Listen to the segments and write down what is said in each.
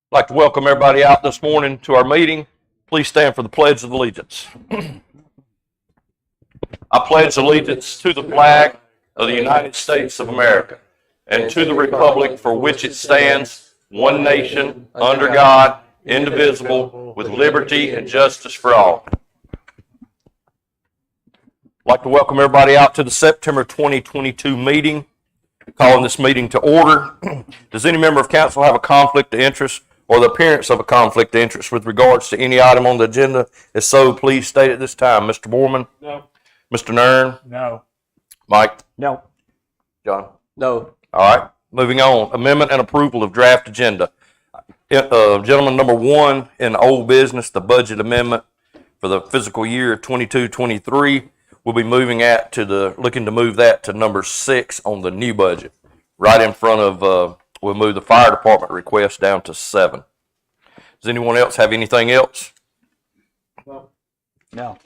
I'd like to welcome everybody out this morning to our meeting. Please stand for the Pledge of Allegiance. I pledge allegiance to the flag of the United States of America and to the republic for which it stands, one nation, under God, indivisible, with liberty and justice for all. I'd like to welcome everybody out to the September 2022 meeting. Calling this meeting to order. Does any member of council have a conflict of interest or the appearance of a conflict of interest with regards to any item on the agenda? If so, please state at this time. Mr. Borman? No. Mr. Nern? No. Mike? No. John? No. All right. Moving on. Amendment and approval of draft agenda. Gentleman number one in old business, the budget amendment for the fiscal year 22-23. We'll be looking to move that to number 6 on the new budget. Right in front of, we'll move the fire department request down to 7. Does anyone else have anything else? No. No.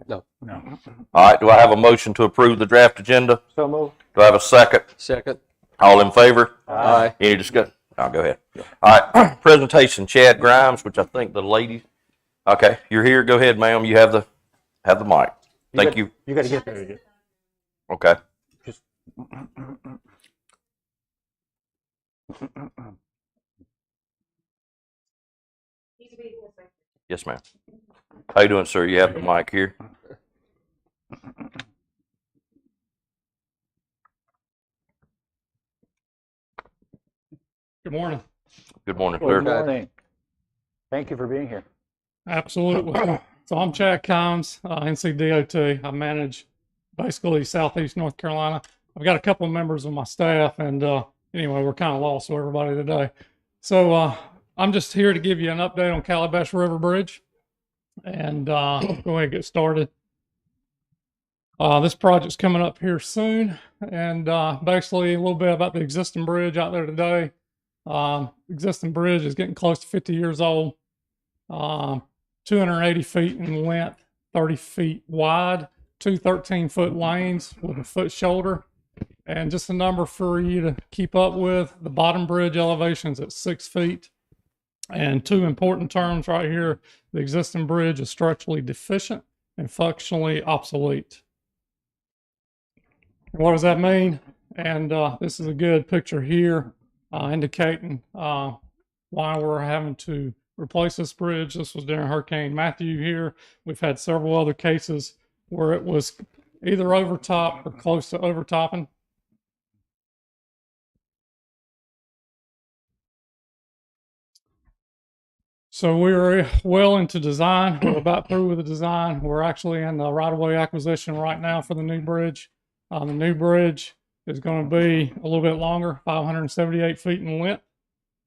No. No. All right. Do I have a motion to approve the draft agenda? So moved. Do I have a second? Second. All in favor? Aye. Any discussion? I'll go ahead. All right. Presentation, Chad Grimes, which I think the ladies. Okay. You're here. Go ahead, ma'am. You have the mic. Thank you. You got to get there. Okay. Yes, ma'am. How you doing, sir? You have the mic here. Good morning. Good morning, Good sir. morning. Thank you for being here. Absolutely. So I'm Chad Combs, NCDOT. I manage basically Southeast North Carolina. I've got a couple of members of my staff, and anyway, we're kind of lost with everybody today. So I'm just here to give you an update on Calabash River Bridge, and go ahead and get started. This project's coming up here soon, and basically a little bit about the existing bridge out there today. Existing bridge is getting close to 50 years old. 280 feet in length, 30 feet wide, 2 13-foot lanes with a foot shoulder. And just a number for you to keep up with, the bottom bridge elevation is at 6 feet. And 2 important terms right here, the existing bridge is structurally deficient and functionally obsolete. What does that mean? And this is a good picture here indicating why we're having to replace this bridge. This was during Hurricane Matthew here. We've had several other cases where it was either overtopped or close to overtopping. So we're well into design. We're about through with the design. We're actually in the right-of-way acquisition right now for the new bridge. The new bridge is going to be a little bit longer, 578 feet in length.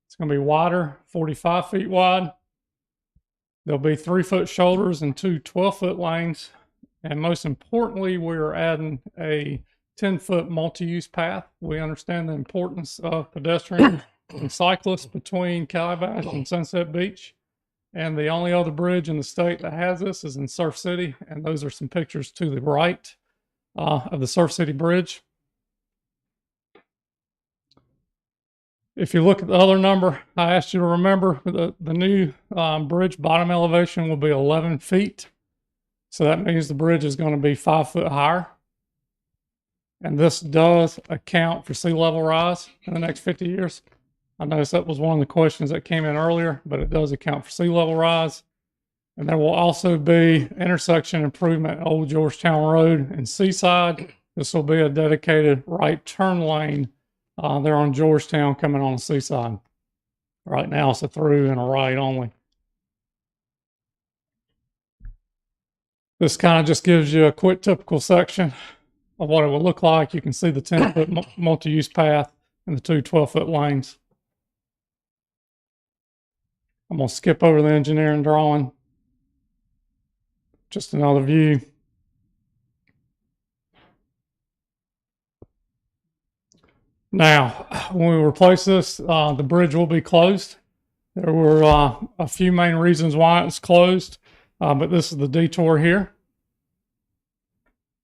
It's going to be wider, 45 feet wide. There'll be 3-foot shoulders and 2 12-foot lanes. And most importantly, we're adding a 10-foot multi-use path. We understand the importance of pedestrians and cyclists between Calabash and Sunset Beach. And the only other bridge in the state that has this is in Surf City. And those are some pictures to the right of the Surf City Bridge. If you look at the other number, I asked you to remember the new bridge bottom elevation will be 11 feet. So that means the bridge is going to be 5 foot higher. And this does account for sea level rise in the next 50 years. I noticed that was one of the questions that came in earlier, but it does account for sea level rise. And there will also be intersection improvement at Old Georgetown Road and Seaside. This will be a dedicated right turn lane there on Georgetown coming on the Seaside. Right now it's a through and a right only. This kind of just gives you a quick typical section of what it would look like. You can see the 10-foot multi-use path and the 2 12-foot lanes. I'm going to skip over the engineering drawing. Just another view. Now, when we replace this, the bridge will be closed. There were a few main reasons why it's closed, but this is the detour here.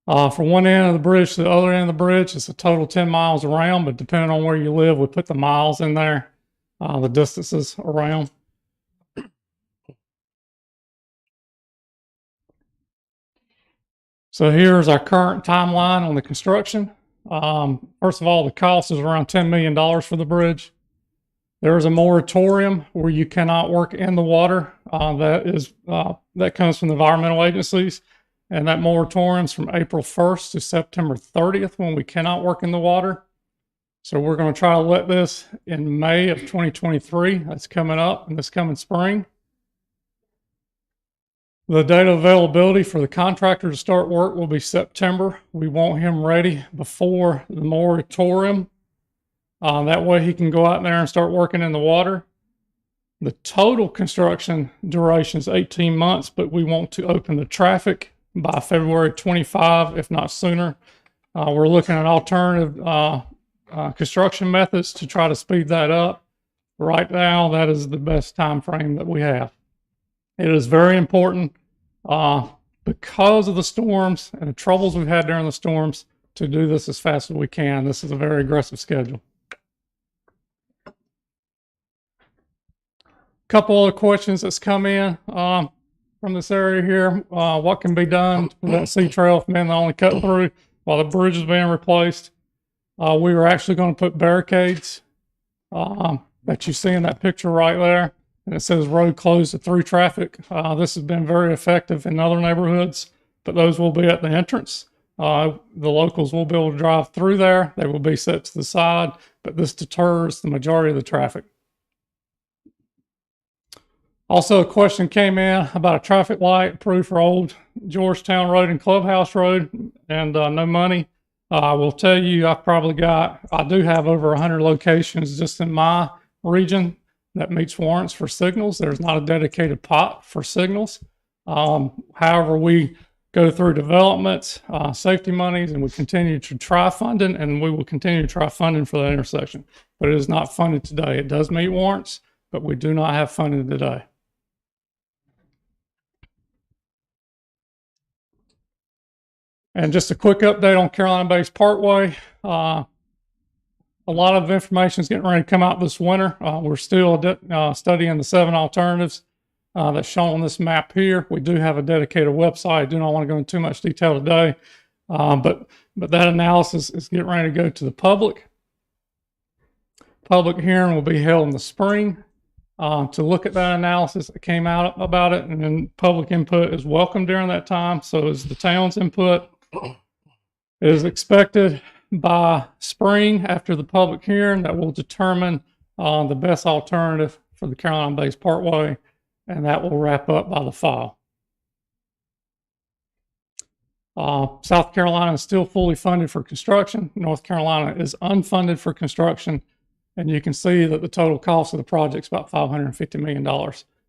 From one end of the bridge to the other end of the bridge, it's a total 10 miles around, but depending on where you live, we put the miles in there. the distances around. So here's our current timeline on the construction. First of all, the cost is around $10 million for the bridge. There is a moratorium where you cannot work in the water. That comes from the environmental agencies. And that moratorium is from April 1st to September 30th when we cannot work in the water. So we're going to try to let this in May of 2023. That's coming up in this coming spring. The date of availability for the contractor to start work will be September. We want him ready before the moratorium. That way he can go out there and start working in the water. The total construction duration is 18 months, but we want to open the traffic by February 25, if not sooner. We're looking at alternative construction methods to try to speed that up. Right now, that is the best time frame that we have. It is very important because of the storms and the troubles we've had during the storms to do this as fast as we can. This is a very aggressive schedule. Couple other questions that's come in from this area here. What can be done to prevent sea trail from being the only cut through while the bridge is being replaced? We were actually going to put barricades that you see in that picture right there. And it says road closed to through traffic. This has been very effective in other neighborhoods, but those will be at the entrance. The locals will be able to drive through there. They will be set to the side, but this deters the majority of the traffic. Also, a question came in about a traffic light approved for Old Georgetown Road and Clubhouse Road, and no money. I will tell you, I do have over 100 locations just in my region that meets warrants for signals. There's not a dedicated pot for signals. However, we go through developments, safety monies, and we continue to try funding, and we will continue to try funding for that intersection. But it is not funded today. It does meet warrants, but we do not have funding today. And just a quick update on Carolina Bays Parkway. A lot of information is getting ready to come out this winter. We're still studying the 7 alternatives that's shown on this map here. We do have a dedicated website. I do not want to go into too much detail today, but that analysis is getting ready to go to the public. Public hearing will be held in the spring to look at that analysis that came out about it, and then public input is welcome during that time. So is the town's input. It is expected by spring after the public hearing that will determine the best alternative for the Carolina Bays Parkway, and that will wrap up by the fall. South Carolina is still fully funded for construction. North Carolina is unfunded for construction, and you can see that the total cost of the project is about $550 million.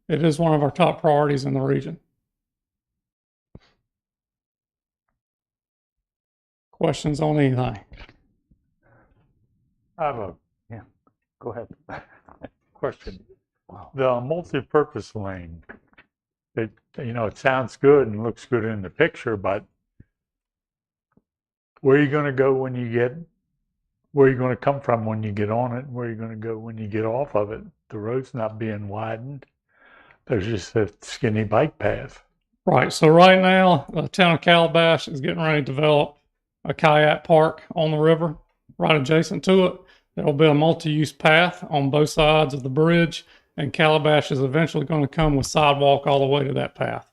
It is one of our top priorities in the region. Questions on anything? I have go ahead. Question. The multi-purpose lane, it sounds good and looks good in the picture, but where are you going to go where are you going to come from when you get on it? Where are you going to go when you get off of it? The road's not being widened. There's just a skinny bike path. Right. So right now, the town of Calabash is getting ready to develop a kayak park on the river. Right adjacent to it, there will be a multi-use path on both sides of the bridge, and Calabash is eventually going to come with sidewalk all the way to that path.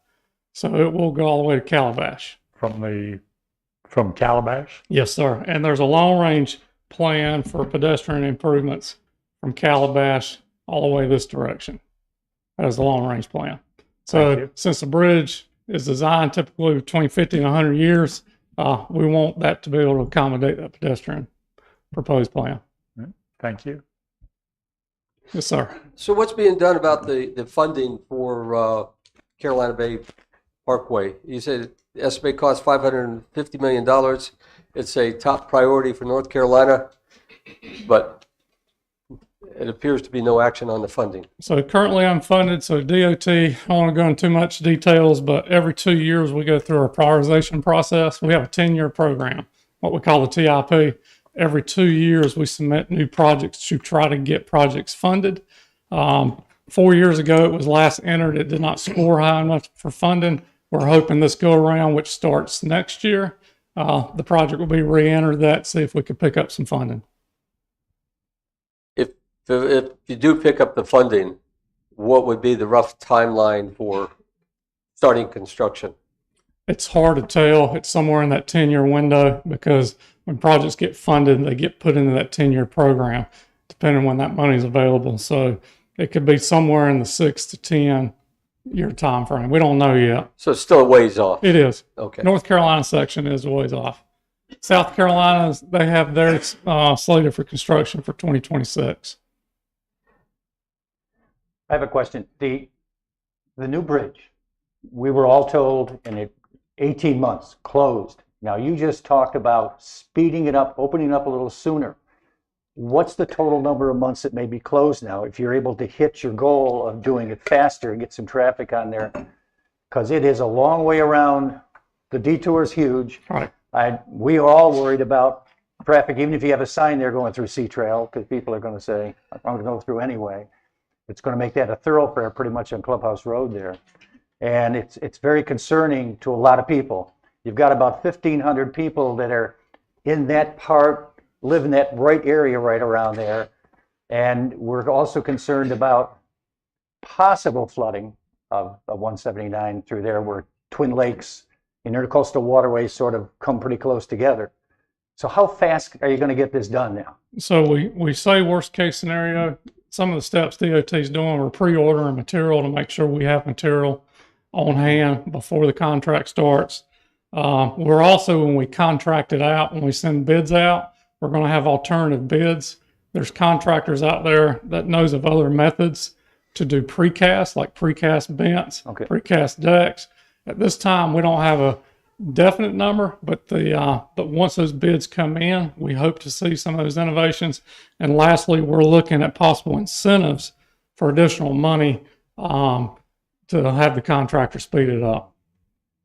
So it will go all the way to Calabash. From Calabash? Yes, sir. And there's a long-range plan for pedestrian improvements from Calabash all the way this direction. That is the long-range plan. So since the bridge is designed typically between 50 and 100 years, we want that to be able to accommodate that pedestrian proposed plan. Thank you. Yes, sir. So what's being done about the funding for Carolina Bay Parkway? You said the estimate cost $550 million. It's a top priority for North Carolina, but it appears to be no action on the funding. So currently unfunded. So DOT, I don't want to go into too much details, but every 2 years we go through our prioritization process. We have a 10-year program, what we call the TIP. Every 2 years we submit new projects to try to get projects funded. 4 years ago, it was last entered. It did not score high enough for funding. We're hoping this go around, which starts next year, the project will be re-entered that, see if we could pick up some funding. If you do pick up the funding, what would be the rough timeline for starting construction? It's hard to tell. It's somewhere in that 10-year window because when projects get funded, they get put into that 10-year program, depending on when that money is available. So it could be somewhere in the 6 to 10-year time frame. We don't know yet. So it's still a ways off. It is. Okay. North Carolina section is a ways off. South Carolina, they have their slated for construction for 2026. I have a question. The new bridge, we were all told in 18 months, closed. Now, you just talked about speeding it up, opening up a little sooner. What's the total number of months it may be closed now if you're able to hit your goal of doing it faster and get some traffic on there? Because it is a long way around. The detour is huge. Right. We are all worried about traffic, even if you have a sign there going through Sea Trail, because people are going to say, I'm going to go through anyway. It's going to make that a thoroughfare pretty much on Clubhouse Road there. And it's very concerning to a lot of people. You've got about 1,500 people that are in that part, live in that right area right around there. And we're also concerned about possible flooding of 179 through there, where Twin Lakes and intercoastal waterways sort of come pretty close together. So how fast are you going to get this done now? So we say worst case scenario. Some of the steps DOT is doing, we're pre-ordering material to make sure we have material on hand before the contract starts. We're also, when we contract it out, when we send bids out, we're going to have alternative bids. There's contractors out there that knows of other methods to do precast, like precast vents, Okay. precast decks. At this time, we don't have a definite number, but once those bids come in, we hope to see some of those innovations. And lastly, we're looking at possible incentives for additional money to have the contractor speed it up.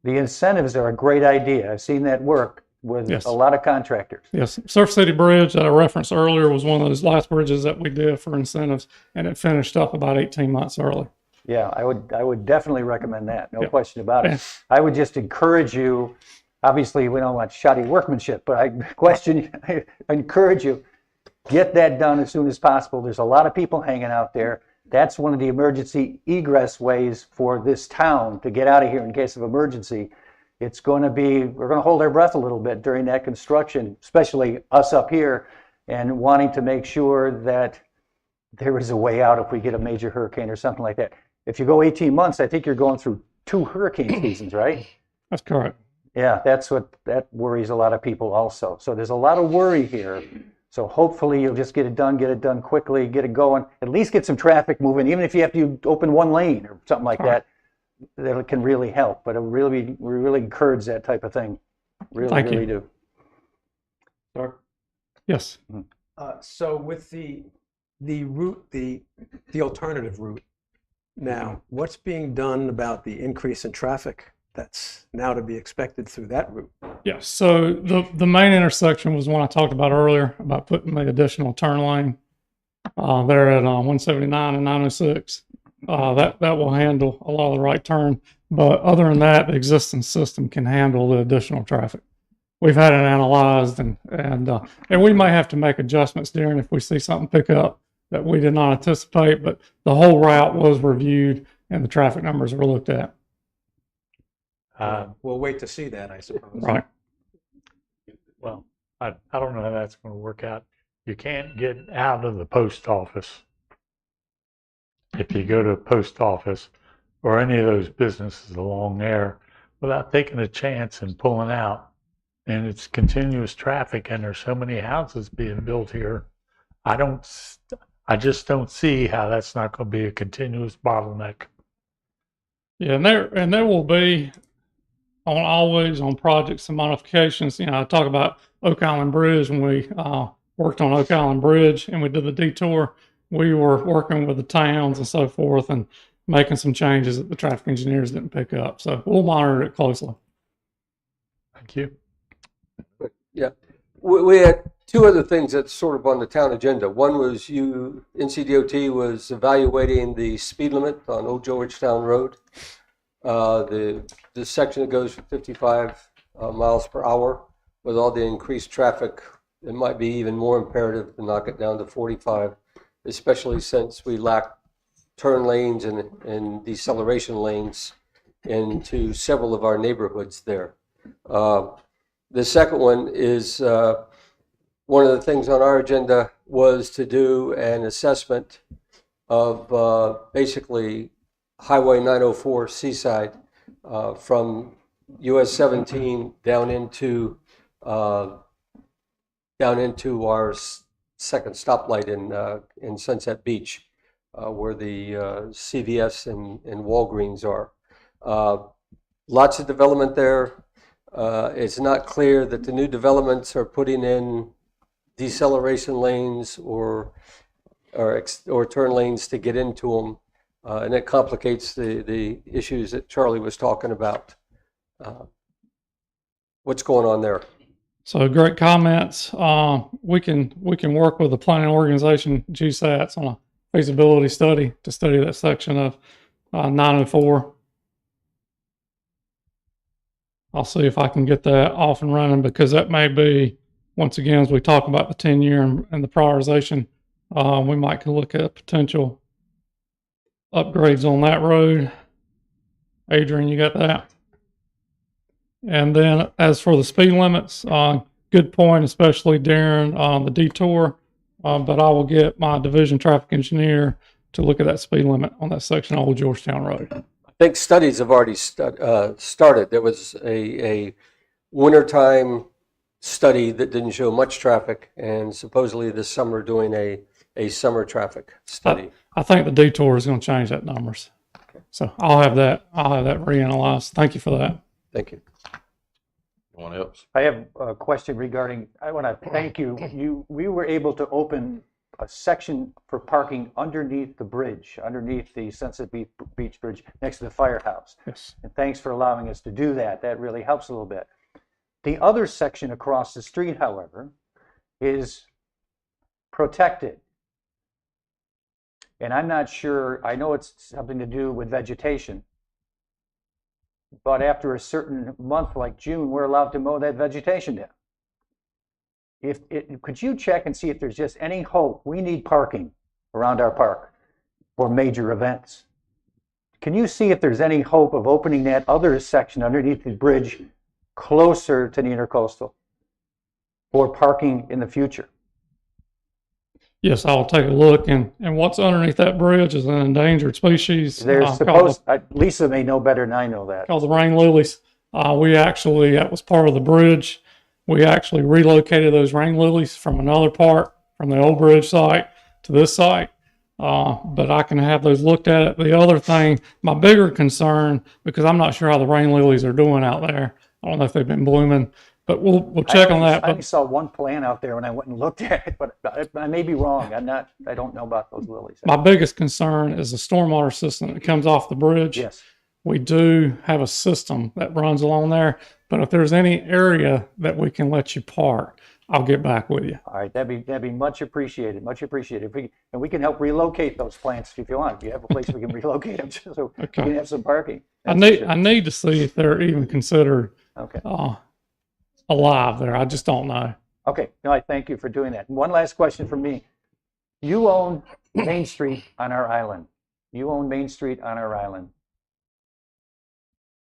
The incentives are a great idea. I've seen that work with Yes. a lot of contractors. Yes, Surf City Bridge that I referenced earlier was one of those last bridges that we did for incentives, and it finished up about 18 months early. Yeah, I would definitely recommend that. No Yeah. question about it. Yeah. I would just encourage you. Obviously, we don't want shoddy workmanship, but I encourage you, get that done as soon as possible. There's a lot of people hanging out there. That's one of the emergency egress ways for this town to get out of here in case of emergency. We're going to hold our breath a little bit during that construction, especially us up here, and wanting to make sure that there is a way out if we get a major hurricane or something like that. If you go 18 months, I think you're going through 2 hurricane seasons, right? That's correct. Yeah, that worries a lot of people also. So there's a lot of worry here. So hopefully you'll just get it done quickly, get it going, at least get some traffic moving, even if you have to open one lane or something like that. That can really help. But we really encourage that type of thing. Thank you. Really do. Sir? Yes. So with the route, the alternative route, now, what's being done about the increase in traffic that's now to be expected through that route? Yeah, so the main intersection was one I talked about earlier about putting the additional turn lane there at 179 and 906. That will handle a lot of the right turn. But other than that, the existing system can handle the additional traffic. We've had it analyzed, and we may have to make adjustments during if we see something pick up that we did not anticipate. But the whole route was reviewed, and the traffic numbers were looked at. We'll wait to see that, I suppose. Right. Well, I don't know how that's going to work out. You can't get out of the post office if you go to a post office or any of those businesses along there without taking a chance and pulling out. And it's continuous traffic, and there's so many houses being built here. I just don't see how that's not going to be a continuous bottleneck. Yeah, and there will be always on projects and modifications. You know, I talk about Oak Island Bridge when we worked on Oak Island Bridge and we did the detour. We were working with the towns and so forth and making some changes that the traffic engineers didn't pick up. So we'll monitor it closely. Thank you. Yeah, we had Two other things that's sort of on the town agenda. One was NCDOT was evaluating the speed limit on Old Georgetown Road. The section that goes for 55 miles per hour. With all the increased traffic, it might be even more imperative to knock it down to 45, especially since we lack turn lanes and deceleration lanes into several of our neighborhoods there. The second one is one of the things on our agenda was to do an assessment of basically Highway 904 Seaside from US 17 down into our second stoplight in Sunset Beach, where the CVS and Walgreens are. Lots of development there. It's not clear that the new developments are putting in deceleration lanes or turn lanes to get into them, and it complicates the issues that Charlie was talking about. What's going on there? So great comments. We can work with the planning organization GSATs on a feasibility study to study that section of 904. I'll see if I can get that off and running, because that may be, once again, as we talk about the 10-year and the prioritization, we might look at potential upgrades on that road. Adrian, you got that? And then as for the speed limits, good point, especially during the detour. But I will get my division traffic engineer to look at that speed limit on that section of Old Georgetown Road. I think studies have already started. There was a wintertime study that didn't show much traffic, and supposedly this summer doing a summer traffic study. I think the detour is going to change that numbers. Okay. So I'll have that reanalyzed. Thank you for that. Thank you. Anyone else? I have a question regarding, I want to thank you. We were able to open a section for parking underneath the bridge, underneath the Sunset Beach Bridge next to the firehouse. Yes. And thanks for allowing us to do that. That really helps a little bit. The other section across the street, however, is protected. And I'm not sure, I know it's something to do with vegetation, but after a certain month like June, we're allowed to mow that vegetation down. Could you check and see if there's just any hope? We need parking around our park for major events. Can you see if there's any hope of opening that other section underneath the bridge closer to the intercoastal for parking in the future? Yes, I'll take a look. And what's underneath that bridge is an endangered species. There's supposed, Lisa may know better than I know that. Called the rain lilies. That was part of the bridge. We actually relocated those rain lilies from another part, from the old bridge site to this site. But I can have those looked at. The other thing, my bigger concern, because I'm not sure how the rain lilies are doing out there. I don't know if they've been blooming, but we'll check on that. I only saw one plant out there when I went and looked at it, but I may be wrong. I don't know about those lilies. My biggest concern is the stormwater system that comes off the bridge. Yes. We do have a system that runs along there, but if there's any area that we can let you park, I'll get back with you. All right, that'd be much appreciated, much appreciated. We can help relocate those plants if you want. If you have a place we can relocate them to, so we can have some parking. I need to see if they're even considered Okay. alive there. I just don't know. Okay. No, I thank you for doing that. One last question from me. You own Main Street on our island.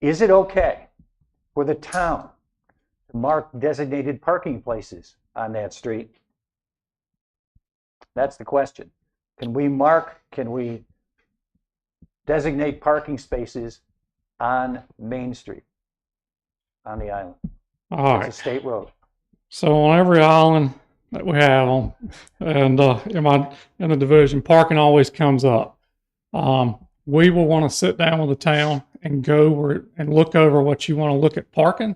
Is it okay for the town to mark designated parking places on that street? That's the question. Can we designate parking spaces on Main Street, on the island? All It's right. a state road. So on every island that we have on, and in the division, parking always comes up. We will want to sit down with the town and go and look over what you want to look at parking.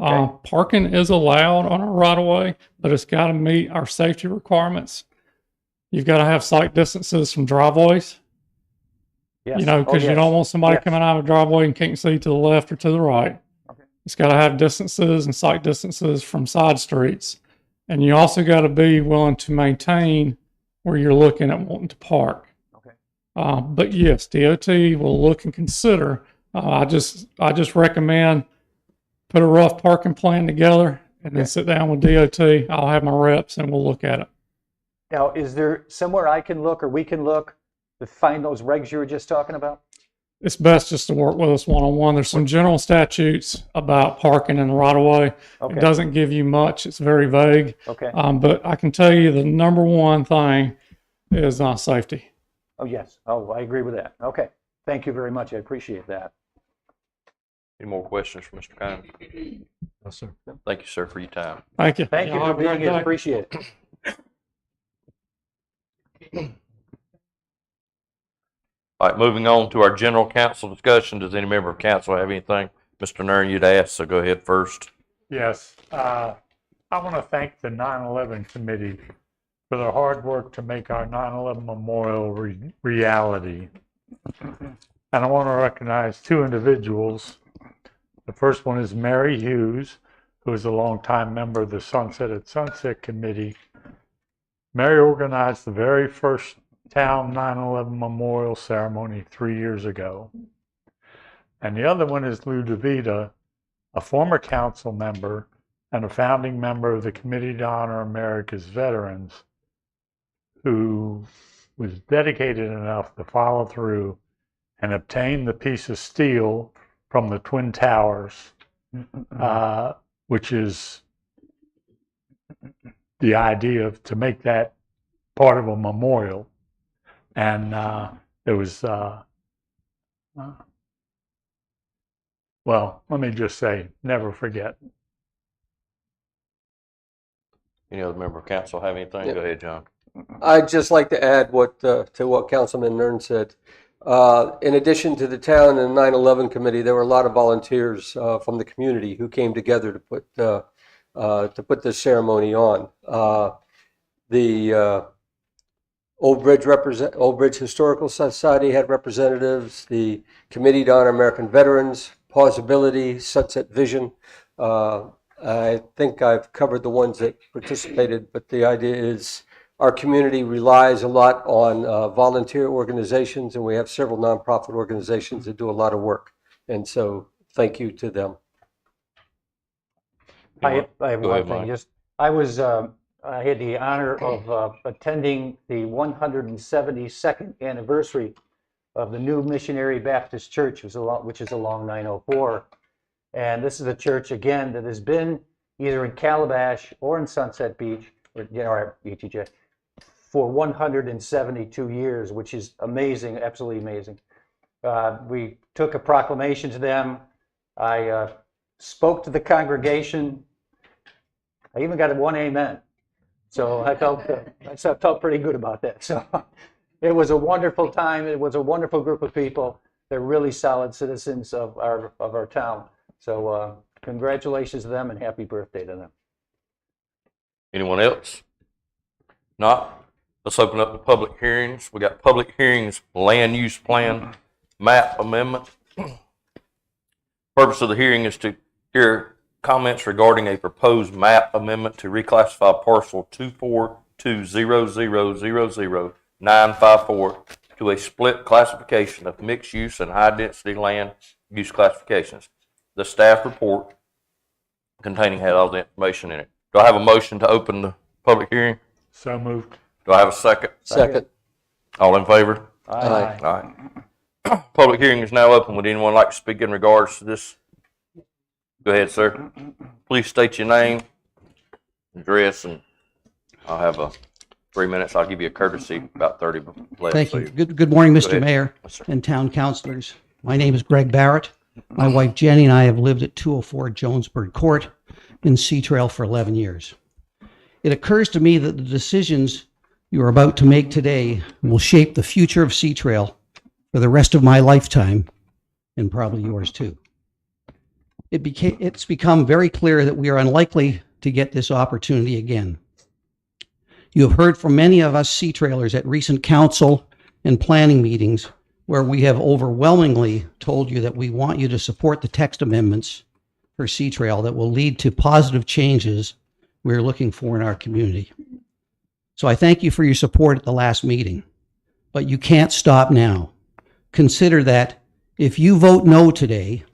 Okay. Parking is allowed on our right of way, but it's got to meet our safety requirements. You've got to have sight distances from driveways. Yes. Because you don't want somebody Yes. coming out of a driveway and can't see to the left or to the right. Okay. It's got to have distances and sight distances from side streets. And you also got to be willing to maintain where you're looking at wanting to park. Okay. But yes, DOT will look and consider. I just recommend put a rough parking plan together and then sit down with DOT. I'll have my reps and we'll look at it. Now, is there somewhere I can look or we can look to find those regs you were just talking about? It's best just to work with us one-on-one. There's some general statutes about parking in the right of way. Okay. It doesn't give you much. It's very vague. Okay. But I can tell you the number one thing is safety. Oh, yes. Oh, I agree with that. Okay. Thank you very much. I appreciate that. Any more questions for Mr. Kine? No, sir. Thank you, sir, for your time. Thank you. Thank you Y'all for have a great being here. day. Appreciate it. All right, moving on to our general council discussion. Does any member of council have anything? Mr. Nern, you'd asked, so go ahead first. Yes, I want to thank the 9/11 committee for their hard work to make our 9/11 memorial reality. And I want to recognize two individuals. The first one is Mary Hughes, who is a longtime member of the Sunset at Sunset Committee. Mary organized the very first town 9/11 memorial ceremony 3 years ago. And the other one is Lou DeVita, a former council member and a founding member of the Committee to Honor America's Veterans, who was dedicated enough to follow through and obtain the piece of steel from the Twin Towers, which is the idea of to make that part of a memorial. And there was, well, let me just say, never forget. Any other member of council have anything? Yeah. Go ahead, John. I'd just like to add to what Councilman Nern said. In addition to the town and 9/11 committee, there were a lot of volunteers from the community who came together to put this ceremony on. The Old Bridge Historical Society had representatives. The Committee to Honor American Veterans, Pausability, Sunset Vision. I think I've covered the ones that participated, but the idea is our community relies a lot on volunteer organizations, and we have several nonprofit organizations that do a lot of work. And so thank you to them. I have Go one ahead, thing. Mike. Just, I had the honor of attending the 172nd anniversary of the new Missionary Baptist Church, which is along 904. And this is a church, again, that has been either in Calabash or in Sunset Beach, or ETJ, for 172 years, which is amazing, absolutely amazing. We took a proclamation to them. I spoke to the congregation. I even got one amen. So I felt pretty good about that. So it was a wonderful time. It was a wonderful group of people. They're really solid citizens of our town. So congratulations to them and happy birthday to them. Anyone else? Not? Let's open up the public hearings. We got public hearings, land use plan, map amendment. Purpose of the hearing is to hear comments regarding a proposed map amendment to reclassify parcel 24200000954 to a split classification of mixed use and high density land use classifications. The staff report containing had all the information in it. Do I have a motion to open the public hearing? So moved. Do I have a second? Second. All in favor? Aye. All right. Public hearing is now open. Would anyone like to speak in regards to this? Go ahead, sir. Please state your name, address, and I'll have 3 minutes. I'll give you a courtesy, about 30 left. Thank so you. Good morning, Go Mr. ahead. Mayor Yes, sir. and town councilors. My name is Greg Barrett. My wife Jenny and I have lived at 204 Jonesburg Court in Sea Trail for 11 years. It occurs to me that the decisions you are about to make today will shape the future of Sea Trail for the rest of my lifetime, and probably yours too. It's become very clear that we are unlikely to get this opportunity again. You have heard from many of us Sea Trailers at recent council and planning meetings where we have overwhelmingly told you that we want you to support the text amendments for Sea Trail that will lead to positive changes we're looking for in our community. So I thank you for your support at the last meeting, but you can't stop now. Consider that if you vote no today,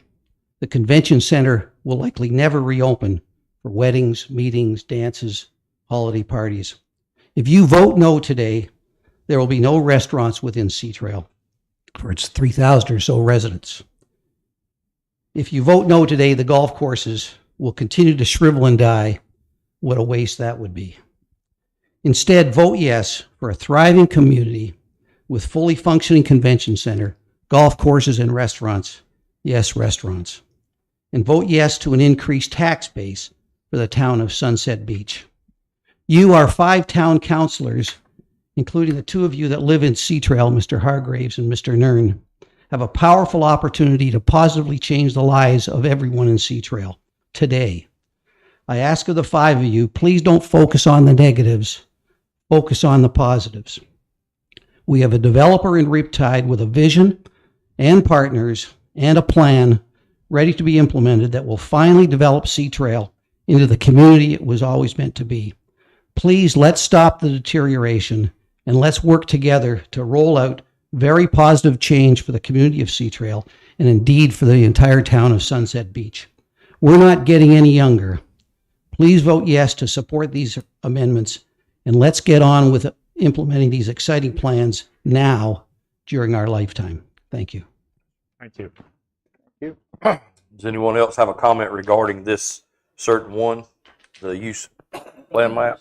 the convention center will likely never reopen for weddings, meetings, dances, holiday parties. If you vote no today, there will be no restaurants within Sea Trail for its 3,000 or so residents. If you vote no today, the golf courses will continue to shrivel and die. What a waste that would be. Instead, vote yes for a thriving community with fully functioning convention center, golf courses, and restaurants. Yes, restaurants. And vote yes to an increased tax base for the town of Sunset Beach. You, our 5 town councilors, including the 2 of you that live in Sea Trail, Mr. Hargraves and Mr. Nern, have a powerful opportunity to positively change the lives of everyone in Sea Trail today. I ask of the 5 of you, please don't focus on the negatives, focus on the positives. We have a developer in Riptide with a vision and partners and a plan ready to be implemented that will finally develop Sea Trail into the community it was always meant to be. Please, let's stop the deterioration and let's work together to roll out very positive change for the community of Sea Trail and indeed for the entire town of Sunset Beach. We're not getting any younger. Please vote yes to support these amendments, and let's get on with implementing these exciting plans now during our lifetime. Thank you. Thank you. Does anyone else have a comment regarding this certain one, the use plan map?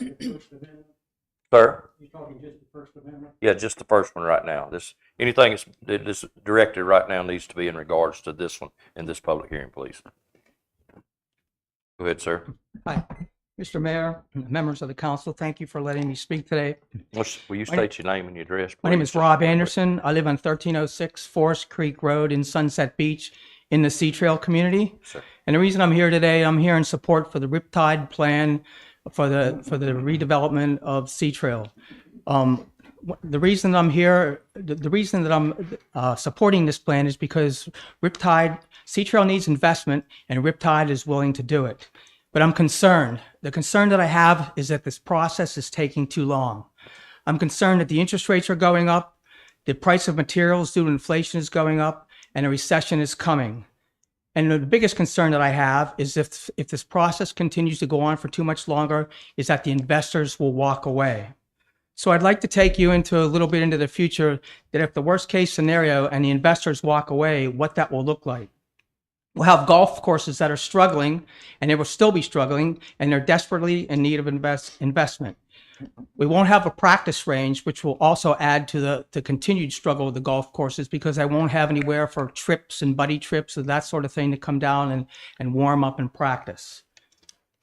Sir? You're talking just the First Amendment? Yeah, just the first one right now. Anything that's directed right now needs to be in regards to this one in this public hearing, please. Go ahead, sir. Hi, Mr. Mayor, members of the council, thank you for letting me speak today. Will you state your name and your address, please? My name is Rob Anderson. I live on 1306 Forest Creek Road in Sunset Beach in the Sea Trail community. Sir. And the reason I'm here today, I'm here in support for the Riptide plan for the redevelopment of Sea Trail. The reason I'm here, the reason that I'm supporting this plan is because Sea Trail needs investment, and Riptide is willing to do it. But I'm concerned. The concern that I have is that this process is taking too long. I'm concerned that the interest rates are going up, the price of materials due to inflation is going up, and a recession is coming. And the biggest concern that I have is if this process continues to go on for too much longer, is that the investors will walk away. So I'd like to take you into a little bit into the future, that if the worst case scenario and the investors walk away, what that will look like. We'll have golf courses that are struggling, and they will still be struggling, and they're desperately in need of investment. We won't have a practice range, which will also add to the continued struggle with the golf courses, because I won't have anywhere for trips and buddy trips and that sort of thing to come down and warm up and practice.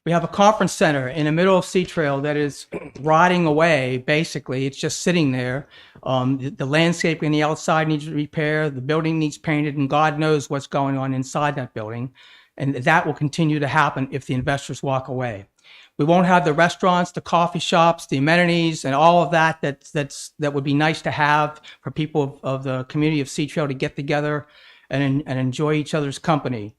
We have a conference center in the middle of Sea Trail that is rotting away, basically. It's just sitting there. The landscaping on the outside needs repair, the building needs painted, and God knows what's going on inside that building. And that will continue to happen if the investors walk away. We won't have the restaurants, the coffee shops, the amenities, and all of that that would be nice to have for people of the community of Sea Trail to get together and enjoy each other's company.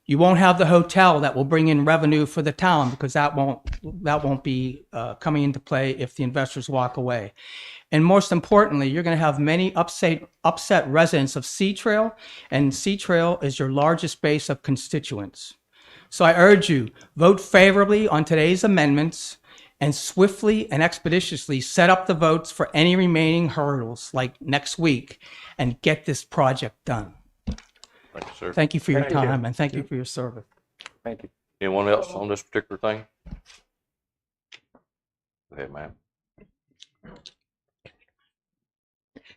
You won't have the hotel that will bring in revenue for the town, because that won't be coming into play if the investors walk away. And most importantly, you're going to have many upset residents of Sea Trail, and Sea Trail is your largest base of constituents. So I urge you, vote favorably on today's amendments and swiftly and expeditiously set up the votes for any remaining hurdles, like next week, and get this project done. Thank you, sir. Thank you for your Thank you. time, and thank you for your service. Thank you. Anyone else on this particular thing? Go ahead, ma'am.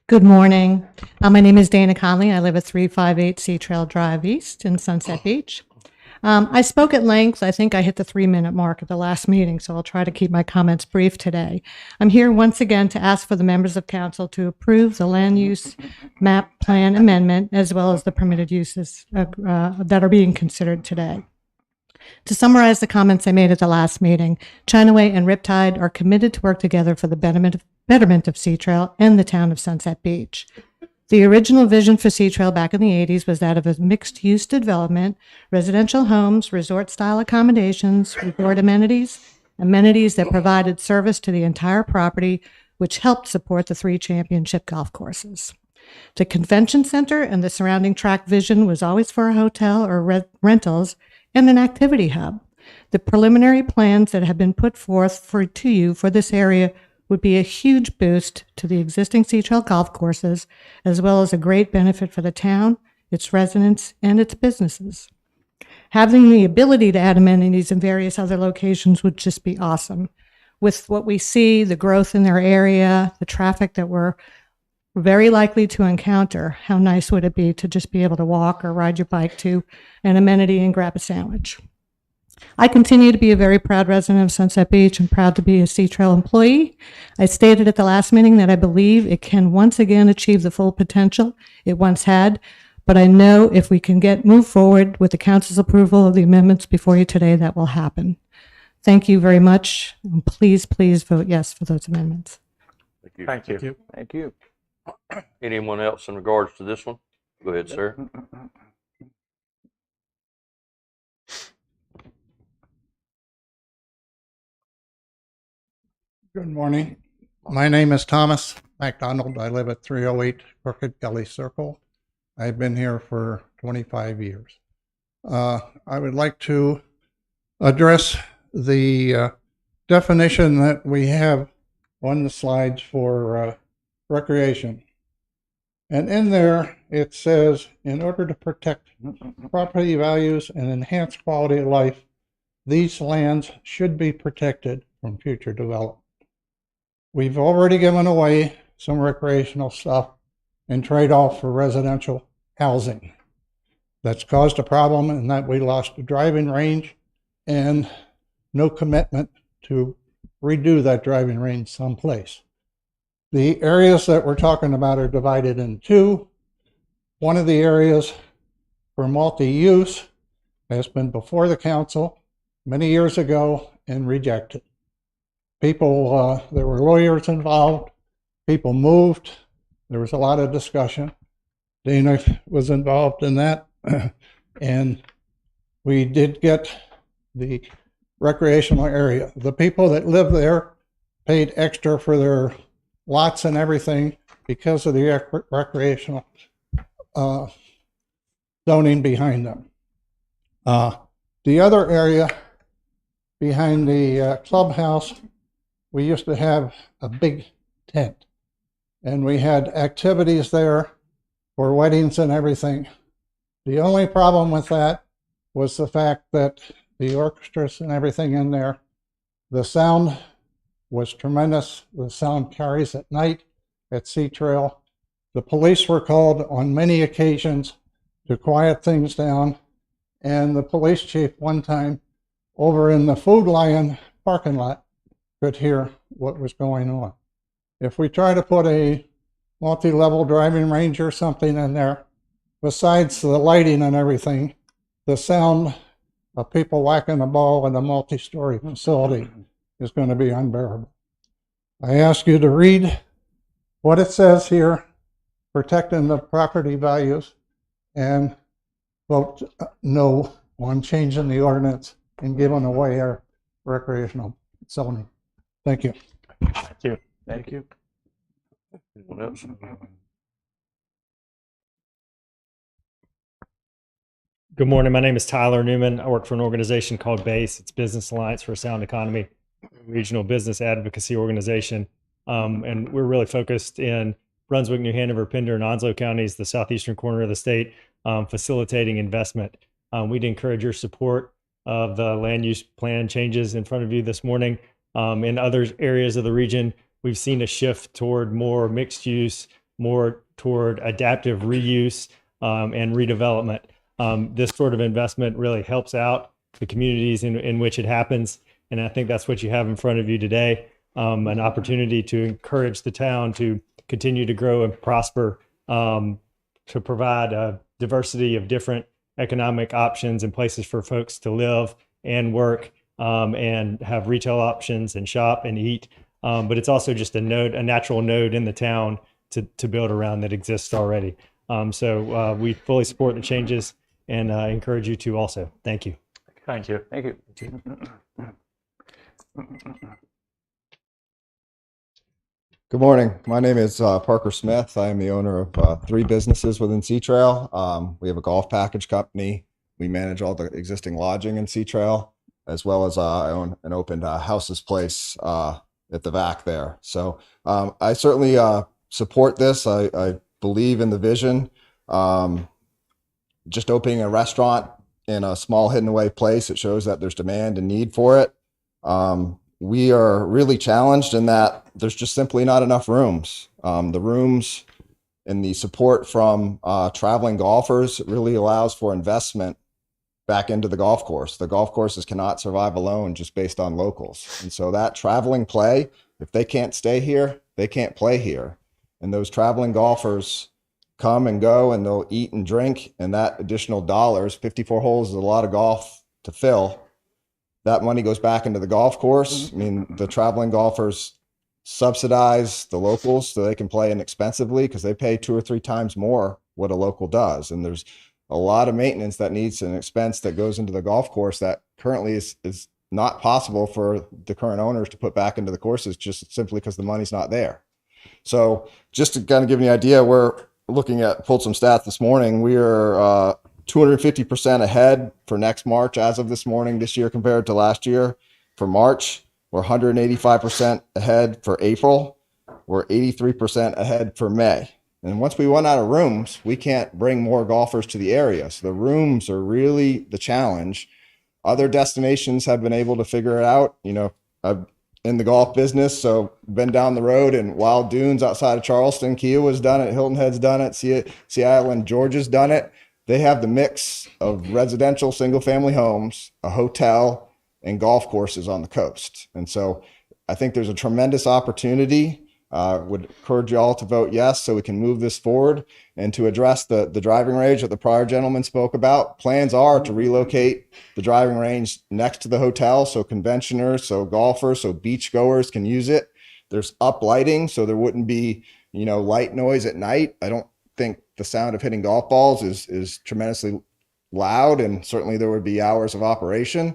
Good morning. My name is Dana Conley. I live at 358 Sea Trail Drive East in Sunset Beach. I spoke at length. I think I hit the 3-minute mark at the last meeting, so I'll try to keep my comments brief today. I'm here once again to ask for the members of council to approve the land use map plan amendment, as well as the permitted uses that are being considered today. To summarize the comments I made at the last meeting, Chinaway and Riptide are committed to work together for the betterment of Sea Trail and the town of Sunset Beach. The original vision for Sea Trail back in the 80s was that of a mixed-use development, residential homes, resort-style accommodations, resort amenities, amenities that provided service to the entire property, which helped support the 3 championship golf courses. The convention center and the surrounding track vision was always for a hotel or rentals and an activity hub. The preliminary plans that have been put forth to you for this area would be a huge boost to the existing Sea Trail golf courses, as well as a great benefit for the town, its residents, and its businesses. Having the ability to add amenities in various other locations would just be awesome. With what we see, the growth in their area, the traffic that we're very likely to encounter, how nice would it be to just be able to walk or ride your bike to an amenity and grab a sandwich? I continue to be a very proud resident of Sunset Beach and proud to be a Sea Trail employee. I stated at the last meeting that I believe it can once again achieve the full potential it once had, but I know if we can move forward with the council's approval of the amendments before you today, that will happen. Thank you very much. And please vote yes for those amendments. Thank you. Thank you. Thank you. Anyone else in regards to this one? Go ahead, sir. Good morning. My name is Thomas MacDonald. I live at 308 Crooked Gully Circle. I've been here for 25 years. I would like to address the definition that we have on the slides for recreation. And in there, it says, in order to protect property values and enhance quality of life, these lands should be protected from future development. We've already given away some recreational stuff in trade-off for residential housing. That's caused a problem in that we lost a driving range and no commitment to redo that driving range someplace. The areas that we're talking about are divided in two. One of the areas for multi-use has been before the council many years ago and rejected. People, there were lawyers involved, people moved, there was a lot of discussion. Dana was involved in that, and we did get the recreational area. The people that live there paid extra for their lots and everything because of the recreational zoning behind them. The other area behind the clubhouse, we used to have a big tent, and we had activities there for weddings and everything. The only problem with that was the fact that the orchestras and everything in there, the sound was tremendous. The sound carries at night at Sea Trail. The police were called on many occasions to quiet things down, and the police chief one time over in the Food Lion parking lot could hear what was going on. If we try to put a multi-level driving range or something in there, besides the lighting and everything, the sound of people whacking a ball in a multi-story facility is going to be unbearable. I ask you to read what it says here, protecting the property values, and vote no on changing the ordinance and giving away our recreational zoning. Thank you. Thank you. Thank you. Anyone else? Good morning. My name is Tyler Newman. I work for an organization called BASE. It's Business Alliance for a Sound Economy, regional business advocacy organization. And we're really focused in Brunswick, New Hanover, Pender, and Onslow counties, the southeastern corner of the state, facilitating investment. We'd encourage your support of the land use plan changes in front of you this morning. In other areas of the region, we've seen a shift toward more mixed use, more toward adaptive reuse and redevelopment. This sort of investment really helps out the communities in which it happens. And I think that's what you have in front of you today, an opportunity to encourage the town to continue to grow and prosper, to provide a diversity of different economic options and places for folks to live and work, and have retail options and shop and eat. But it's also just a natural node in the town to build around that exists already. So we fully support the changes and encourage you to also. Thank you. Thank you. Thank you. Good morning. My name is Parker Smith. I am the owner of 3 businesses within Sea Trail. We have a golf package company. We manage all the existing lodging in Sea Trail, as well as I own an open House's Place at the VAC there. So I certainly support this. I believe in the vision. Just opening a restaurant in a small hidden away place, it shows that there's demand and need for it. We are really challenged in that there's just simply not enough rooms. The rooms and the support from traveling golfers really allows for investment back into the golf course. The golf courses cannot survive alone just based on locals. And so that traveling play, if they can't stay here, they can't play here. And those traveling golfers come and go and they'll eat and drink, and that additional dollars, 54 holes is a lot of golf to fill. That money goes back into the golf course. I mean, the traveling golfers subsidize the locals so they can play inexpensively because they pay 2 or 3 times more what a local does. And there's a lot of maintenance that needs an expense that goes into the golf course that currently is not possible for the current owners to put back into the courses just simply because the money's not there. So just to kind of give you an idea, we're looking at, pulled some stats this morning. We are 250% ahead for next March as of this morning this year compared to last year. For March, we're 185% ahead for April. We're 83% ahead for May. And once we run out of rooms, we can't bring more golfers to the area. So the rooms are really the challenge. Other destinations have been able to figure it out. You know, I've in the golf business, so been down the road in Wild Dunes outside of Charleston. Kiowa's done it. Hilton Head's done it. Sea Island, Georgia's done it. They have the mix of residential single-family homes, a hotel, and golf courses on the coast. And so I think there's a tremendous opportunity. Would encourage you all to vote yes so we can move this forward. And to address the driving range that the prior gentleman spoke about, plans are to relocate the driving range next to the hotel so conventioners, so golfers, so beach goers can use it. There's up lighting so there wouldn't be, you know, light noise at night. I don't think the sound of hitting golf balls is tremendously loud, and certainly there would be hours of operation.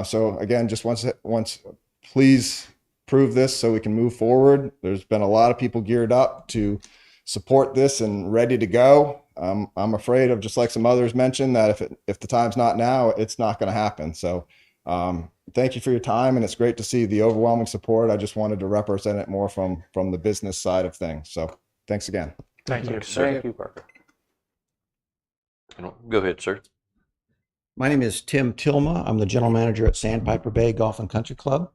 So again, just once please approve this so we can move forward. There's been a lot of people geared up to support this and ready to go. I'm afraid of, just like some others mentioned, that if the time's not now, it's not going to happen. So thank you for your time, and it's great to see the overwhelming support. I just wanted to represent it more from the business side of things. So thanks again. Thank you. Thank you, Parker. Go ahead, sir. My name is Tim Tilma. I'm the general manager at Sandpiper Bay Golf and Country Club.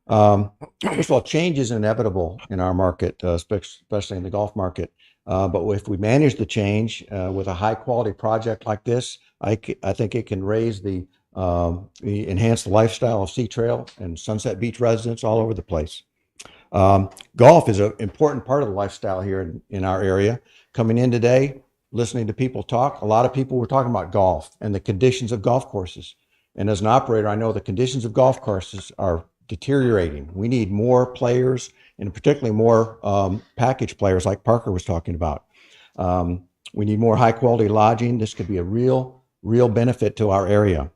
First of all, change is inevitable in our market, especially in the golf market. But if we manage the change with a high quality project like this, I think it can raise enhance the lifestyle of Sea Trail and Sunset Beach residents all over the place. Golf is an important part of the lifestyle here in our area. Coming in today, listening to people talk, a lot of people were talking about golf and the conditions of golf courses. And as an operator, I know the conditions of golf courses are deteriorating. We need more players, and particularly more package players like Parker was talking about. We need more high quality lodging. This could be a real benefit to our area.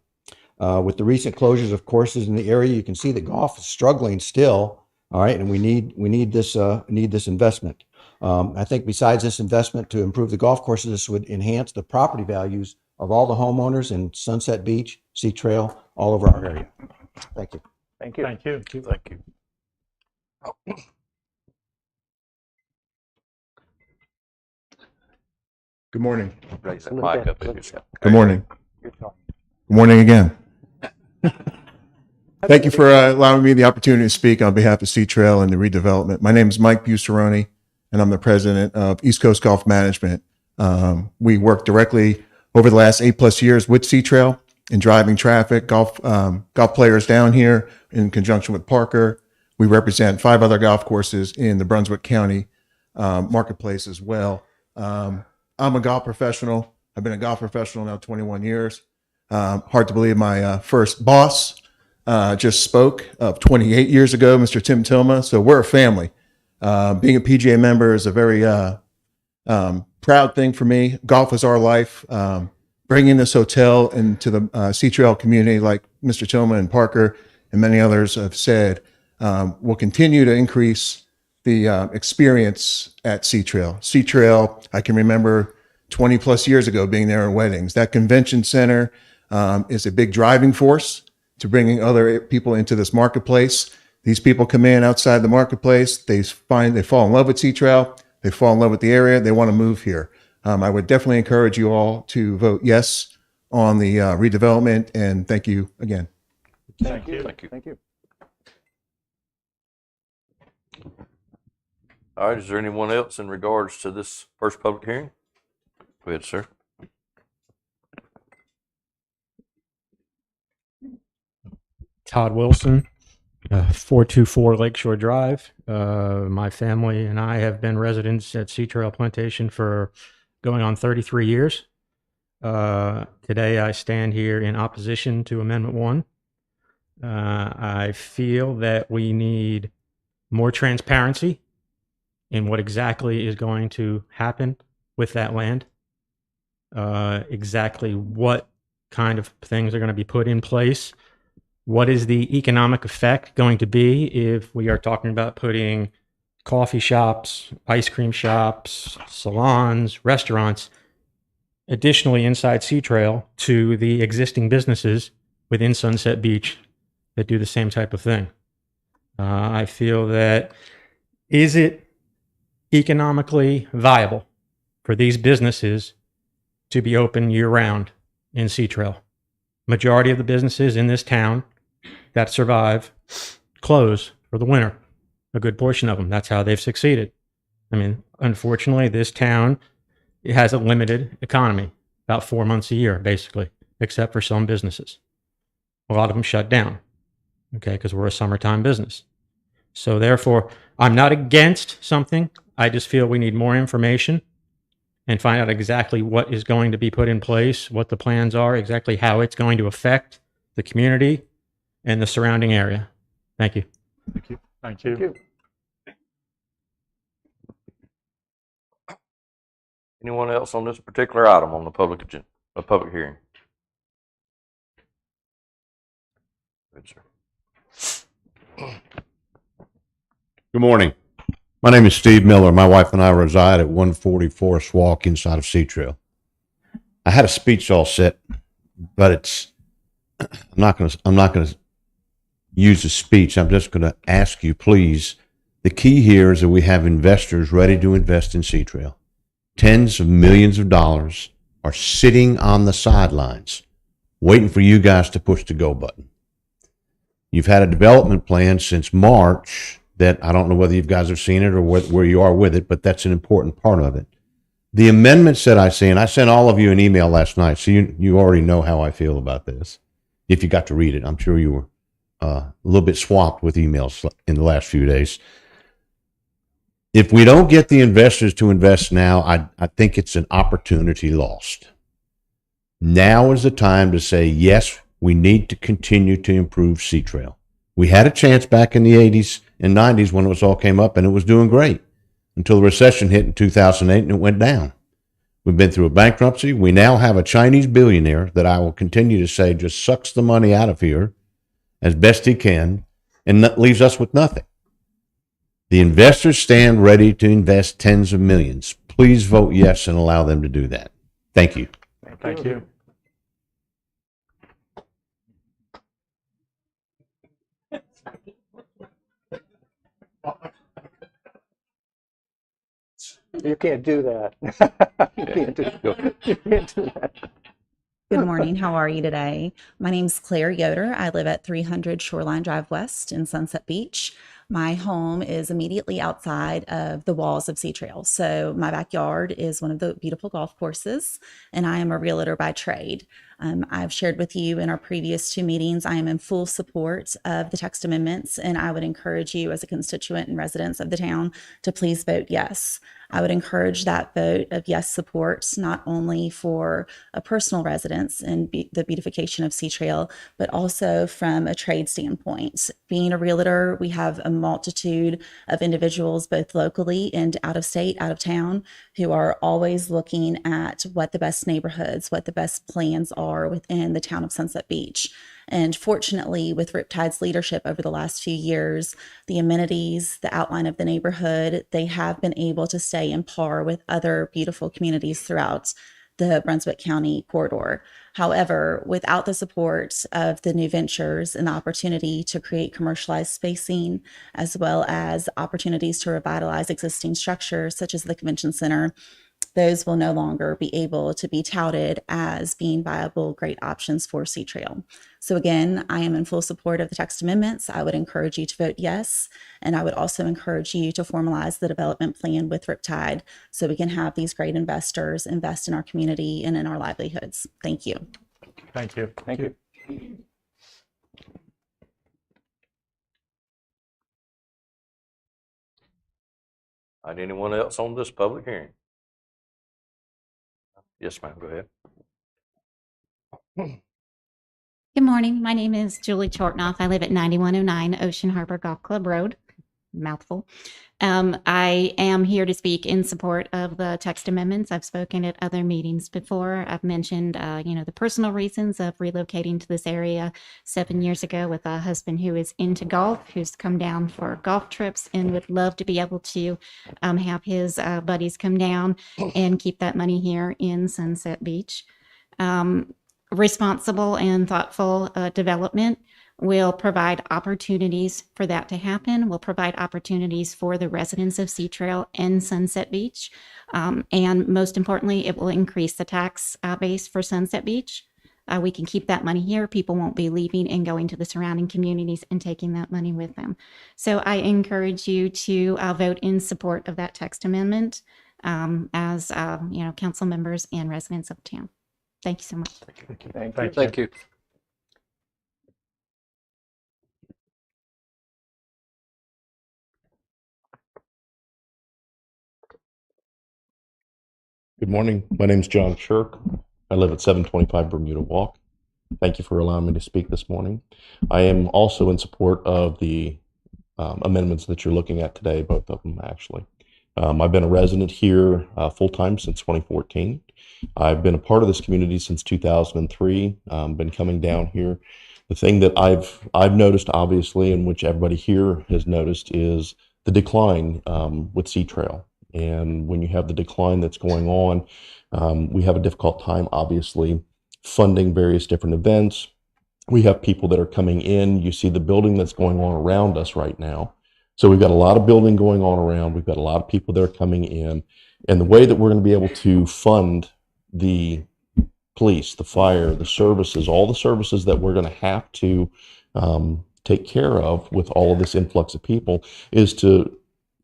With the recent closures of courses in the area, you can see that golf is struggling still. All right, and we need this investment. I think besides this investment to improve the golf courses, this would enhance the property values of all the homeowners in Sunset Beach, Sea Trail, all over our area. Thank you. Thank you. Thank you. Thank you. Good morning. Raise that mic up. Good morning. You're talking. Good morning again. Thank you for allowing me the opportunity to speak on behalf of Sea Trail and the redevelopment. My name is Mike Busaroni, and I'm the president of East Coast Golf Management. We work directly over the last 8+ years with Sea Trail in driving traffic, golf players down here in conjunction with Parker. We represent 5 other golf courses in the Brunswick County marketplace as well. I'm a golf professional. I've been a golf professional now 21 years. Hard to believe my first boss just spoke of 28 years ago, Mr. Tim Tilma. So we're a family. Being a PGA member is a very proud thing for me. Golf is our life. Bringing this hotel into the Sea Trail community, like Mr. Tilma and Parker, and many others have said, will continue to increase the experience at Sea Trail. Sea Trail, I can remember 20 plus years ago being there at weddings. That convention center is a big driving force to bringing other people into this marketplace. These people come in outside the marketplace. They fall in love with Sea Trail. They fall in love with the area. They want to move here. I would definitely encourage you all to vote yes on the redevelopment, and thank you again. Thank you. Thank you. Thank you. All right, is there anyone else in regards to this first public hearing? Go ahead, sir. Todd Wilson, 424 Lakeshore Drive. My family and I have been residents at Sea Trail Plantation for going on 33 years. Today I stand here in opposition to Amendment 1. I feel that we need more transparency in what exactly is going to happen with that land. Exactly what kind of things are going to be put in place. What is the economic effect going to be if we are talking about putting coffee shops, ice cream shops, salons, restaurants, additionally inside Sea Trail to the existing businesses within Sunset Beach that do the same type of thing? I feel that, is it economically viable for these businesses to be open year-round in Sea Trail? Majority of the businesses in this town that survive close for the winter. A good portion of them. That's how they've succeeded. I mean, unfortunately, this town, it has a limited economy, about 4 months a year, basically, except for some businesses. A lot of them shut down, okay, because we're a summertime business. So therefore, I'm not against something. I just feel we need more information and find out exactly what is going to be put in place, what the plans are, exactly how it's going to affect the community and the surrounding area. Thank you. Thank you. Thank you. Anyone else on this particular item on the public agenda, a public hearing? Good, sir. Good morning. My name is Steve Miller. My wife and I reside at 140 Forest Walk inside of Sea Trail. I had a speech all set, but I'm not going to use a speech. I'm just going to ask you, please. The key here is that we have investors ready to invest in Sea Trail. Tens of millions of dollars are sitting on the sidelines, waiting for you guys to push the go button. You've had a development plan since March that I don't know whether you guys have seen it or where you are with it, but that's an important part of it. The amendments that I see, and I sent all of you an email last night, so you already know how I feel about this. If you got to read it, I'm sure you were a little bit swamped with emails in the last few days. If we don't get the investors to invest now, I think it's an opportunity lost. Now is the time to say, yes, we need to continue to improve Sea Trail. We had a chance back in the 80s and 90s when it all came up, and it was doing great until the recession hit in 2008 and it went down. We've been through a bankruptcy. We now have a Chinese billionaire that I will continue to say just sucks the money out of here as best he can and leaves us with nothing. The investors stand ready to invest tens of millions. Please vote yes and allow them to do that. Thank you. Thank you. You can't do that. You can't do that. You can't do that. Good morning. How are you today? My name's Claire Yoder. I live at 300 Shoreline Drive West in Sunset Beach. My home is immediately outside of the walls of Sea Trail. So my backyard is one of the beautiful golf courses, and I am a realtor by trade. I've shared with you in our previous two meetings, I am in full support of the text amendments, and I would encourage you as a constituent and residents of the town to please vote yes. I would encourage that vote of yes support, not only for a personal residence and the beautification of Sea Trail, but also from a trade standpoint. Being a realtor, we have a multitude of individuals, both locally and out of state, out of town, who are always looking at what the best neighborhoods, what the best plans are within the town of Sunset Beach. And fortunately, with Riptide's leadership over the last few years, the amenities, the outline of the neighborhood, they have been able to stay in par with other beautiful communities throughout the Brunswick County corridor. However, without the support of the new ventures and the opportunity to create commercialized spacing, as well as opportunities to revitalize existing structures such as the convention center, those will no longer be able to be touted as being viable, great options for Sea Trail. So again, I am in full support of the text amendments. I would encourage you to vote yes. And I would also encourage you to formalize the development plan with Riptide so we can have these great investors invest in our community and in our livelihoods. Thank you. Thank you. Thank you. All right, anyone else on this public hearing? Yes, ma'am, go ahead. Good morning. My name is Julie Chortnoff. I live at 9109 Ocean Harbor Golf Club Road. Mouthful. I am here to speak in support of the text amendments. I've spoken at other meetings before. I've mentioned, the personal reasons of relocating to this area 7 years ago with a husband who is into golf, who's come down for golf trips and would love to be able to have his buddies come down and keep that money here in Sunset Beach. Responsible and thoughtful development will provide opportunities for that to happen, will provide opportunities for the residents of Sea Trail and Sunset Beach. And most importantly, it will increase the tax base for Sunset Beach. We can keep that money here. People won't be leaving and going to the surrounding communities and taking that money with them. So I encourage you to vote in support of that text amendment as council members and residents of town. Thank you so much. Thank you. Good morning. My name is John Shirk. I live at 725 Bermuda Walk. Thank you for allowing me to speak this morning. I am also in support of the amendments that you're looking at today, both of them actually. I've been a resident here full-time since 2014. I've been a part of this community since 2003, been coming down here. The thing that I've noticed, obviously, and which everybody here has noticed, is the decline with Sea Trail. And when you have the decline that's going on, we have a difficult time, obviously, funding various different events. We have people that are coming in. You see the building that's going on around us right now. So we've got a lot of building going on around. We've got a lot of people that are coming in. And the way that we're going to be able to fund the police, the fire, the services, all the services that we're going to have to take care of with all of this influx of people is to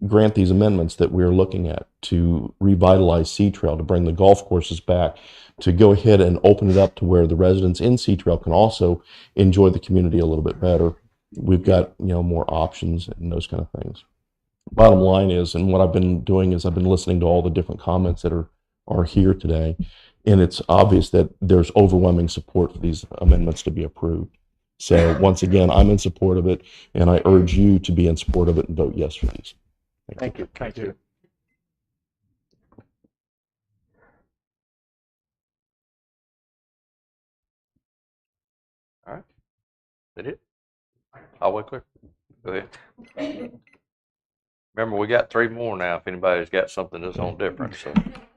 grant these amendments that we're looking at to revitalize Sea Trail, to bring the golf courses back, to go ahead and open it up to where the residents in Sea Trail can also enjoy the community a little bit better. We've got, more options and those kind of things. Bottom line is, and what I've been doing is I've been listening to all the different comments that are here today, and it's obvious that there's overwhelming support for these amendments to be approved. So once again, I'm in support of it, and I urge you to be in support of it and vote yes for these. Thank you. Thank you. All right. Is that it? I'll wait clear. Go ahead. Remember, we got 3 more now if anybody's got something that's on different. So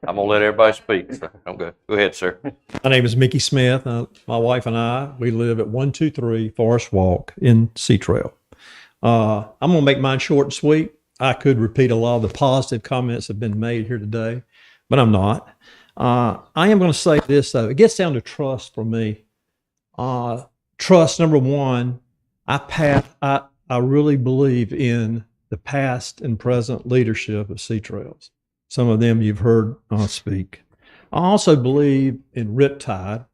I'm going to let everybody speak. So I'm good. Go ahead, sir. My name is Mickey Smith. My wife and I, we live at 123 Forest Walk in Sea Trail. I'm going to make mine short and sweet. I could repeat a lot of the positive comments that have been made here today, but I'm not. I am going to say this, though. It gets down to trust for me. Trust, number one, I really believe in the past and present leadership of Sea Trails. Some of them you've heard speak. I also believe in Riptide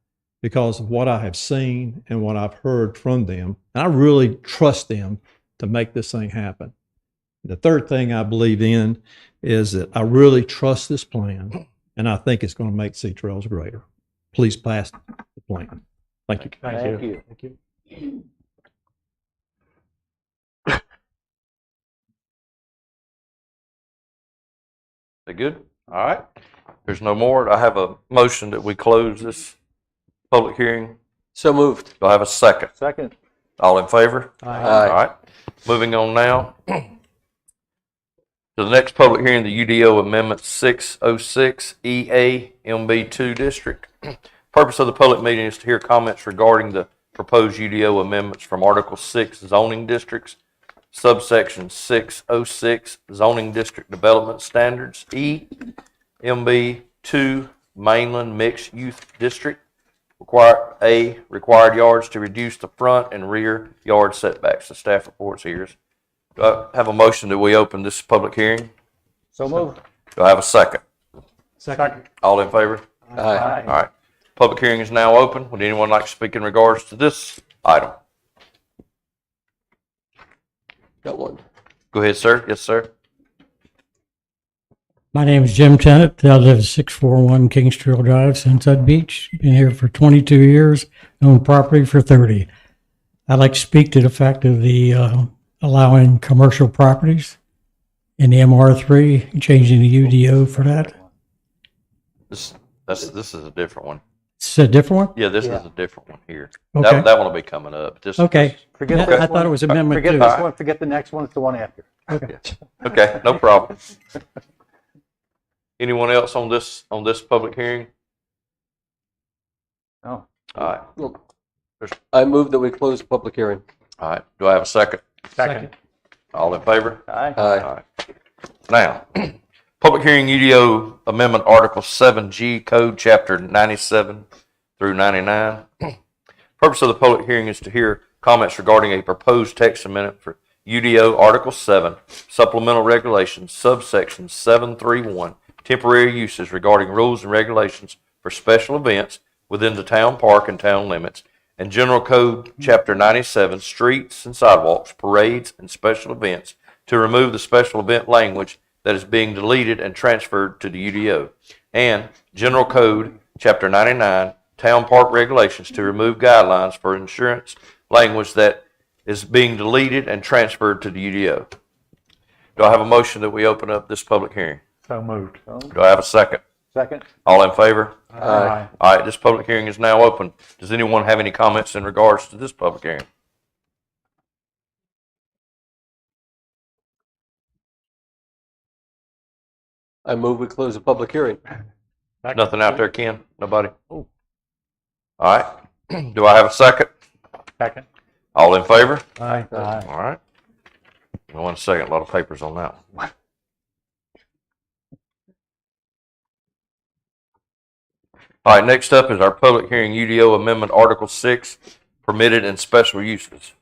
because of what I have seen and what I've heard from them. And I really trust them to make this thing happen. The third thing I believe in is that I really trust this plan, and I think it's going to make Sea Trails greater. Please pass the plan. Thank you. Thank you. Thank you. They good? All right. There's no more. I have a motion that we close this public hearing. So moved. Do I have a second? Second. All in favor? Aye. All right. Moving on now to the next public hearing, the UDO Amendment 606 EA MB2 District. Purpose of the public meeting is to hear comments regarding the proposed UDO amendments from Article 6 zoning districts, subsection 606 zoning district development standards, E MB2 mainland mixed use district. Required yards to reduce the front and rear yard setbacks. The staff reports here. Do I have a motion that we open this public hearing? So moved. Do I have a second? Second. All in favor? Aye. All right. Public hearing is now open. Would anyone like to speak in regards to this item? Got one. Go ahead, sir. Yes, sir. My name is Jim Tennant. I live at 641 Kings Trail Drive, Sunset Beach. Been here for 22 years, owned property for 30. I'd like to speak to the fact of the allowing commercial properties in the MR3, changing the UDO for that. This is a different one. It's a different one? Yeah, this is a different one here. Okay. That one will be coming up. This Okay. Forget I thought it was amendment Forget two. this one, forget the next one, it's the one after. Okay. Okay, no problem. Anyone else on this public hearing? No. All right. I move that we close the public hearing. All right. Do I have a second? Second. All in favor? Aye. Aye. All right. Now, public hearing UDO Amendment Article 7G Code Chapter 97 through 99. Purpose of the public hearing is to hear comments regarding a proposed text amendment for UDO Article 7 Supplemental Regulations Subsection 731 Temporary Uses regarding rules and regulations for special events within the town park and town limits, and General Code Chapter 97 Streets and Sidewalks, Parades, and Special Events to remove the special event language that is being deleted and transferred to the UDO, and General Code Chapter 99 Town Park Regulations to remove guidelines for insurance language that is being deleted and transferred to the UDO. Do I have a motion that we open up this public hearing? So moved. Do I have a second? Second. All in favor? Aye. All right, this public hearing is now open. Does anyone have any comments in regards to this public hearing? I move we close the public hearing. Nothing out there, Ken? Nobody? All right. Do I have a second? Second. All in favor? Aye. All right. 1 second, a lot of papers on that one. All right, next up is our public hearing UDO Amendment Article 6, Permitted and Special Uses.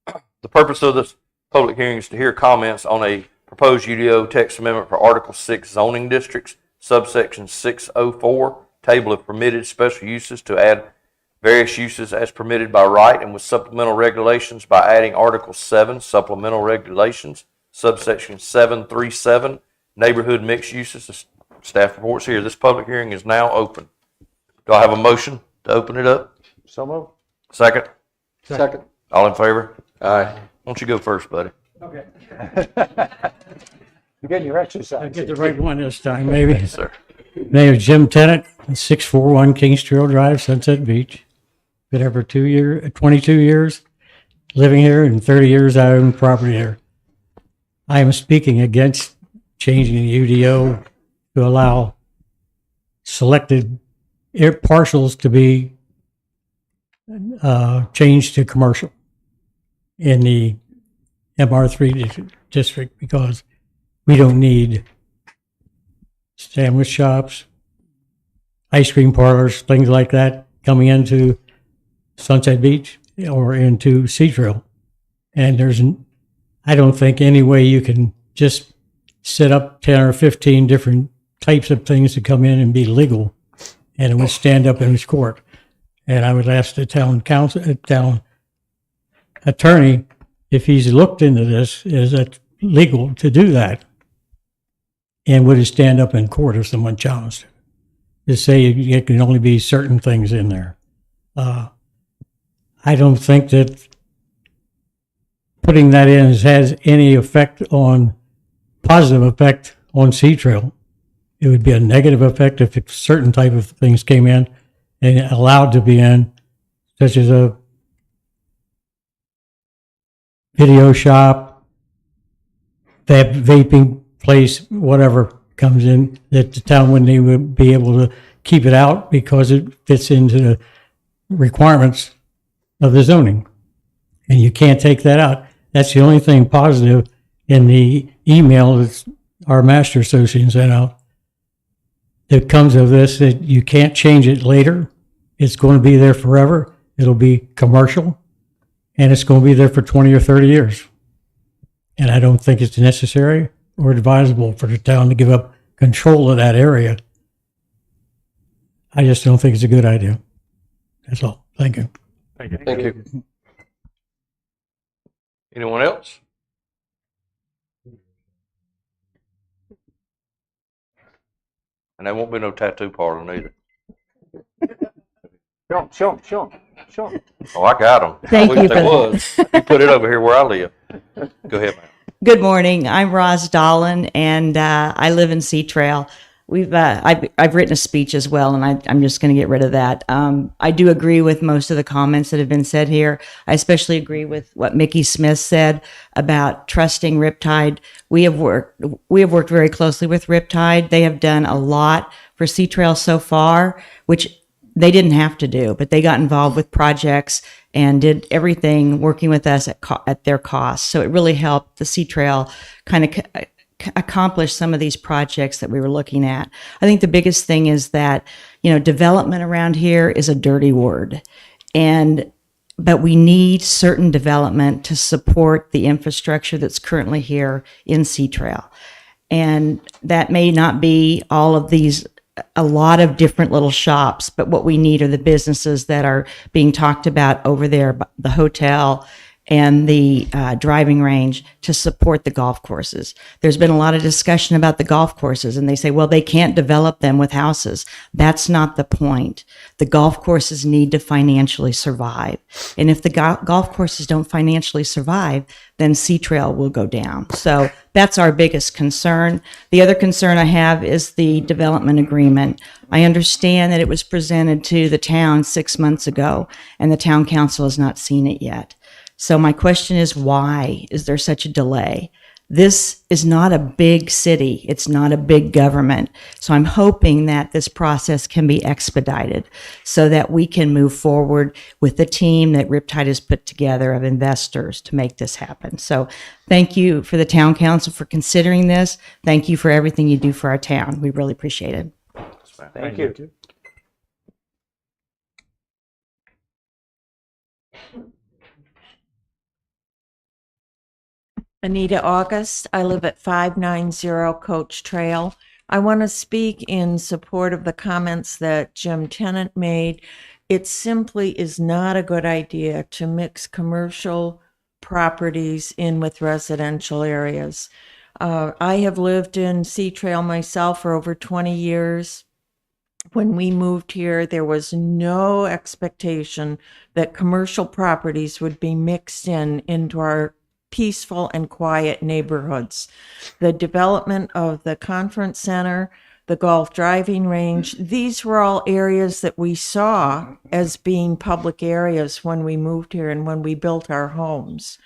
The purpose of this public hearing is to hear comments on a proposed UDO text amendment for Article 6 zoning districts, subsection 604, table of permitted special uses to add various uses as permitted by right and with supplemental regulations by adding Article 7, supplemental regulations, subsection 737, neighborhood mixed uses. The staff reports here. This public hearing is now open. Do I have a motion to open it up? So moved. Second? Second. All in favor? Aye. Why don't you go first, buddy? Okay. You're getting your exercise. I'll get the right one this time, maybe. Yes, sir. Name is Jim Tennant, 641 Kings Trail Drive, Sunset Beach. Been here for 22 years, living here, and 30 years I own property here. I am speaking against changing the UDO to allow selected parcels to be changed to commercial in the MR3 district because we don't need sandwich shops, ice cream parlors, things like that coming into Sunset Beach or into Sea Trail. And I don't think any way you can just set up 10 or 15 different types of things to come in and be legal and it would stand up in its court. And I would ask the town attorney if he's looked into this, is it legal to do that? And would it stand up in court if someone challenged it? To say it can only be certain things in there. I don't think that putting that in has any positive effect on Sea Trail. It would be a negative effect if certain type of things came in and allowed to be in such as a video shop, vaping place, whatever comes in, that the town wouldn't even be able to keep it out because it fits into the requirements of the zoning. And you can't take that out. That's the only thing positive in the email that our master association sent out that comes of this, that you can't change it later. It's going to be there forever. It'll be commercial, and it's going to be there for 20 or 30 years. And I don't think it's necessary or advisable for the town to give up control of that area. I just don't think it's a good idea. That's all. Thank you. Thank you. Thank you. Anyone else? And there won't be no tattoo parlor neither. Show them. Oh, I got them. Thank I you wish for there that. was. You put it over here where I live. Go ahead, ma'am. Good morning. I'm Roz Dolan, and I live in Sea Trail. I've written a speech as well, and I'm just going to get rid of that. I do agree with most of the comments that have been said here. I especially agree with what Mickey Smith said about trusting Riptide. We have worked very closely with Riptide. They have done a lot for Sea Trail so far, which they didn't have to do, but they got involved with projects and did everything working with us at their cost. So it really helped the Sea Trail kind of accomplish some of these projects that we were looking at. I think the biggest thing is that, development around here is a dirty word. But we need certain development to support the infrastructure that's currently here in Sea Trail. And that may not be all of these, a lot of different little shops, but what we need are the businesses that are being talked about over there, the hotel and the driving range, to support the golf courses. There's been a lot of discussion about the golf courses, and they say, well, they can't develop them with houses. That's not the point. The golf courses need to financially survive. And if the golf courses don't financially survive, then Sea Trail will go down. So that's our biggest concern. The other concern I have is the development agreement. I understand that it was presented to the town 6 months ago, and the town council has not seen it yet. So my question is, why is there such a delay? This is not a big city. It's not a big government. So I'm hoping that this process can be expedited so that we can move forward with the team that Riptide has put together of investors to make this happen. So thank you for the town council for considering this. Thank you for everything you do for our town. We really appreciate it. Thank you. Anita August. I live at 590 Coach Trail. I want to speak in support of the comments that Jim Tennant made. It simply is not a good idea to mix commercial properties in with residential areas. I have lived in Sea Trail myself for over 20 years. When we moved here, there was no expectation that commercial properties would be mixed into our peaceful and quiet neighborhoods. The development of the conference center, the golf driving range, these were all areas that we saw as being public areas when we moved here and when we built our homes.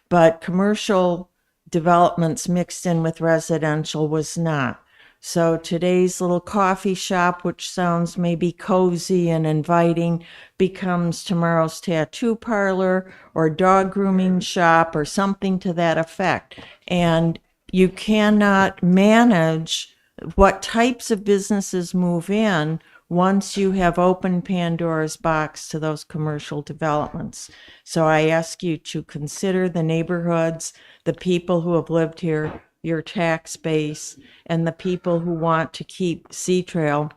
But commercial developments mixed in with residential was not. So today's little coffee shop, which sounds maybe cozy and inviting, becomes tomorrow's tattoo parlor or dog grooming shop or something to that effect. And you cannot manage what types of businesses move in once you have opened Pandora's box to those commercial developments. So I ask you to consider the neighborhoods, the people who have lived here, your tax base, and the people who want to keep Sea Trail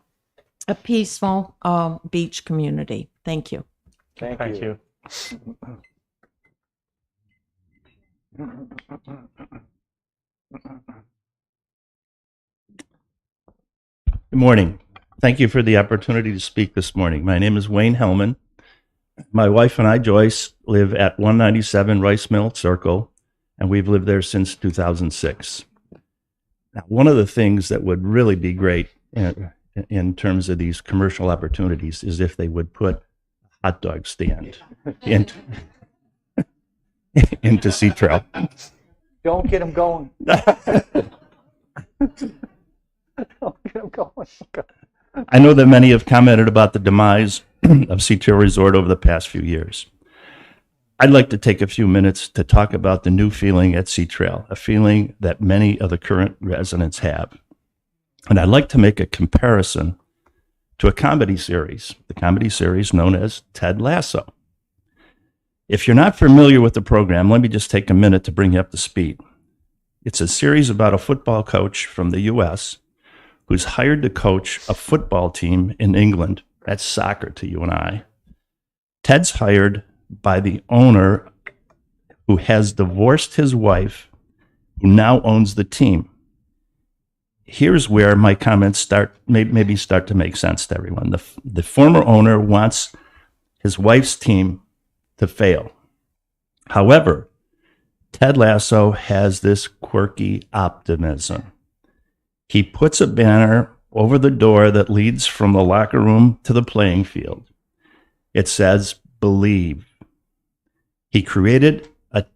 a peaceful beach community. Thank you. Thank you. Good morning. Thank you for the opportunity to speak this morning. My name is Wayne Hellman. My wife and I, Joyce, live at 197 Rice Mill Circle, and we've lived there since 2006. Now, one of the things that would really be great in terms of these commercial opportunities is if they would put a hot dog stand into, into Sea Trail. Don't get them going. Don't get them going. I know that many have commented about the demise of Sea Trail Resort over the past few years. I'd like to take a few minutes to talk about the new feeling at Sea Trail, a feeling that many of the current residents have. And I'd like to make a comparison to a comedy series, the comedy series known as Ted Lasso. If you're not familiar with the program, let me just take a minute to bring you up to speed. It's a series about a football coach from the U.S. who's hired to coach a football team in England. That's soccer to you and I. Ted's hired by the owner who has divorced his wife, who now owns the team. Here's where my comments maybe start to make sense to everyone. The former owner wants his wife's team to fail. However, Ted Lasso has this quirky optimism. He puts a banner over the door that leads from the locker room to the playing field. It says, "Believe." He created a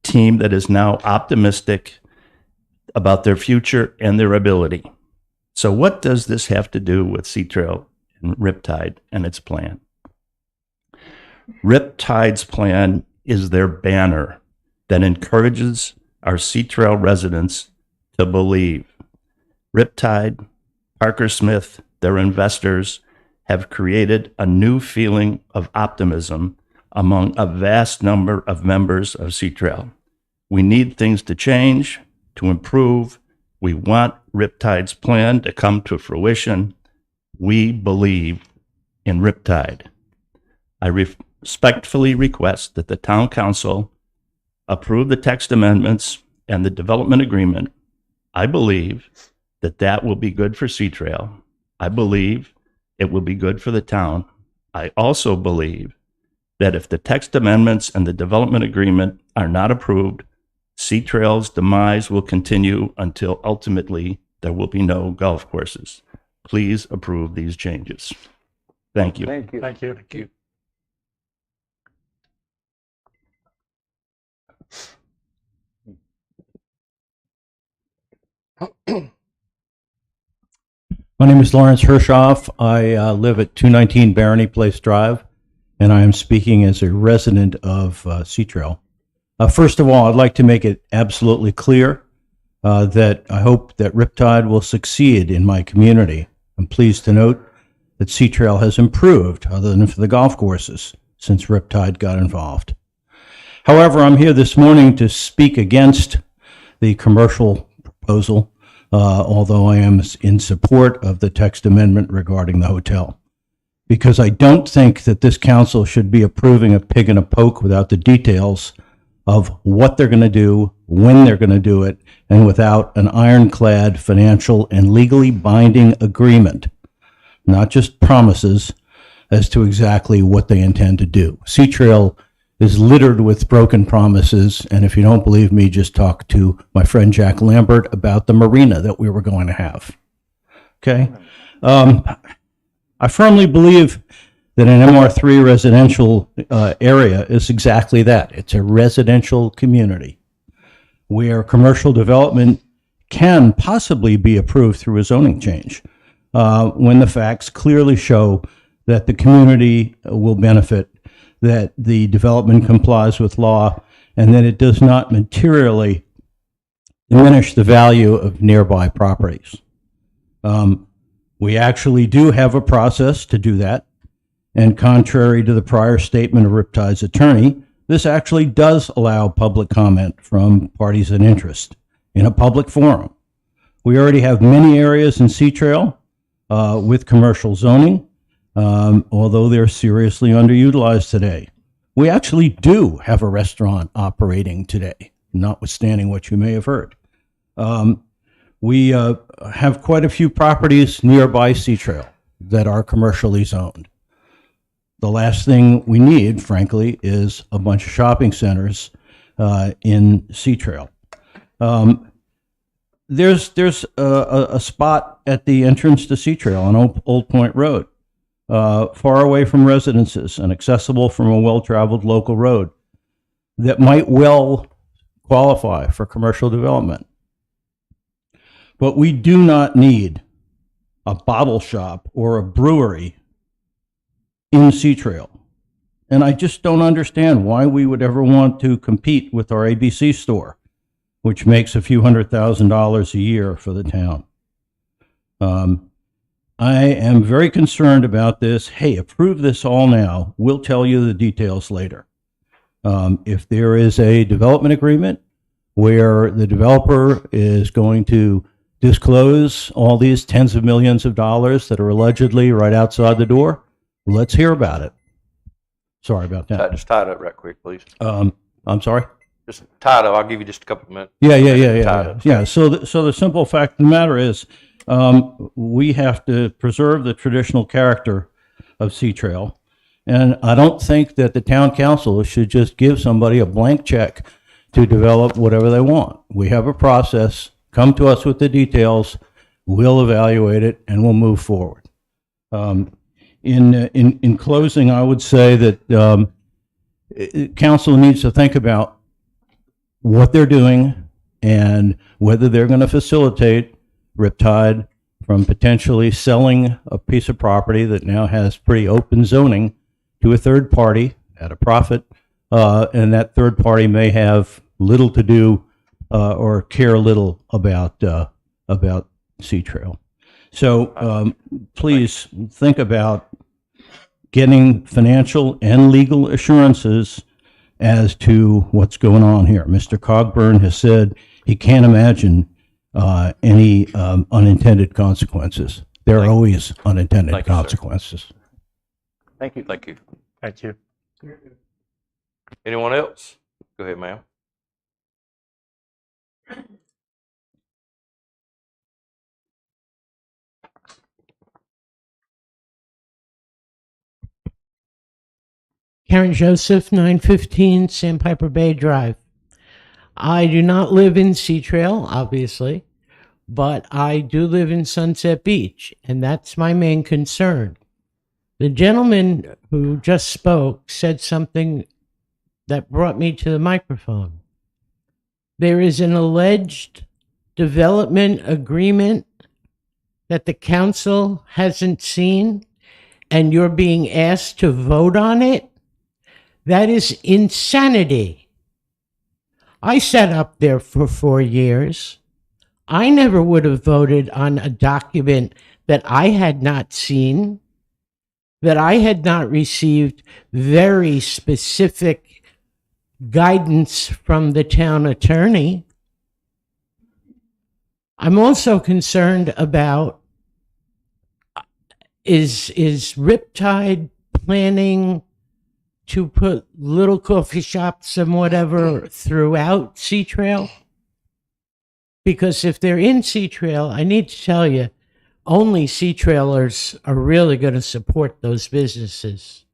team that is now optimistic about their future and their ability. So what does this have to do with Sea Trail and Riptide and its plan? Riptide's plan is their banner that encourages our Sea Trail residents to believe. Riptide, Parker Smith, their investors have created a new feeling of optimism among a vast number of members of Sea Trail. We need things to change, to improve. We want Riptide's plan to come to fruition. We believe in Riptide. I respectfully request that the town council approve the text amendments and the development agreement. I believe that will be good for Sea Trail. I believe it will be good for the town. I also believe that if the text amendments and the development agreement are not approved, Sea Trail's demise will continue until ultimately there will be no golf courses. Please approve these changes. Thank you. Thank you. Thank you. Thank you. My name is Lawrence Hirshoff. I live at 219 Barony Place Drive, and I am speaking as a resident of Sea Trail. First of all, I'd like to make it absolutely clear that I hope that Riptide will succeed in my community. I'm pleased to note that Sea Trail has improved, other than for the golf courses, since Riptide got involved. However, I'm here this morning to speak against the commercial proposal, although I am in support of the text amendment regarding the hotel, because I don't think that this council should be approving a pig in a poke without the details of what they're going to do, when they're going to do it, and without an ironclad financial and legally binding agreement, not just promises as to exactly what they intend to do. Sea Trail is littered with broken promises, and if you don't believe me, just talk to my friend Jack Lambert about the marina that we were going to have. Okay? I firmly believe that an MR3 residential area is exactly that. It's a residential community where commercial development can possibly be approved through a zoning change when the facts clearly show that the community will benefit, that the development complies with law, and that it does not materially diminish the value of nearby properties. We actually do have a process to do that. And contrary to the prior statement of Riptide's attorney, this actually does allow public comment from parties in interest in a public forum. We already have many areas in Sea Trail with commercial zoning, although they're seriously underutilized today. We actually do have a restaurant operating today, notwithstanding what you may have heard. We have quite a few properties nearby Sea Trail that are commercially zoned. The last thing we need, frankly, is a bunch of shopping centers in Sea Trail. There's a spot at the entrance to Sea Trail on Old Point Road far away from residences and accessible from a well-traveled local road that might well qualify for commercial development. But we do not need a bottle shop or a brewery in Sea Trail. And I just don't understand why we would ever want to compete with our ABC store, which makes a few $100,000 a year for the town. I am very concerned about this. Hey, approve this all now. We'll tell you the details later. If there is a development agreement where the developer is going to disclose all these tens of millions of dollars that are allegedly right outside the door, let's hear about it. Sorry about that. Just tie it up right quick, please. I'm sorry? Just tie it up. I'll give you just a couple of minutes. Yeah. So the simple fact of the matter is, we have to preserve the traditional character of Sea Trail. And I don't think that the town council should just give somebody a blank check to develop whatever they want. We have a process. Come to us with the details. We'll evaluate it and we'll move forward. In closing, I would say that council needs to think about what they're doing and whether they're going to facilitate Riptide from potentially selling a piece of property that now has pretty open zoning to a third party at a profit, and that third party may have little to do or care little about Sea Trail. So please think about getting financial and legal assurances as to what's going on here. Mr. Cogburn has said he can't imagine any unintended consequences. There are always unintended consequences. Thank you. Thank you. Thank you. Anyone else? Go ahead, ma'am. Karen Joseph, 915 Sandpiper Bay Drive. I do not live in Sea Trail, obviously, but I do live in Sunset Beach, and that's my main concern. The gentleman who just spoke said something that brought me to the microphone. There is an alleged development agreement that the council hasn't seen, and you're being asked to vote on it? That is insanity. I sat up there for 4 years. I never would have voted on a document that I had not seen, that I had not received very specific guidance from the town attorney. I'm also concerned about, is Riptide planning to put little coffee shops and whatever throughout Sea Trail? Because if they're in Sea Trail, I need to tell you, only Sea Trailers are really going to support those businesses.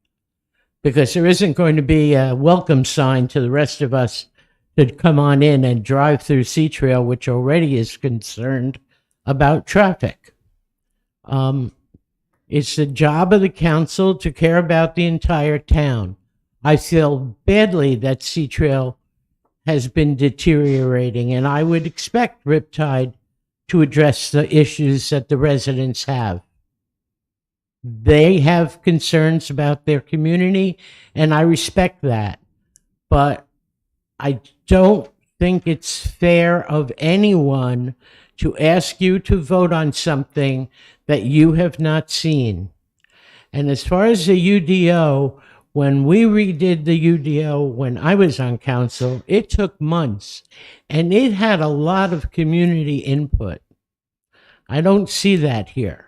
Because there isn't going to be a welcome sign to the rest of us to come on in and drive through Sea Trail, which already is concerned about traffic. It's the job of the council to care about the entire town. I feel badly that Sea Trail has been deteriorating, and I would expect Riptide to address the issues that the residents have. They have concerns about their community, and I respect that. But I don't think it's fair of anyone to ask you to vote on something that you have not seen. And as far as the UDO, when we redid the UDO when I was on council, it took months, and it had a lot of community input. I don't see that here.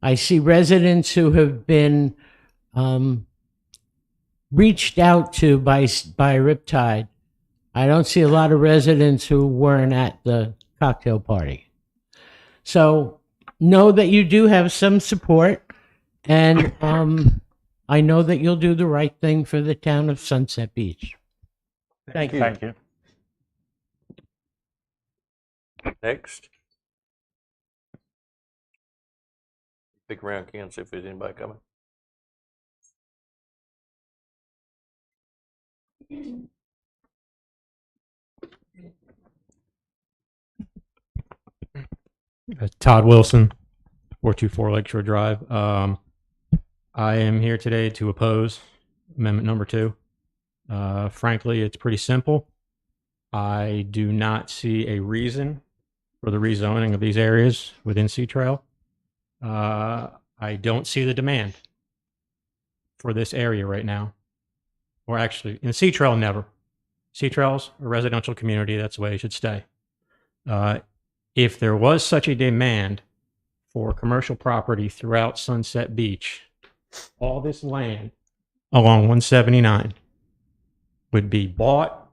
I see residents who have been reached out to by Riptide. I don't see a lot of residents who weren't at the cocktail party. So know that you do have some support, and I know that you'll do the right thing for the town of Sunset Beach. Thank you. Thank you. Next. Pick around, Ken, see if there's anybody coming. Todd Wilson, 424 Lakeshore Drive. I am here today to oppose amendment number 2. Frankly, it's pretty simple. I do not see a reason for the rezoning of these areas within Sea Trail. I don't see the demand for this area right now. Or actually, in Sea Trail, never. Sea Trail's a residential community. That's the way it should stay. If there was such a demand for commercial property throughout Sunset Beach, all this land along 179 would be bought,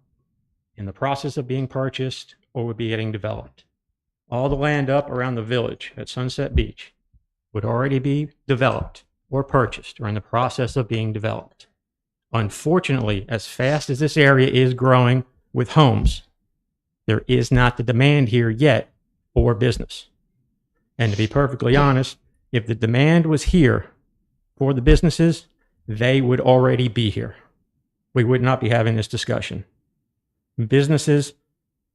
in the process of being purchased, or would be getting developed. All the land up around the village at Sunset Beach would already be developed or purchased or in the process of being developed. Unfortunately, as fast as this area is growing with homes, there is not the demand here yet for business. And to be perfectly honest, if the demand was here for the businesses, they would already be here. We would not be having this discussion. Businesses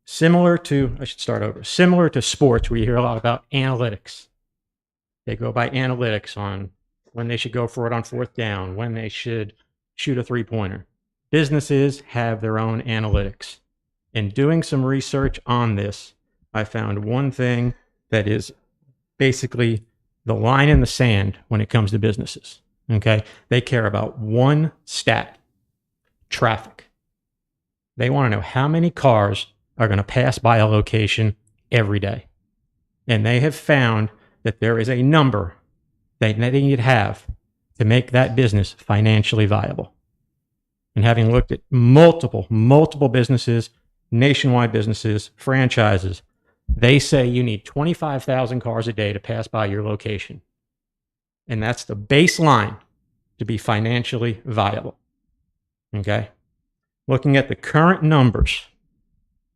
similar to sports, where you hear a lot about analytics. They go by analytics on when they should go for it on 4th down, when they should shoot a 3-pointer. Businesses have their own analytics. In doing some research on this, I found one thing that is basically the line in the sand when it comes to businesses. Okay? They care about one stat: traffic. They want to know how many cars are going to pass by a location every day. And they have found that there is a number that they need to have to make that business financially viable. And having looked at multiple businesses, nationwide businesses, franchises, they say you need 25,000 cars a day to pass by your location. And that's the baseline to be financially viable. Okay? Looking at the current numbers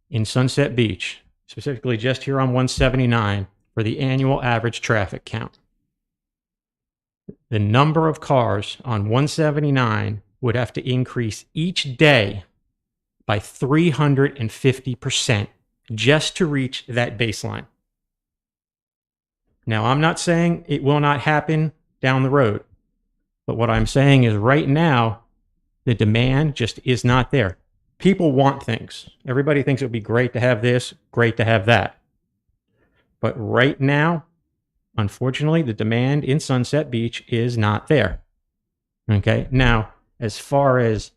in Sunset Beach, specifically just here on 179 for the annual average traffic count, the number of cars on 179 would have to increase each day by 350% just to reach that baseline. Now, I'm not saying it will not happen down the road, but what I'm saying is right now, the demand just is not there. People want things. Everybody thinks it would be great to have this, great to have that. But right now, unfortunately, the demand in Sunset Beach is not there. Okay? Now, as far as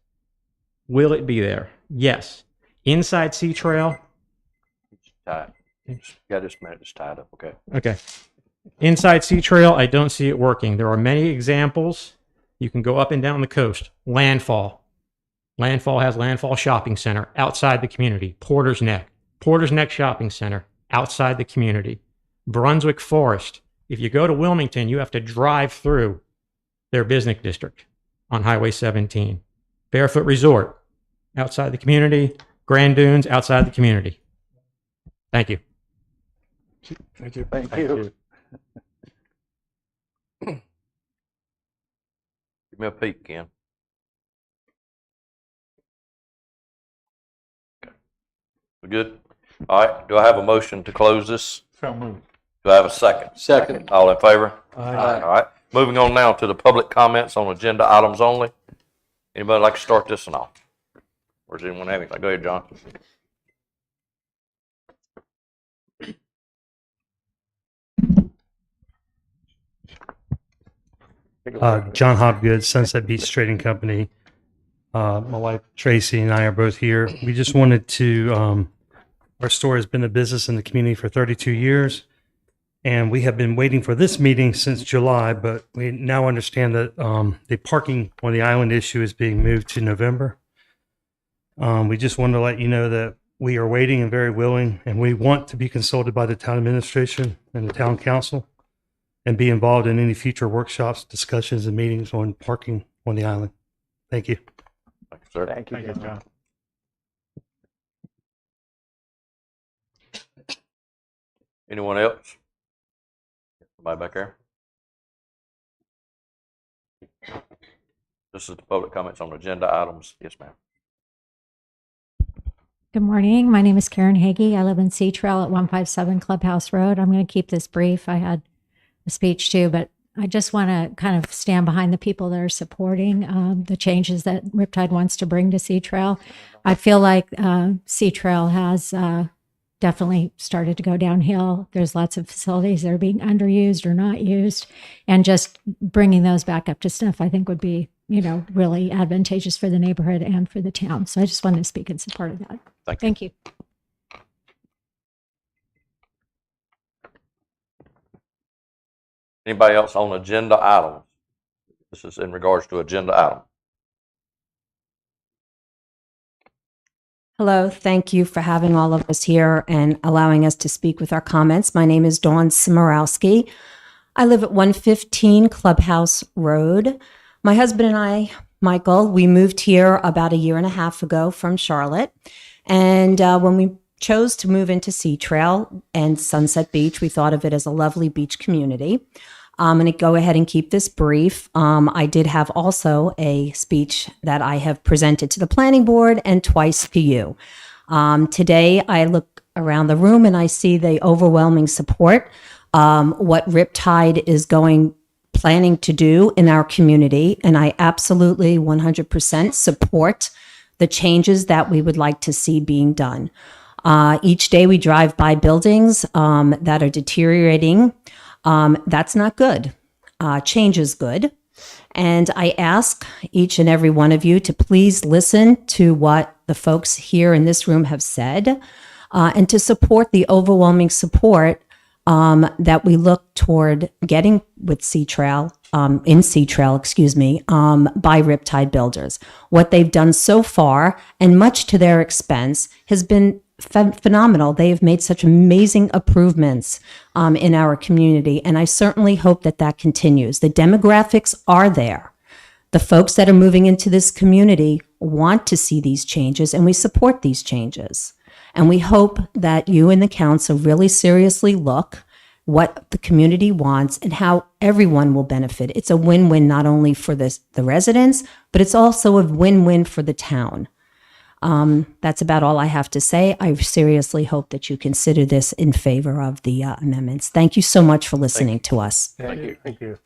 will it be there? Yes. Inside Sea Trail. Tied. Got this minute, it's tied up. Okay. Okay. Inside Sea Trail, I don't see it working. There are many examples. You can go up and down the coast. Landfall. Landfall has Landfall Shopping Center outside the community. Porter's Neck Shopping Center outside the community. Brunswick Forest. If you go to Wilmington, you have to drive through their business district on Highway 17. Barefoot Resort outside the community. Grand Dunes outside the community. Thank you. Thank you. Thank you. Give me a peek, Ken. Okay. We good? All right. Do I have a motion to close this? So moved. Do I have a second? Second. All in favor? Aye. All right. Moving on now to the public comments on agenda items only. Anybody like to start this one off? Or does anyone have anything? Go ahead, John. John Hopgood, Sunset Beach Trading Company. My wife Tracy and I are both here. We just wanted to, our store has been in business in the community for 32 years, and we have been waiting for this meeting since July, but we now understand that the parking on the island issue is being moved to November. We just wanted to let you know that we are waiting and very willing, and we want to be consulted by the town administration and the town council and be involved in any future workshops, discussions, and meetings on parking on the island. Thank you. Thank you, sir. Thank you, Thank you, John. John. Anyone else? Somebody back there? This is the public comments on agenda items. Yes, ma'am. Good morning. My name is Karen Hagee. I live in Sea Trail at 157 Clubhouse Road. I'm going to keep this brief. I had a speech too, but I just want to kind of stand behind the people that are supporting the changes that Riptide wants to bring to Sea Trail. I feel like Sea Trail has definitely started to go downhill. There's lots of facilities that are being underused or not used, and just bringing those back up to snuff, I think would be, really advantageous for the neighborhood and for the town. So I just wanted to speak in support of that. Thank you. Anybody else on agenda items? This is in regards to agenda item. Hello, thank you for having all of us here and allowing us to speak with our comments. My name is Dawn Simorowski. I live at 115 Clubhouse Road. My husband and I, Michael, we moved here about a year and a half ago from Charlotte. And when we chose to move into Sea Trail and Sunset Beach, we thought of it as a lovely beach community. I'm going to go ahead and keep this brief. I did have also a speech that I have presented to the planning board and twice to you. Today, I look around the room and I see the overwhelming support, what Riptide is planning to do in our community. And I absolutely 100% support the changes that we would like to see being done. Each day we drive by buildings that are deteriorating. That's not good. Change is good. And I ask each and every one of you to please listen to what the folks here in this room have said, and to support the overwhelming support that we look toward getting with Sea Trail, by Riptide Builders. What they've done so far, and much to their expense, has been phenomenal. They have made such amazing improvements in our community, and I certainly hope that that continues. The demographics are there. The folks that are moving into this community want to see these changes, and we support these changes. And we hope that you and the council really seriously look what the community wants and how everyone will benefit. It's a win-win not only for the residents, but it's also a win-win for the town. That's about all I have to say. I seriously hope that you consider this in favor of the amendments. Thank you so much for listening to us. Thank you. Thank you.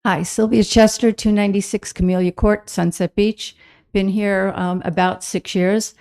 Hi, Sylvia Chester, 296 Camellia Court, Sunset Beach. Been here about 6 years.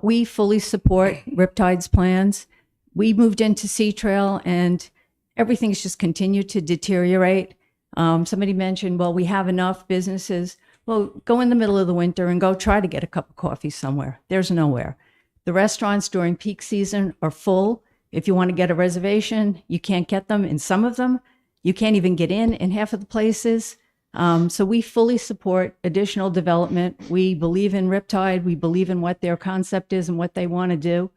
We fully support Riptide's plans. We moved into Sea Trail and everything's just continued to deteriorate. Somebody mentioned, well, we have enough businesses. Well, go in the middle of the winter and go try to get a cup of coffee somewhere. There's nowhere. The restaurants during peak season are full. If you want to get a reservation, you can't get them in some of them. You can't even get in half of the places. So we fully support additional development. We believe in Riptide. We believe in what their concept is and what they want to do.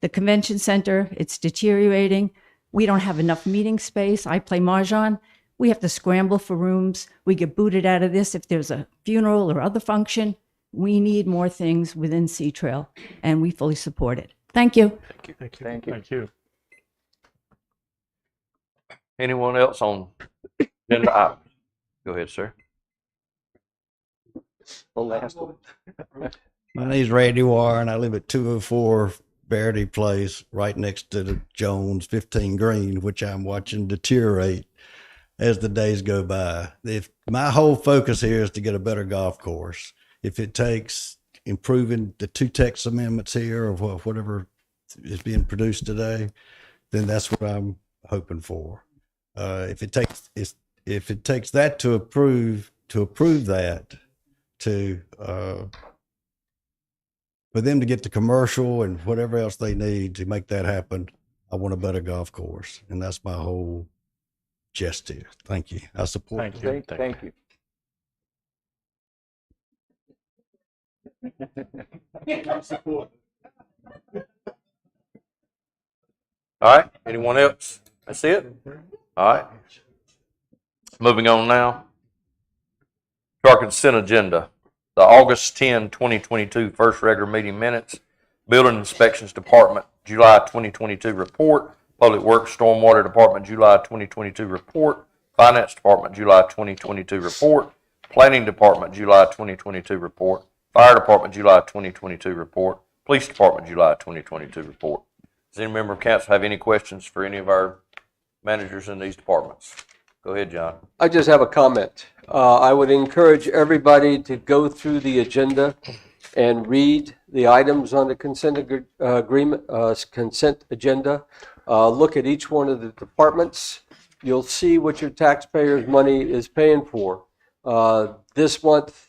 The convention center, it's deteriorating. We don't have enough meeting space. I play Mahjong. We have to scramble for rooms. We get booted out of this if there's a funeral or other function. We need more things within Sea Trail, and we fully support it. Thank you. Thank you. Thank you. Anyone else on agenda items? Go ahead, sir. The last one. My name's Randy Warren. I live at 204 Verity Place, right next to the Jones 15 Green, which I'm watching deteriorate as the days go by. If my whole focus here is to get a better golf course, if it takes improving the two text amendments here or whatever is being produced today, then that's what I'm hoping for. If it takes that to approve that, for them to get the commercial and whatever else they need to make that happen, I want a better golf course, and that's my whole gist here. Thank you. I support. Thank you. All right. Anyone else? That's it? All right. Moving on now to our consent agenda. The August 10, 2022 first regular meeting minutes Building Inspections Department, July 2022 report. Public Works Stormwater Department, July 2022 report. Finance Department, July 2022 report. Planning Department, July 2022 report. Fire Department, July 2022 report. Police Department, July 2022 report. Does any member of council have any questions for any of our managers in these departments? Go ahead, John. I just have a comment. I would encourage everybody to go through the agenda and read the items on the consent agenda. Look at each one of the departments. You'll see what your taxpayers' money is paying for. This month,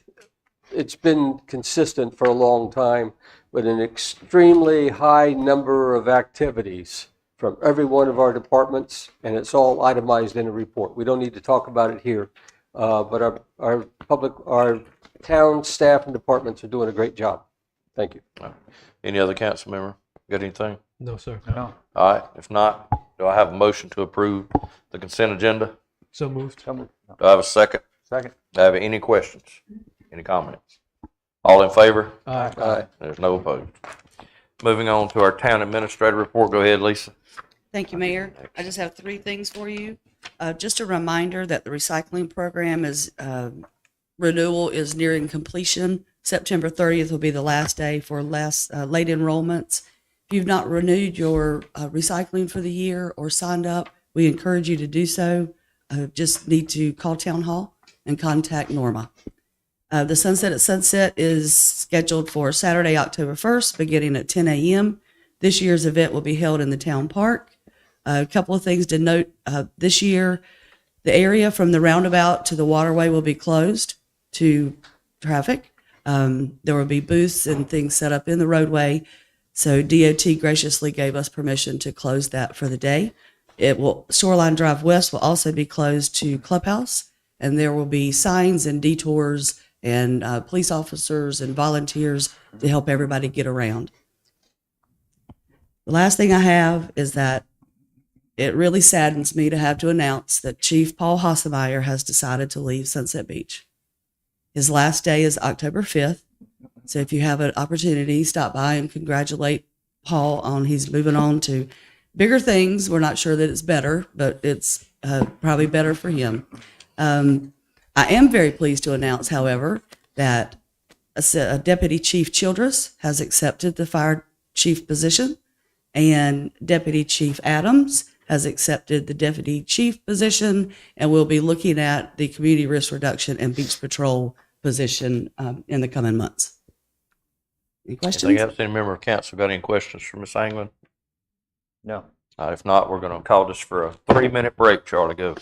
it's been consistent for a long time, but an extremely high number of activities from every one of our departments, and it's all itemized in a report. We don't need to talk about it here, but our town staff and departments are doing a great job. Thank you. Any other council member got anything? No, sir. No. All right, if not, do I have a motion to approve the consent agenda? So moved. Do I have a second? Second. Do I have any questions? Any comments? All in favor? Aye. Aye. There's no opposed. Moving on to our town administrator report. Go ahead, Lisa. Thank you, Mayor. I just have three things for you. Just a reminder that the recycling program is, renewal is nearing completion. September 30th will be the last day for late enrollments. If you've not renewed your recycling for the year or signed up, we encourage you to do so. Just need to call Town Hall and contact Norma. The Sunset at Sunset is scheduled for Saturday, October 1st, beginning at 10 a.m. This year's event will be held in the town park. A couple of things to note. This year, the area from the roundabout to the waterway will be closed to traffic. There will be booths and things set up in the roadway. So DOT graciously gave us permission to close that for the day. Shoreline Drive West will also be closed to Clubhouse, and there will be signs and detours and police officers and volunteers to help everybody get around. The last thing I have is that it really saddens me to have to announce that Chief Paul Hassemeyer has decided to leave Sunset Beach. His last day is October 5th. So if you have an opportunity, stop by and congratulate Paul on he's moving on to bigger things. We're not sure that it's better, but it's probably better for him. I am very pleased to announce, however, that Deputy Chief Childress has accepted the fire chief position, and Deputy Chief Adams has accepted the deputy chief position, and we'll be looking at the community risk reduction and beach patrol position in the coming months. Any questions? Anything else? Any member of council got any questions for Ms. Angman? No. If not, we're going to call this for a 3-minute break. Charlie, go.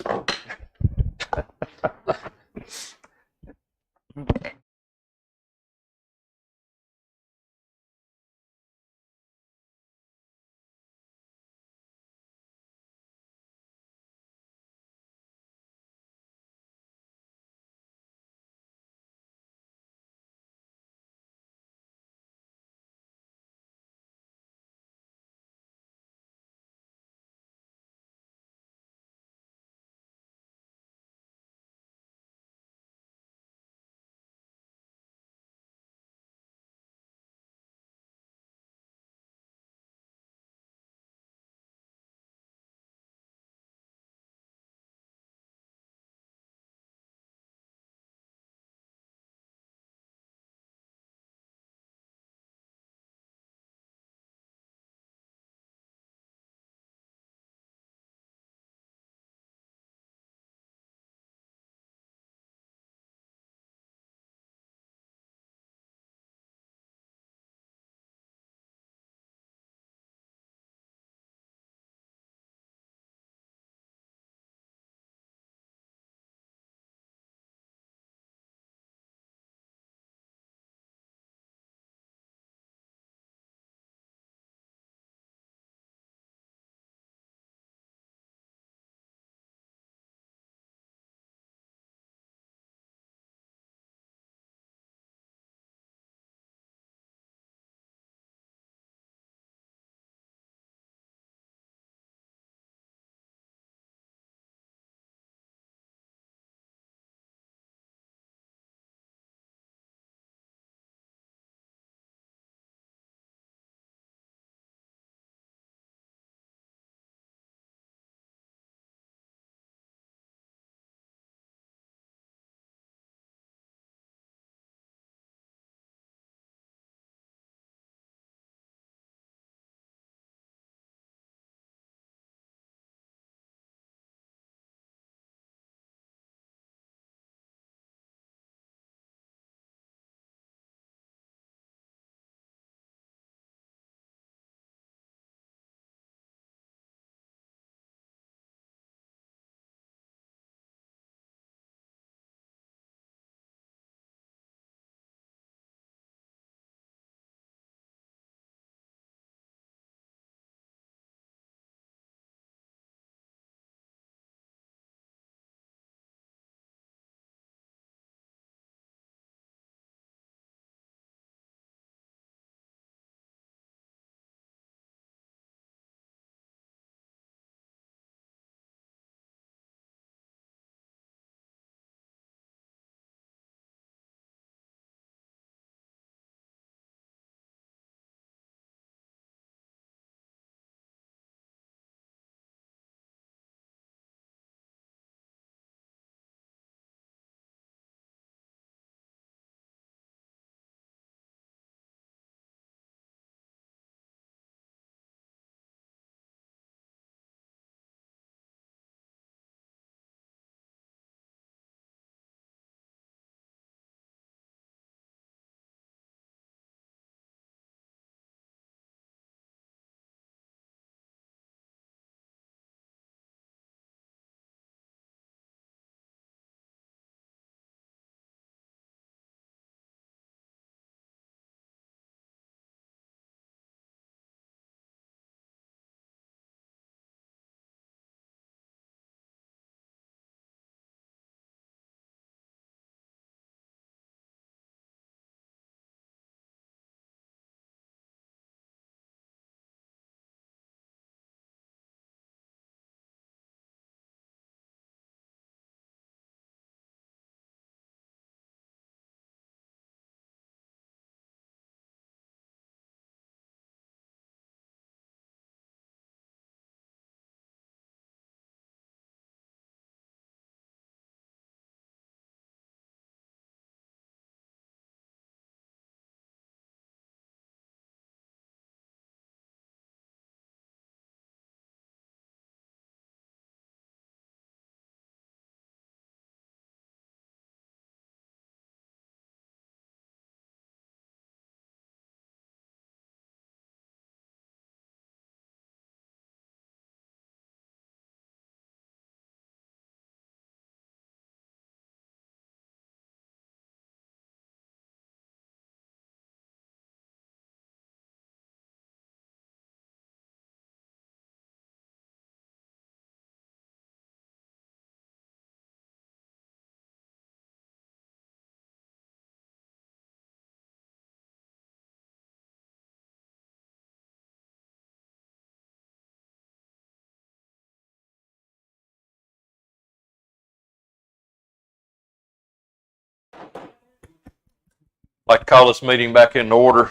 Like to call this meeting back in order.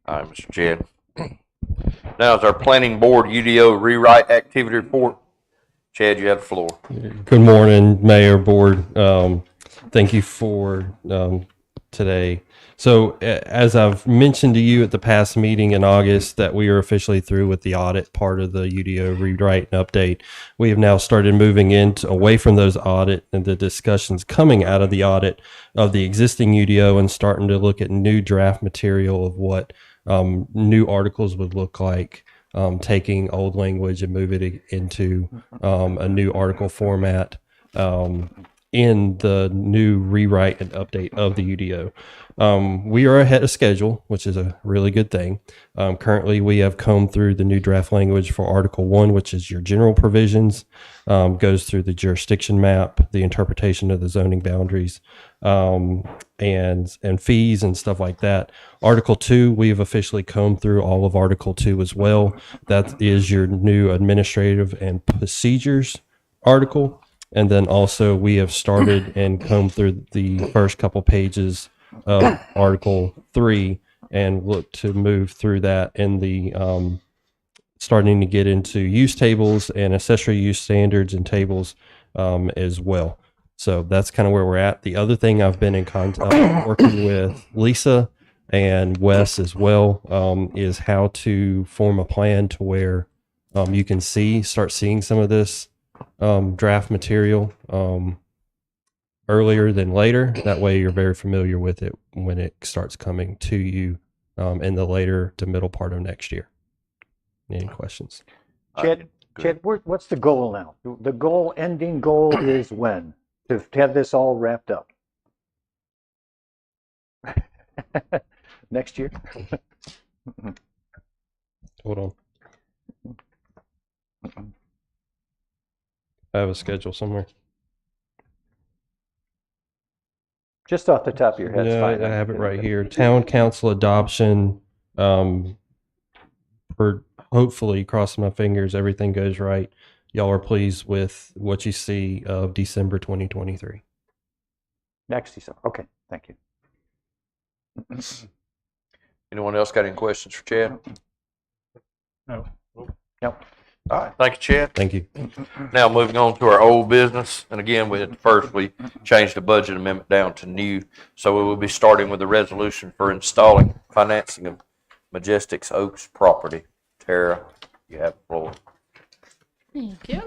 All right, Mr. Chad. Now is our planning board UDO rewrite activity report. Chad, you have the floor. Good morning, Mayor, Board. Thank you for today. So as I've mentioned to you at the past meeting in August that we are officially through with the audit part of the UDO rewrite and update, we have now started moving away from those audit and the discussions coming out of the audit of the existing UDO and starting to look at new draft material of what new articles would look like, taking old language and move it into a new article format in the new rewrite and update of the UDO. We are ahead of schedule, which is a really good thing. Currently, we have combed through the new draft language for Article 1, which is your general provisions, goes through the jurisdiction map, the interpretation of the zoning boundaries, and fees and stuff like that. Article 2, we have officially combed through all of Article 2 as well. That is your new administrative and procedures article. And then also we have started and combed through the first couple pages of Article 3 and look to move through that in the starting to get into use tables and accessory use standards and tables as well. So that's kind of where we're at. The other thing I've been in contact working with Lisa and Wes as well is how to form a plan to where you can start seeing some of this draft material earlier than later. That way you're very familiar with it when it starts coming to you in the later to middle part of next year. Any questions? Chad, what's the goal now? The ending goal is when? To have this all wrapped up? Next year? Hold on. I have a schedule somewhere. Just off the top of your head. No, I have it right here. Town council adoption. For hopefully, crossing my fingers, everything goes right. Y'all are pleased with what you see of December 2023. Next December. Okay, thank you. Anyone else got any questions for Chad? No. Nope. All right, thank you, Chad. Thank you. Now moving on to our old business, and again, we changed the budget amendment down to new, so we will be starting with the resolution for installing financing of Majestic's Oaks property. Tara, you have the floor. Thank you.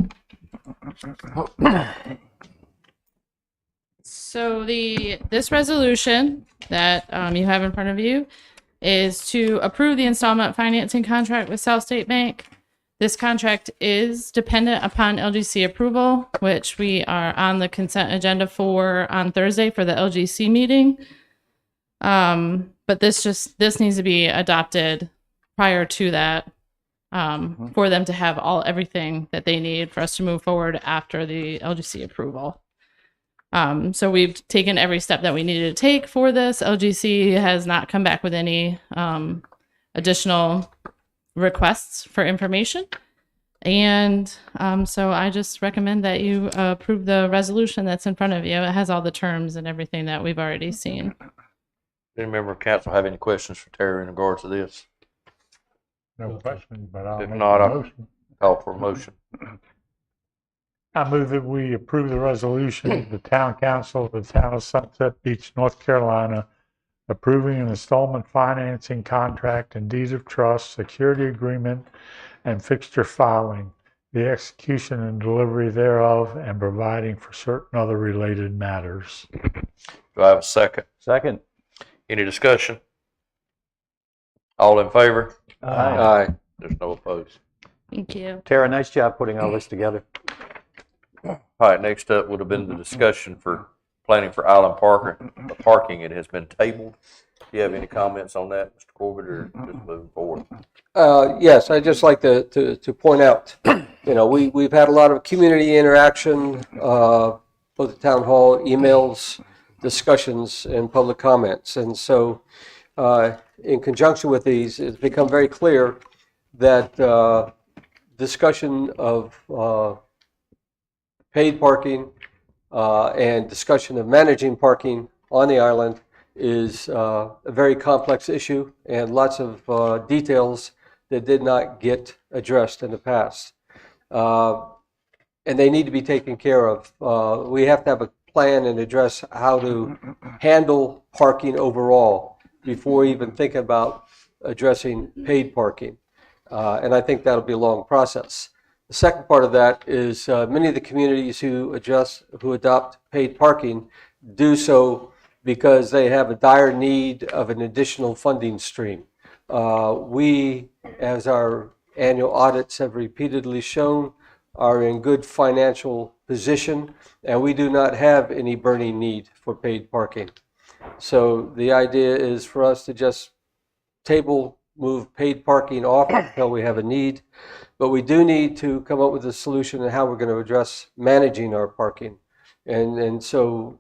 So this resolution that you have in front of you is to approve the installment financing contract with South State Bank. This contract is dependent upon LGC approval, which we are on the consent agenda for on Thursday for the LGC meeting. But this needs to be adopted prior to that for them to have everything that they need for us to move forward after the LGC approval. So we've taken every step that we needed to take for this. LGC has not come back with any additional requests for information. And so I just recommend that you approve the resolution that's in front of you. It has all the terms and everything that we've already seen. Any member of council have any questions for Tara in regards to this? No questions, but I'll If make not, a I'll motion. call for a motion. I move that we approve the resolution of the Town Council of the Town of Sunset Beach, North Carolina, approving an installment financing contract and deed of trust, security agreement, and fixture filing, the execution and delivery thereof, and providing for certain other related matters. Do I have a second? Second. Any discussion? All in favor? Aye. There's no opposed. Thank you. Tara, nice job putting all this together. All right, next up would have been the discussion for planning for Island parking. It has been tabled. Do you have any comments on that, Mr. Corbett, or just moving forward? Yes, I'd just like to point out, we've had a lot of community interaction, both at town hall, emails, discussions, and public comments. And so in conjunction with these, it's become very clear that discussion of paid parking and discussion of managing parking on the island is a very complex issue and lots of details that did not get addressed in the past. And they need to be taken care of. We have to have a plan and address how to handle parking overall before even thinking about addressing paid parking. And I think that'll be a long process. The second part of that is many of the communities who adopt paid parking do so because they have a dire need of an additional funding stream. We, as our annual audits have repeatedly shown, are in good financial position, and we do not have any burning need for paid parking. So the idea is for us to just move paid parking off until we have a need, but we do need to come up with a solution on how we're going to address managing our parking. And so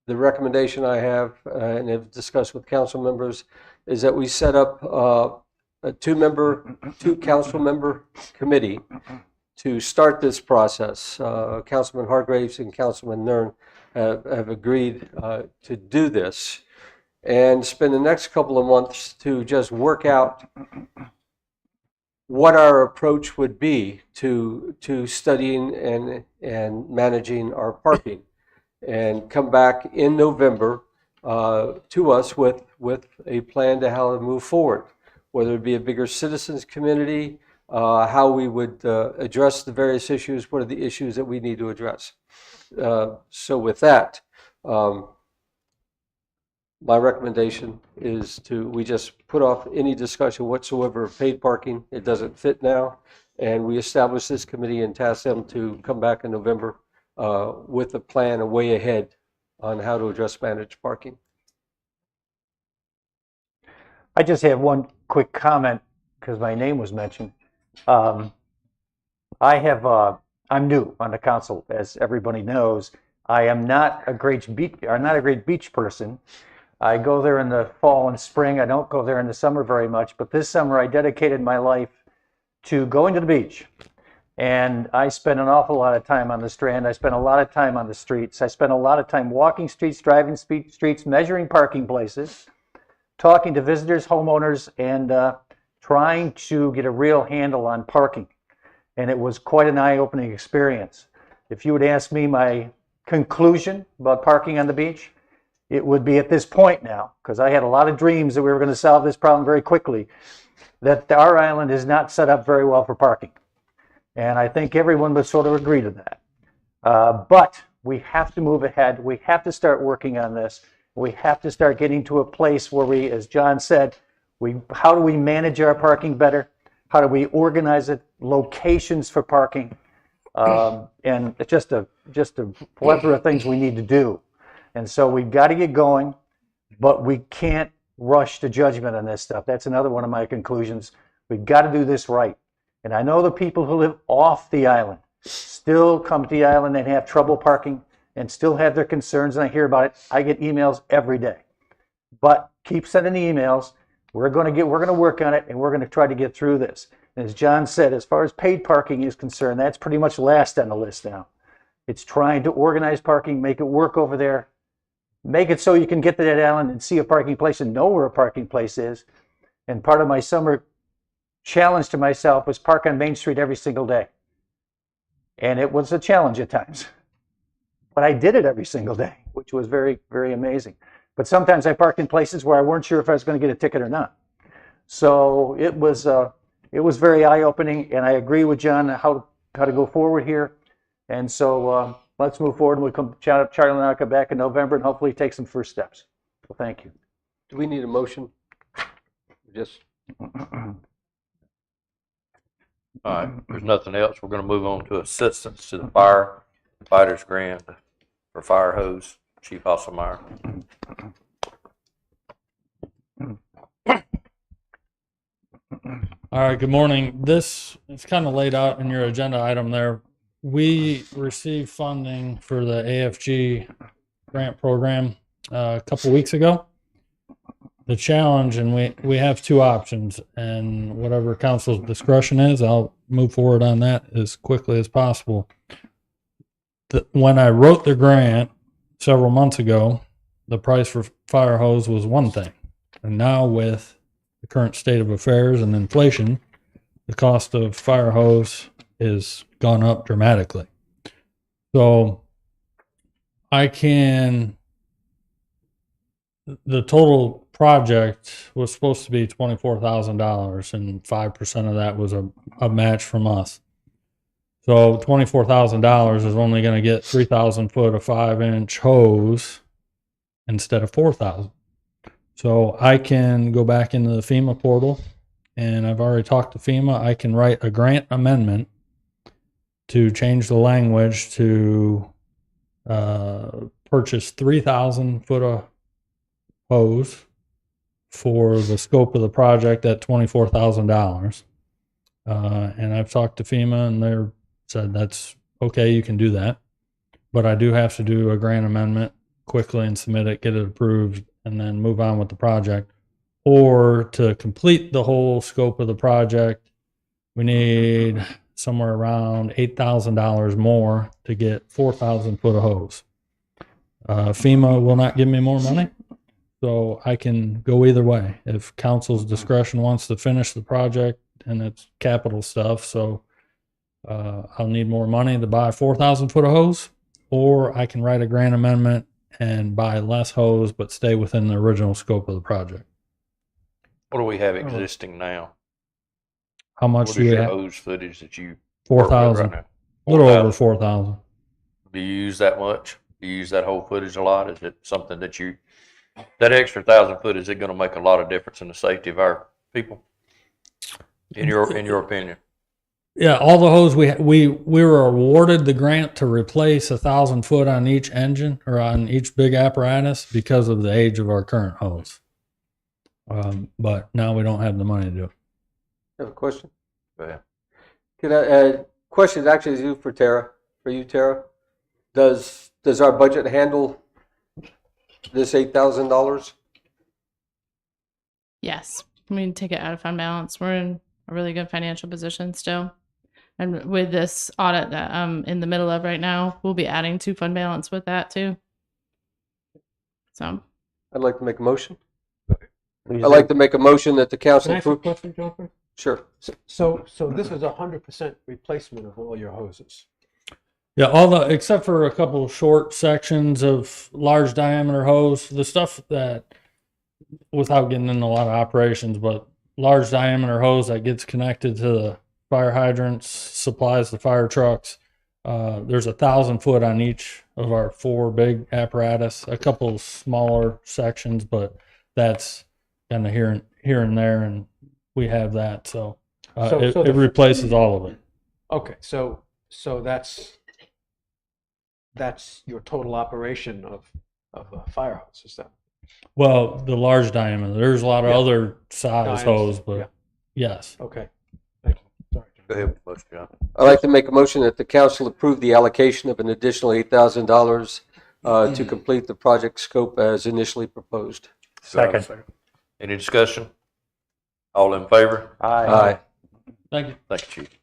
the recommendation I have, and have discussed with council members, is that we set up a two council member committee to start this process. Councilman Hargraves and Councilman Nern have agreed to do this and spend the next couple of months to just work out what our approach would be to studying and managing our parking, and come back in November to us with a plan to how to move forward, whether it be a bigger citizens community, how we would address the various issues, what are the issues that we need to address. So with that, my recommendation is we just put off any discussion whatsoever of paid parking. It doesn't fit now, and we establish this committee and task them to come back in November with a plan, a way ahead on how to address managed parking. I just have one quick comment because my name was mentioned. I'm new on the council, as everybody knows. I am not a great beach person. I go there in the fall and spring. I don't go there in the summer very much, but this summer I dedicated my life to going to the beach. And I spent an awful lot of time on the Strand. I spent a lot of time on the streets. I spent a lot of time walking streets, driving streets, measuring parking places, talking to visitors, homeowners, and trying to get a real handle on parking. And it was quite an eye-opening experience. If you would ask me my conclusion about parking on the beach, it would be at this point now, because I had a lot of dreams that we were going to solve this problem very quickly, that our island is not set up very well for parking. And I think everyone would sort of agree to that. But we have to move ahead. We have to start working on this. We have to start getting to a place where we, as John said, how do we manage our parking better? How do we organize it? Locations for parking, and it's just a plethora of things we need to do. And so we've got to get going, but we can't rush to judgment on this stuff. That's another one of my conclusions. We've got to do this right. And I know the people who live off the island still come to the island and have trouble parking and still have their concerns, and I hear about it. I get emails every day. But keep sending the emails. We're going to work on it, and we're going to try to get through this. And as John said, as far as paid parking is concerned, that's pretty much last on the list now. It's trying to organize parking, make it work over there, make it so you can get to that island and see a parking place and know where a parking place is. And part of my summer challenge to myself was park on Main Street every single day. And it was a challenge at times. But I did it every single day, which was very, very amazing. But sometimes I parked in places where I weren't sure if I was going to get a ticket or not. So it was very eye-opening, and I agree with John how to go forward here. And so let's move forward, and we'll come, Charlie and I'll come back in November and hopefully take some first steps. So thank you. Do we need a motion? Just. All right, if there's nothing else, we're going to move on to assistance to the firefighters grant for fire hose. Chief Hasselmeyer. All right, good morning. This is kind of laid out in your agenda item there. We received funding for the AFG grant program a couple weeks ago. The challenge, and we have two options, and whatever council's discretion is, I'll move forward on that as quickly as possible. when I wrote the grant several months ago, the price for fire hose was one thing. And now with the current state of affairs and inflation, the cost of fire hose is gone up dramatically. So the total project was supposed to be $24,000 and 5% of that was a match from us. So $24,000 is only going to get 3,000 foot of 5-inch hose instead of 4,000. So I can go back into the FEMA portal, and I've already talked to FEMA. I can write a grant amendment to change the language to purchase 3,000 foot of hose for the scope of the project at $24,000. And I've talked to FEMA, and they said that's okay, you can do that. But I do have to do a grant amendment quickly and submit it, get it approved, and then move on with the project. Or to complete the whole scope of the project, we need somewhere around $8,000 more to get 4,000 foot of hose. FEMA will not give me more money, so I can go either way. If council's discretion wants to finish the project, and it's capital stuff, so I'll need more money to buy 4,000 foot of hose, or I can write a grant amendment and buy less hose but stay within the original scope of the project. What do we have existing now? How much What do is we your have? hose footage that you 4,000. work with right A little now? over 4,000. Do you use that much? Do you use that whole footage a lot? Is it something that that extra 1,000 foot, is it going to make a lot of difference in the safety of our people? In your opinion? Yeah, all the hose we were awarded the grant to replace 1,000 foot on each engine or on each big apparatus because of the age of our current hose. But now we don't have the money to do it. I have a question. Go ahead. Question actually is for you, Tara. Does our budget handle this $8,000? Yes, we take it out of fund balance. We're in a really good financial position still. And with this audit that I'm in the middle of right now, we'll be adding to fund balance with that too. So I'd like to make a motion. I'd like to make a motion that the council Can I ask you a approve. question, Jonathan? Sure. So this is 100% replacement of all your hoses. Yeah, except for a couple short sections of large diameter hose, the stuff that, without getting into a lot of operations, but large diameter hose that gets connected to the fire hydrants, supplies the fire trucks. There's 1,000 foot on each of our 4 big apparatus, a couple smaller sections, but that's kind of here and there, and we have that. So, it replaces all of it. Okay, so that's your total operation of fire hose, is that? Well, the large diameter. There's a lot of other size hose, but yes. Okay. Go ahead with the motion, John. I'd like to make a motion that the council approve the allocation of an additional $8,000 to complete the project scope as initially proposed. Second. Any discussion? All in favor? Aye. Thank you. Thank you, Chief.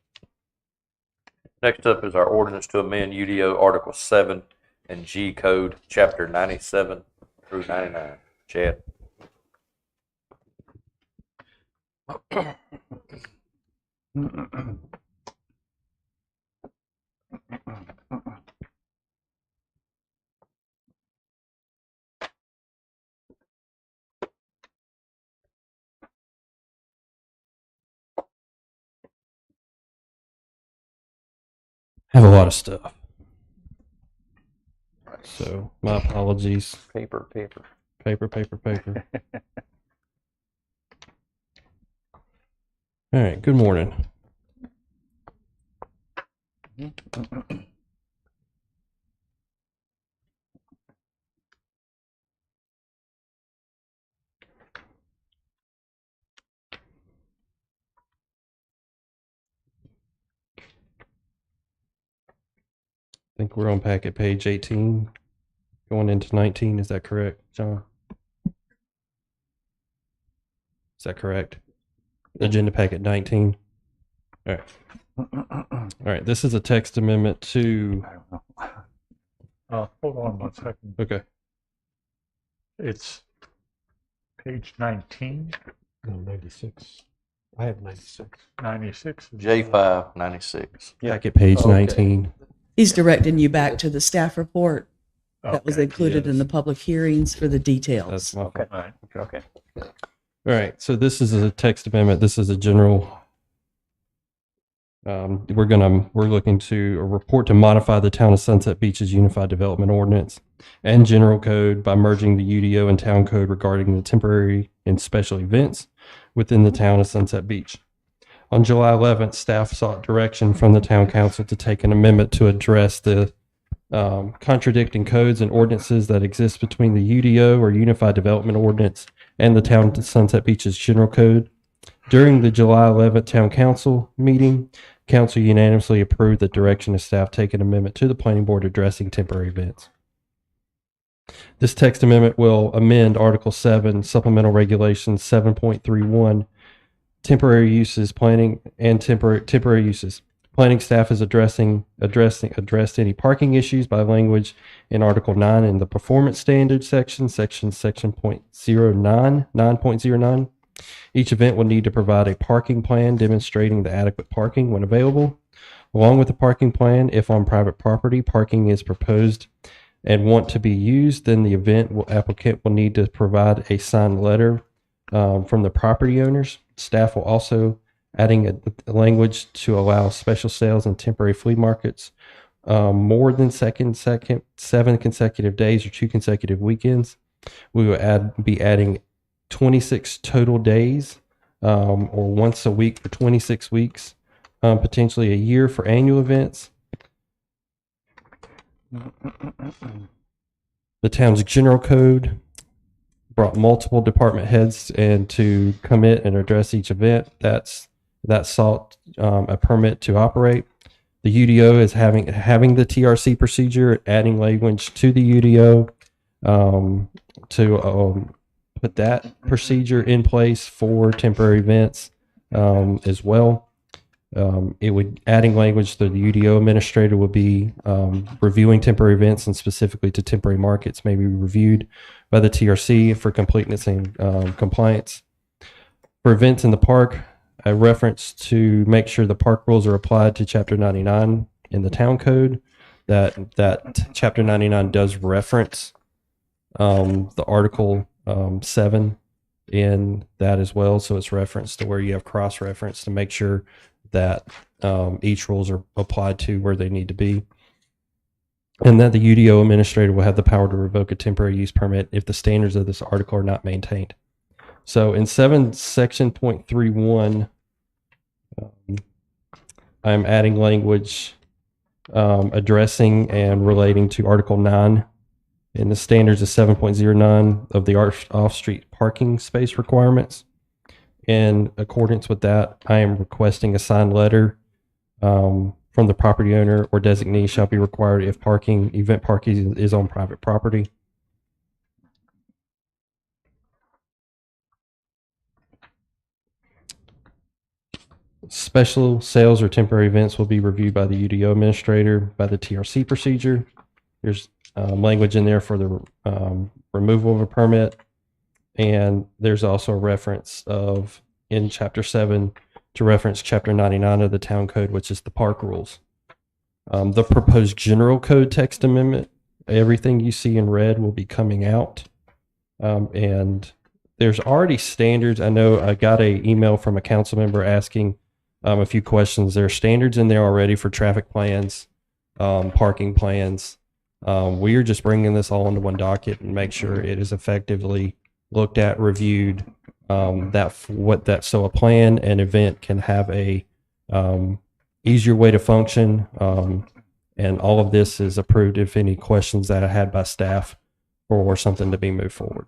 Next up is our ordinance to amend UDO Article 7 and G Code, Chapter 97 through 99. Chad. Have a lot of stuff. So my apologies. Paper. Paper. All right, good morning. I think we're on packet page 18, going into 19. Is that correct, John? Is that correct? Agenda packet 19. All right. All right. This is a text amendment to Hold on 1 second. Okay. It's page 19. No, 96. I have 96. 96. J5 96. Packet page 19. He's directing you back to the staff report that was Okay, included in the public hearings for the details. That's my Okay. All right. Okay. All right. So this is a text amendment. This is a general. We're looking to a report to modify the Town of Sunset Beach's Unified Development Ordinance and General Code by merging the UDO and Town Code regarding the temporary and special events within the Town of Sunset Beach. On July 11th, staff sought direction from the Town Council to take an amendment to address the contradicting codes and ordinances that exist between the UDO or Unified Development Ordinance and the Town of Sunset Beach's General Code. During the July 11th Town Council meeting, Council unanimously approved the direction of staff take an amendment to the Planning Board addressing temporary events. This text amendment will amend Article 7, Supplemental Regulations 7.31, temporary uses, planning and temporary uses. Planning staff is addressed any parking issues by language in Article 9 in the Performance Standards section 9.09. Each event will need to provide a parking plan demonstrating the adequate parking when available. Along with the parking plan, if on private property parking is proposed and want to be used, then the applicant will need to provide a signed letter from the property owners. Staff will also adding a language to allow special sales and temporary flea markets more than 7 consecutive days or 2 consecutive weekends. We will be adding 26 total days or once a week for 26 weeks, potentially a year for annual events. The town's general code brought multiple department heads and to commit and address each event that sought a permit to operate. The UDO is having the TRC procedure, adding language to the UDO to put that procedure in place for temporary events as well. Adding language to the UDO administrator would be reviewing temporary events and specifically to temporary markets may be reviewed by the TRC for completeness and compliance. For events in the park, a reference to make sure the park rules are applied to Chapter 99 in the Town Code. That Chapter 99 does reference the Article 7 in that as well, so it's referenced to where you have cross-reference to make sure that each rules are applied to where they need to be. And that the UDO administrator will have the power to revoke a temporary use permit if the standards of this article are not maintained. So in section 0.31, I'm adding language addressing and relating to Article 9 in the standards of 7.09 of the off-street parking space requirements. In accordance with that, I am requesting a signed letter from the property owner or designee shall be required if event parking is on private property. Special sales or temporary events will be reviewed by the UDO administrator by the TRC procedure. There's language in there for the removal of a permit. And there's also a reference in Chapter 7 to reference Chapter 99 of the Town Code, which is the park rules. The proposed General Code text amendment, everything you see in red will be coming out. And there's already standards. I know I got an email from a council member asking a few questions. There are standards in there already for traffic plans, parking plans. We are just bringing this all into one docket and make sure it is effectively looked at, reviewed, so a plan and event can have a easier way to function. And all of this is approved if any questions that I had by staff or something to be moved forward.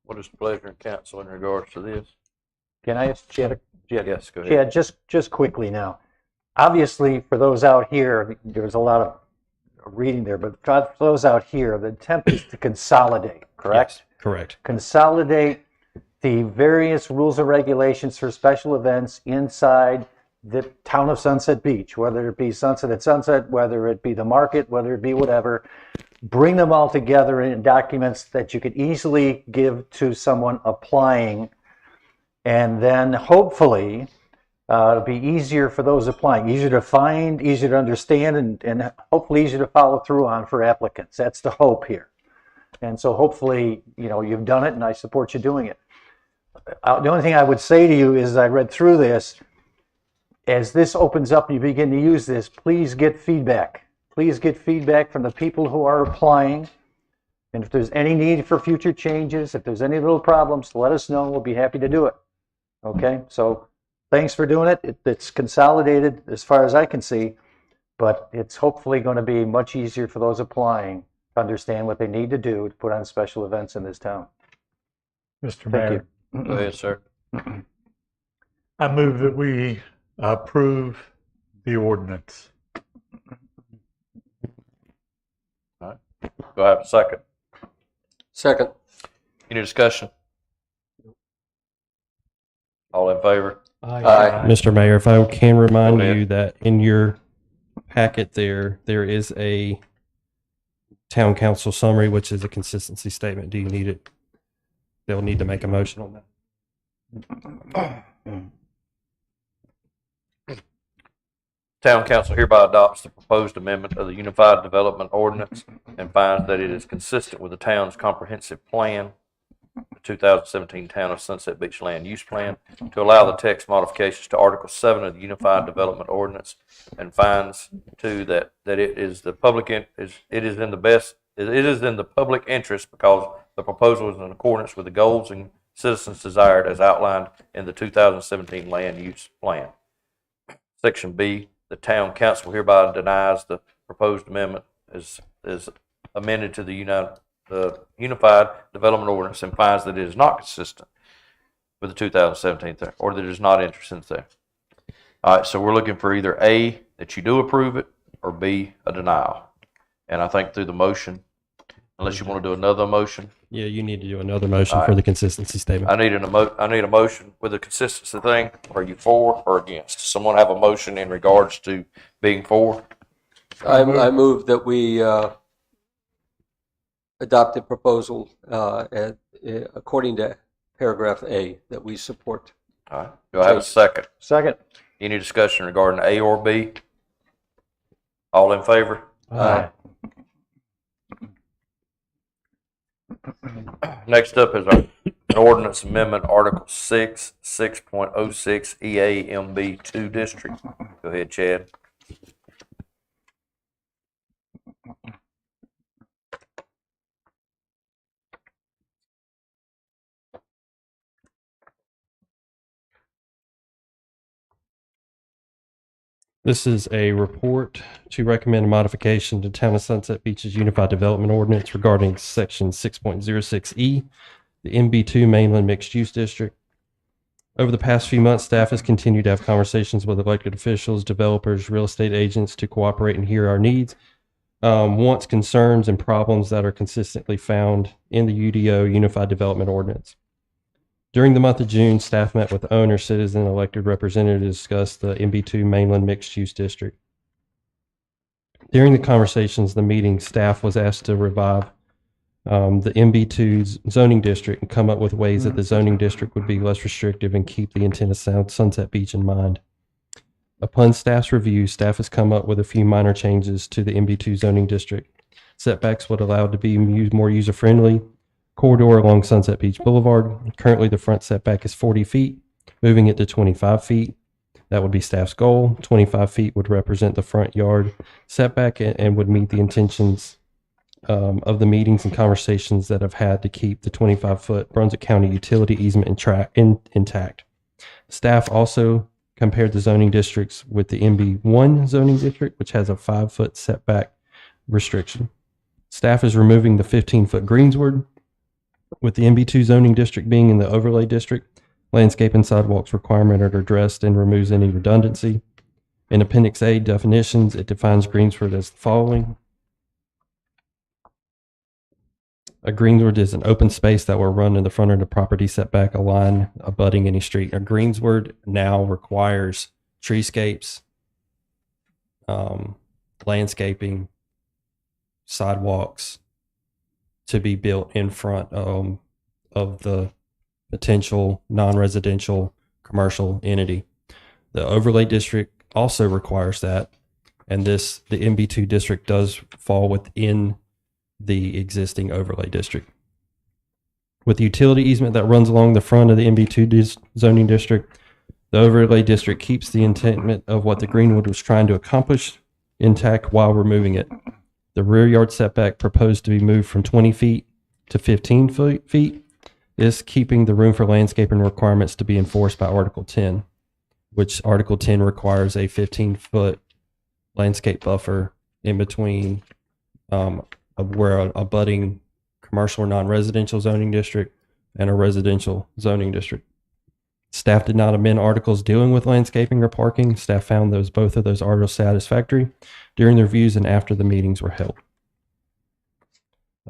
What is the pleasure of council in regards to this? Can I ask Chad? Yes, go ahead. Chad, just quickly now. Obviously, for those out here, there's a lot of reading there, but for those out here, the attempt is to consolidate, correct? Yes, correct. Consolidate the various rules and regulations for special events inside the town of Sunset Beach, whether it be Sunset at Sunset, whether it be the market, whether it be whatever, bring them all together in documents that you could easily give to someone applying. And then hopefully it'll be easier for those applying, easier to find, easier to understand, and hopefully easier to follow through on for applicants. That's the hope here. And so hopefully, you've done it, and I support you doing it. The only thing I would say to you is I read through this. As this opens up and you begin to use this, please get feedback. Please get feedback from the people who are applying. And if there's any need for future changes, if there's any little problems, let us know. We'll be happy to do it. Okay? So thanks for doing it. It's consolidated as far as I can see, but it's hopefully going to be much easier for those applying to understand what they need to do to put on special events in this town. Mr. Thank Mayor. you. Go ahead, sir. I move that we approve the ordinance. All right. Do I have a second? Second. Any discussion? All in favor? Aye. Mr. Mayor, if I can remind Go ahead. you that in your packet there is a town council summary, which is a consistency statement. Do you need it? They'll need to make a motion on that. Town council hereby adopts the proposed amendment of the Unified Development Ordinance and finds that it is consistent with the town's comprehensive plan, the 2017 Town of Sunset Beach Land Use Plan, to allow the text modifications to Article 7 of the Unified Development Ordinance, and finds too that it is the public it is in the public interest because the proposal is in accordance with the goals and citizens' desired as outlined in the 2017 Land Use Plan. Section B, the town council hereby denies the proposed amendment is amended to the Unified Development Ordinance and finds that it is not consistent with the 2017 or that it is not interested there. All right, so we're looking for either A, that you do approve it, or B, a denial. And I think through the motion, unless you want to do another motion. Yeah, you need to do another motion All for right. the consistency statement. I need a motion with the consistency thing. Are you for or against? Does someone have a motion in regards to being for? I move that we adopt the proposal according to paragraph A, that we support. All right. Do I have a second? Second. Any discussion regarding A or B? All in favor? Aye. Next up is an ordinance amendment, Article 6, 6.06 EAMB 2 District. Go ahead, Chad. This is a report to recommend a modification to Town of Sunset Beach's Unified Development Ordinance regarding Section 6.06E, the MB2 Mainland Mixed Use District. Over the past few months, staff has continued to have conversations with elected officials, developers, real estate agents to cooperate and hear our needs, wants, concerns, and problems that are consistently found in the UDO Unified Development Ordinance. During the month of June, staff met with owner, citizen, elected representatives to discuss the MB2 Mainland Mixed Use District. During the conversations, the meeting, staff was asked to revive the MB2's zoning district and come up with ways that the zoning district would be less restrictive and keep the intent of Sunset Beach in mind. Upon staff's review, staff has come up with a few minor changes to the MB2 zoning district. Setbacks would allow it to be more user-friendly. Corridor along Sunset Beach Boulevard. Currently, the front setback is 40 feet, moving it to 25 feet. That would be staff's goal. 25 feet would represent the front yard setback and would meet the intentions of the meetings and conversations that have had to keep the 25-foot Brunswick County utility easement intact. Staff also compared the zoning districts with the MB1 zoning district, which has a 5-foot setback restriction. Staff is removing the 15-foot greensward. With the MB2 zoning district being in the overlay district, landscape and sidewalks requirement are addressed and removes any redundancy. In Appendix A definitions, it defines greensward as the following. A greensward is an open space that will run in the front of the property setback a line abutting any street. A greensward now requires treescapes, landscaping, sidewalks to be built in front of the potential non-residential commercial entity. The overlay district also requires that, and the MB2 district does fall within the existing overlay district. With the utility easement that runs along the front of the MB2 zoning district, the overlay district keeps the intent of what the Greenwood was trying to accomplish intact while removing it. The rear yard setback proposed to be moved from 20 feet to 15 feet, is keeping the room for landscaping requirements to be enforced by Article 10, which Article 10 requires a 15-foot landscape buffer in between where a budding commercial or non-residential zoning district and a residential zoning district. Staff did not amend articles dealing with landscaping or parking. Staff found both of those articles satisfactory during the reviews and after the meetings were held.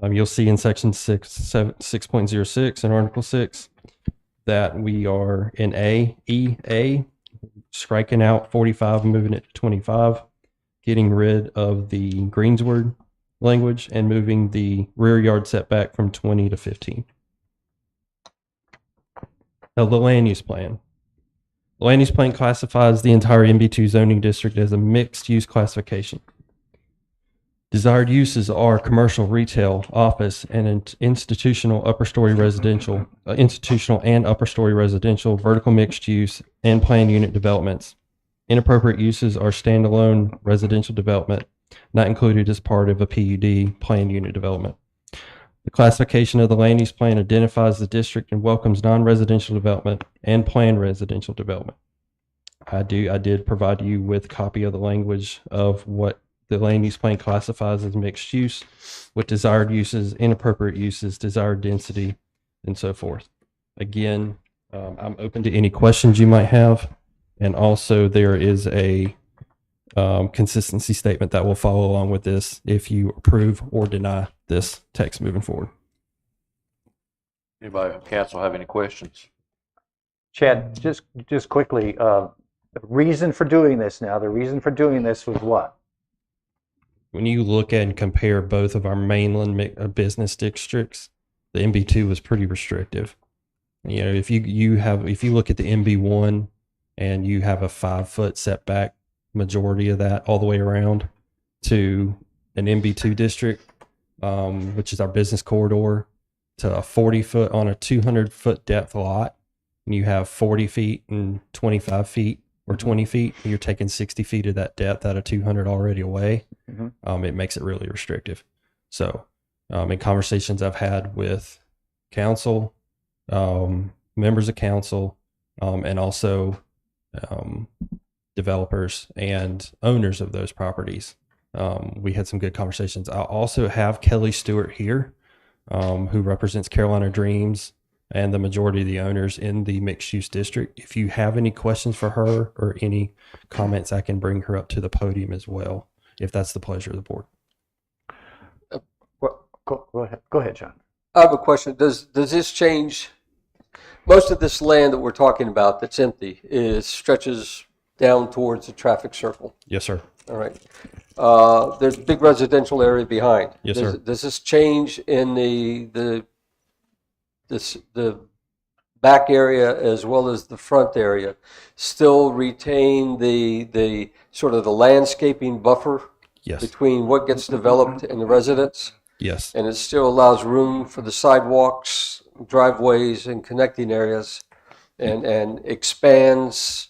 You'll see in section 6.06 in Article 6 that we are in A, striking out 45 and moving it to 25, getting rid of the Greensward language and moving the rear yard setback from 20 to 15. Now, the land use plan. The land use plan classifies the entire MB2 zoning district as a mixed use classification. Desired uses are commercial, retail, office, and institutional and upper story residential, vertical mixed use, and planned unit developments. Inappropriate uses are standalone residential development, not included as part of a PUD, planned unit development. The classification of the land use plan identifies the district and welcomes non-residential development and planned residential development. I did provide you with a copy of the language of what the land use plan classifies as mixed use, with desired uses, inappropriate uses, desired density, and so forth. Again, I'm open to any questions you might have. And also there is a consistency statement that will follow along with this if you approve or deny this text moving forward. Anybody from council have any questions? Chad, just quickly, the reason for doing this was what? When you look at and compare both of our mainland business districts, the MB2 was pretty restrictive. You know, if you look at the MB1 and you have a 5-foot setback, majority of that all the way around to an MB2 district, which is our business corridor, to a 40-foot on a 200-foot depth lot, and you have 40 feet and 25 feet or 20 feet, you're taking 60 feet of that depth out of 200 already away. It makes it really restrictive. So in conversations I've had with council, members of council, and also developers and owners of those properties, we had some good conversations. I also have Kelly Stewart here, who represents Carolina Dreams and the majority of the owners in the mixed use district. If you have any questions for her or any comments, I can bring her up to the podium as well, if that's the pleasure of the board. Go ahead, John. I have a question. Does this change? Most of this land that we're talking about that's empty stretches down towards the traffic circle. Yes, sir. All right. There's a big residential area behind. Yes, sir. Does this change in the back area as well as the front area still retain the sort of the landscaping buffer? Yes. Between what gets developed and the residents? Yes. And it still allows room for the sidewalks, driveways, and connecting areas, and expands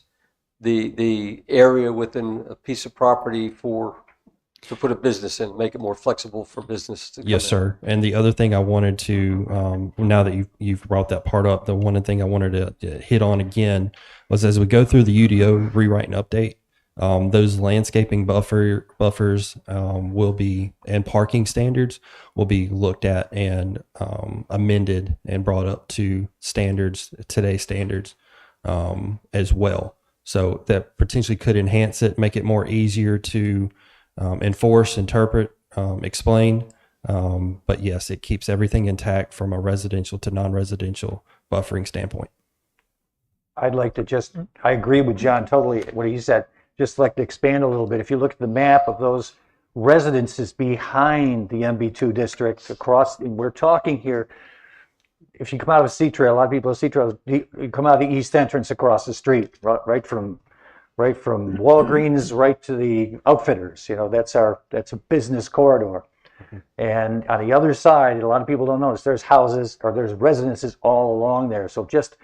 the area within a piece of property to put a business in, make it more flexible for business to come Yes, in. sir. And the other thing I wanted to, now that you've brought that part up, the one thing I wanted to hit on again was as we go through the UDO rewrite and update, those landscaping buffers will be, and parking standards will be looked at and amended and brought up to today's standards as well. So that potentially could enhance it, make it more easier to enforce, interpret, explain. But yes, it keeps everything intact from a residential to non-residential buffering standpoint. I'd like to just, I agree with John totally, what he said, just like to expand a little bit. If you look at the map of those residences behind the MB2 district across, and we're talking here, if you come out of a C Trail, a lot of people at C Trail, you come out of the east entrance across the street, right from Walgreens right to the Outfitters. You know, that's a business corridor. And on the other side, a lot of people don't notice, there's houses or there's residences all along there. So just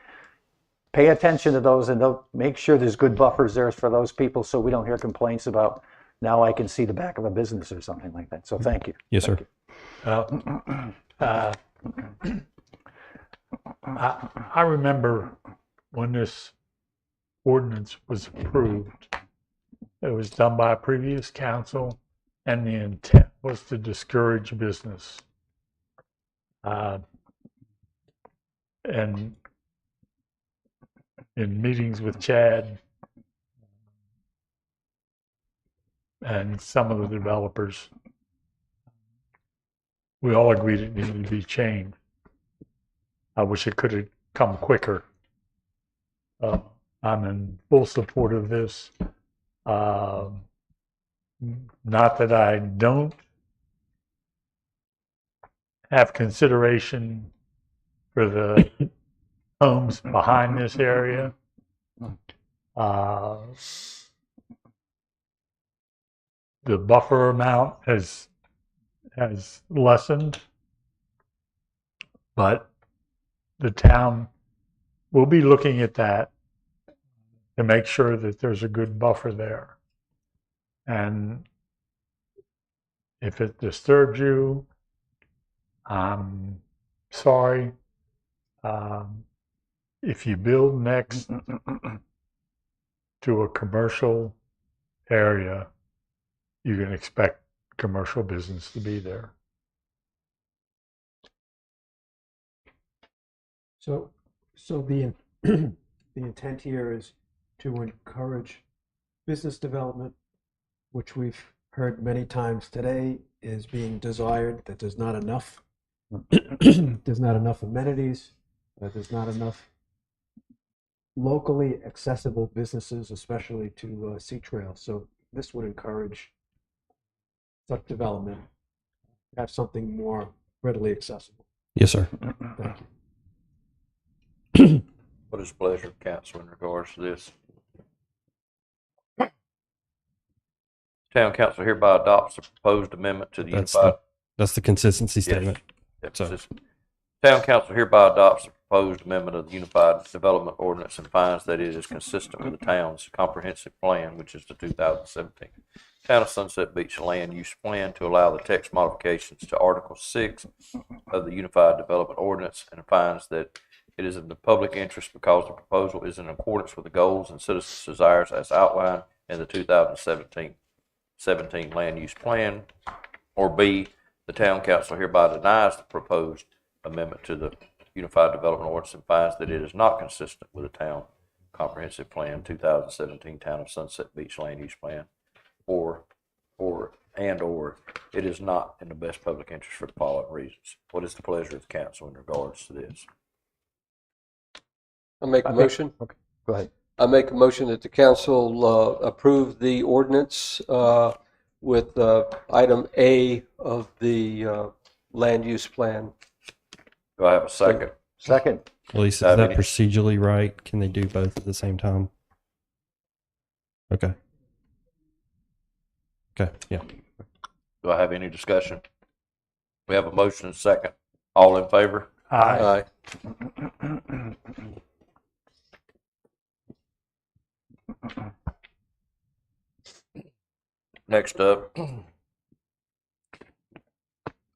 pay attention to those and make sure there's good buffers there for those people so we don't hear complaints about now I can see the back of a business or something like that. So thank you. Yes, sir. I remember when this ordinance was approved, it was done by a previous council, and the intent was to discourage business. And in meetings with Chad and some of the developers, we all agreed it needed to be changed. I wish it could have come quicker. I'm in full support of this. Not that I don't have consideration for the homes behind this area. The buffer amount has lessened, but the town will be looking at that to make sure that there's a good buffer there. And if it disturbs you, I'm sorry. If you build next to a commercial area, you can expect commercial business to be there. So the the intent here is to encourage business development, which we've heard many times today is being desired, that there's not enough. There's not enough amenities, that there's not enough locally accessible businesses, especially to Sea Trail. So this would encourage such development, have something more readily accessible. Yes, sir. Thank you. What is the pleasure of council in regards to this? Town council hereby adopts the proposed amendment to the unified. That's the consistency Yes. statement. So, Town council hereby adopts the proposed amendment of the Unified Development Ordinance and finds that it is consistent with the town's comprehensive plan, which is the 2017 Town of Sunset Beach Land Use Plan, to allow the text modifications to Article 6 of the Unified Development Ordinance, and finds that it is in the public interest because the proposal is in accordance with the goals and citizens' desires as outlined in the 2017 Land Use Plan. Or B, the town council hereby denies the proposed amendment to the Unified Development Ordinance and finds that it is not consistent with the town comprehensive plan 2017 Town of Sunset Beach Land Use Plan, or it is not in the best public interest for the following reasons. What is the pleasure of the council in regards to this? I make a motion. Okay, go ahead. I make a motion that the council approve the ordinance with item A of the land use plan. Do I have a second? Second. Lisa, is that procedurally right? Can they do both at the same time? Okay. Okay, yeah. Do I have any discussion? We have a motion and a second. All in favor? Aye. Next up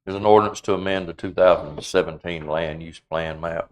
is an ordinance to amend the 2017 Land Use Plan map.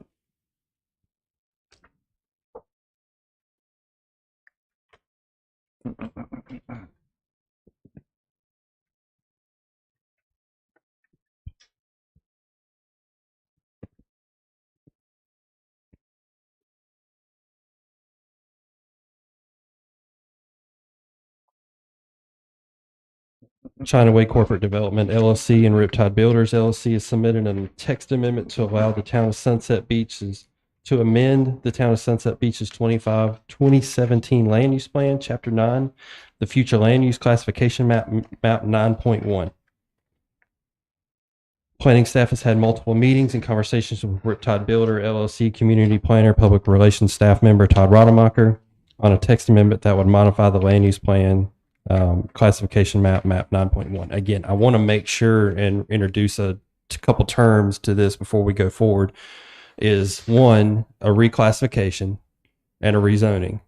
Chinaway Corporate Development LLC and Riptide Builders LLC has submitted a text amendment to allow the town of Sunset Beach's to amend the Town of Sunset Beach's 2017 Land Use Plan, Chapter 9, the Future Land Use Classification Map 9.1. Planning staff has had multiple meetings and conversations with Riptide Builder, LLC, community planner, public relations staff member Todd Rademacher on a text amendment that would modify the land use plan classification map 9.1. Again, I want to make sure and introduce a couple terms to this before we go forward. Is one, a reclassification and a rezoning.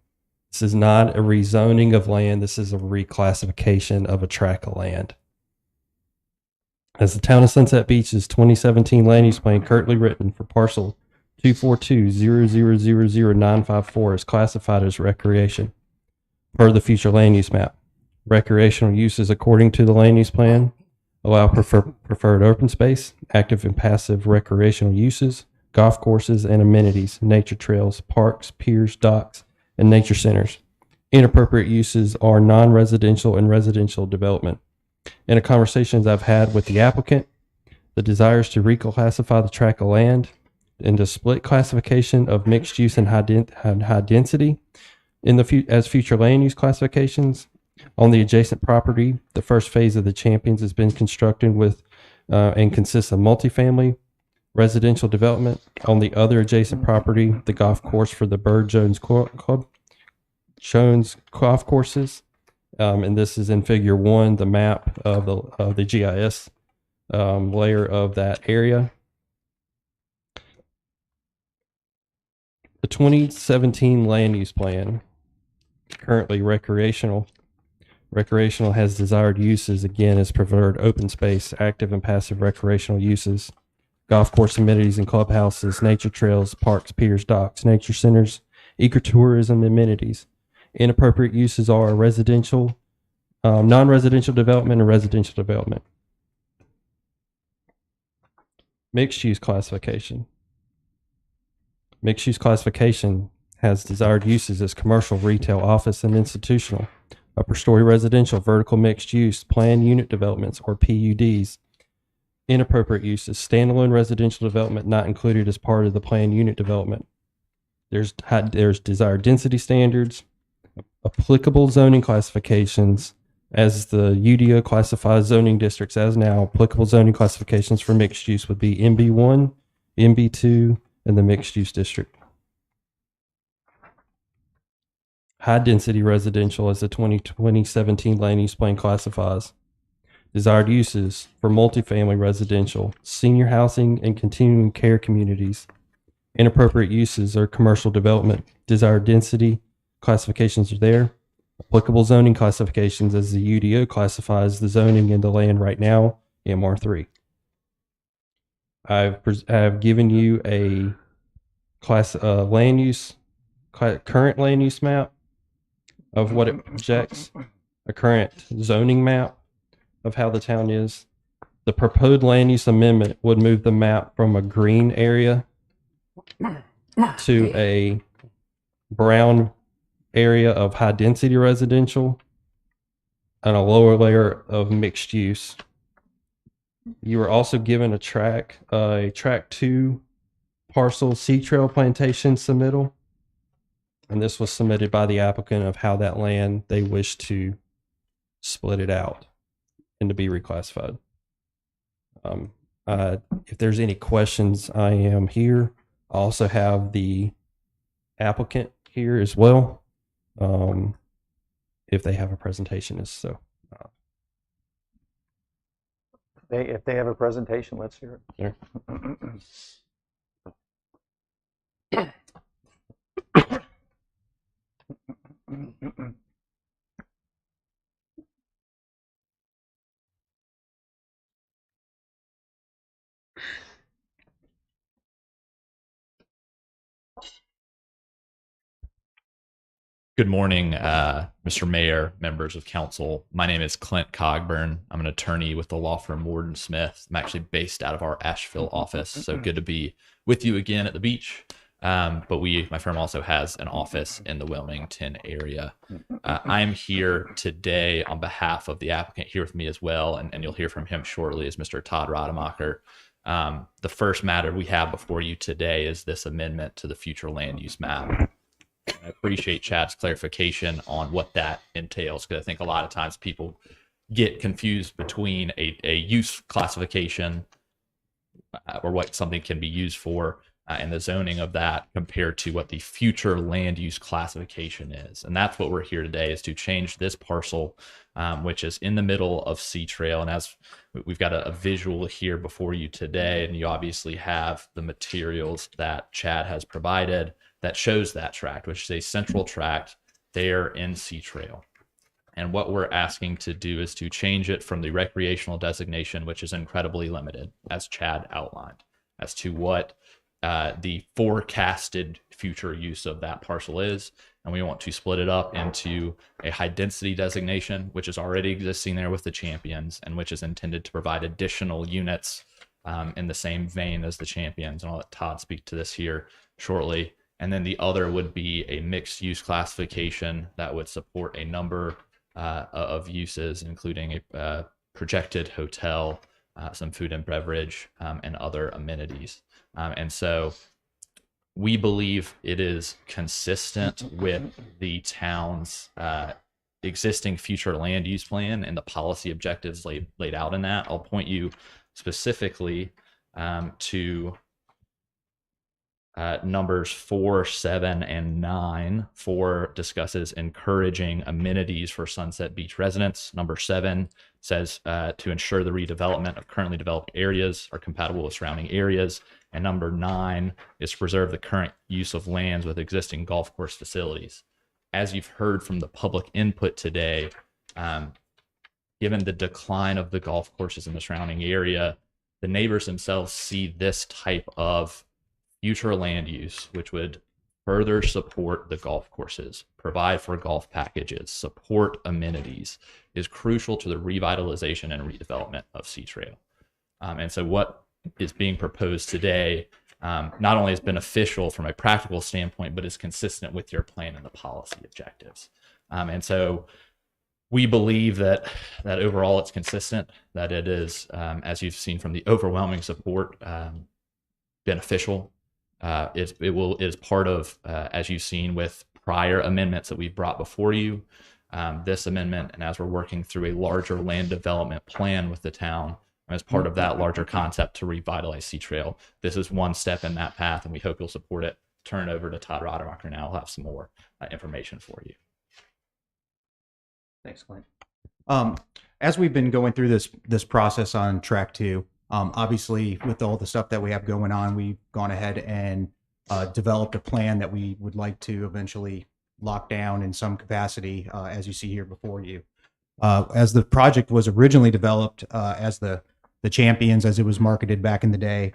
This is not a rezoning of land. This is a reclassification of a tract of land. As the Town of Sunset Beach's 2017 land use plan currently written for parcel 242-0000954 is classified as recreation per the future land use map. Recreational uses according to the land use plan allow preferred open space, active and passive recreational uses, golf courses and amenities, nature trails, parks, piers, docks, and nature centers. Inappropriate uses are non-residential and residential development. In the conversations I've had with the applicant, the desires to reclassify the tract of land into split classification of mixed use and high density in the as future land use classifications. On the adjacent property, the first phase of the Champions has been constructed with and consists of multifamily residential development. On the other adjacent property, the golf course for the Bird Jones Club, Jones golf courses, and this is in Figure 1, the map of the GIS layer of that area. The 2017 land use plan, currently recreational. Recreational has desired uses, again, as preferred open space, active and passive recreational uses, golf course amenities and clubhouses, nature trails, parks, piers, docks, nature centers, ecotourism amenities. Inappropriate uses are residential, non-residential development, and residential development. Mixed use classification. Mixed use classification has desired uses as commercial, retail, office, and institutional. Upper story residential, vertical mixed use, planned unit developments, or PUDs. Inappropriate uses, standalone residential development not included as part of the planned unit development. There's desired density standards, applicable zoning classifications, as the UDO classifies zoning districts as now. Applicable zoning classifications for mixed use would be MB1, MB2, and the mixed use district. High density residential, as the 2017 land use plan classifies. Desired uses for multifamily residential, senior housing, and continuing care communities. Inappropriate uses are commercial development. Desired density classifications are there. Applicable zoning classifications, as the UDO classifies the zoning in the land right now, MR3. I've given you a land use, current land use map of what it projects, a current zoning map of how the town is. The proposed land use amendment would move the map from a green area to a brown area of high density residential and a lower layer of mixed use. You were also given a track 2 parcel Sea Trail Plantation submittal. And this was submitted by the applicant of how that land they wish to split it out and to be reclassified. If there's any questions, I am here. I also have the applicant here as well. If they have a presentation, is so. If they have a presentation, let's hear it. Sure. Good morning, Mr. Mayor, members of council. My name is Clint Cogburn. I'm an attorney with the law firm Warden Smith. I'm actually based out of our Asheville office, so good to be with you again at the beach. But my firm also has an office in the Wilmington area. I'm here today on behalf of the applicant. Here with me as well, and you'll hear from him shortly, is Mr. Todd Rademacher. The first matter we have before you today is this amendment to the future land use map. I appreciate Chad's clarification on what that entails, because I think a lot of times people get confused between a use classification or what something can be used for and the zoning of that compared to what the future land use classification is. And that's what we're here today, is to change this parcel, which is in the middle of Sea Trail. And as we've got a visual here before you today, and you obviously have the materials that Chad has provided that shows that tract, which is a central tract there in Sea Trail. And what we're asking to do is to change it from the recreational designation, which is incredibly limited, as Chad outlined, as to what the forecasted future use of that parcel is. And we want to split it up into a high density designation, which is already existing there with the Champions, and which is intended to provide additional units in the same vein as the Champions. And I'll let Todd speak to this here shortly. And then the other would be a mixed use classification that would support a number of uses, including a projected hotel, some food and beverage, and other amenities. And so we believe it is consistent with the town's existing future land use plan and the policy objectives laid out in that. I'll point you specifically to numbers 4, 7, and 9. 4 discusses encouraging amenities for Sunset Beach residents. Number 7 says to ensure the redevelopment of currently developed areas are compatible with surrounding areas. And number 9 is to preserve the current use of lands with existing golf course facilities. As you've heard from the public input today, given the decline of the golf courses in the surrounding area, the neighbors themselves see this type of future land use, which would further support the golf courses, provide for golf packages, support amenities, is crucial to the revitalization and redevelopment of Sea Trail. And so what is being proposed today not only is beneficial from a practical standpoint, but is consistent with your plan and the policy objectives. And so we believe that overall it's consistent, that it is, as you've seen from the overwhelming support, beneficial. It is part of, as you've seen with prior amendments that we've brought before you, this amendment, and as we're working through a larger land development plan with the town, as part of that larger concept to revitalize Sea Trail, this is one step in that path, and we hope you'll support it. Turn it over to Todd Rodemacher now. He'll have some more information for you. Thanks, Clint. As we've been going through this process on track 2, obviously with all the stuff that we have going on, we've gone ahead and developed a plan that we would like to eventually lock down in some capacity, as you see here before you. As the project was originally developed as the Champions, as it was marketed back in the day,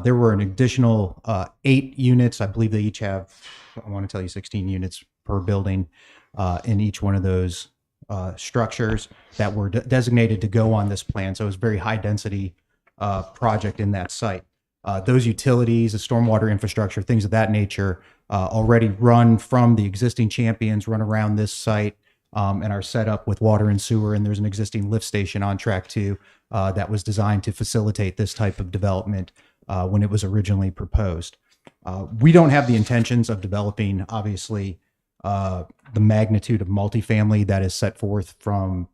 there were an additional 8 units. I believe they each have, I want to tell you, 16 units per building in each one of those structures that were designated to go on this plan. So it was a very high density project in that site. Those utilities, the stormwater infrastructure, things of that nature already run from the existing Champions, run around this site, and are set up with water and sewer. And there's an existing lift station on track 2 that was designed to facilitate this type of development when it was originally proposed. We don't have the intentions of developing, obviously, the magnitude of multifamily that is set forth from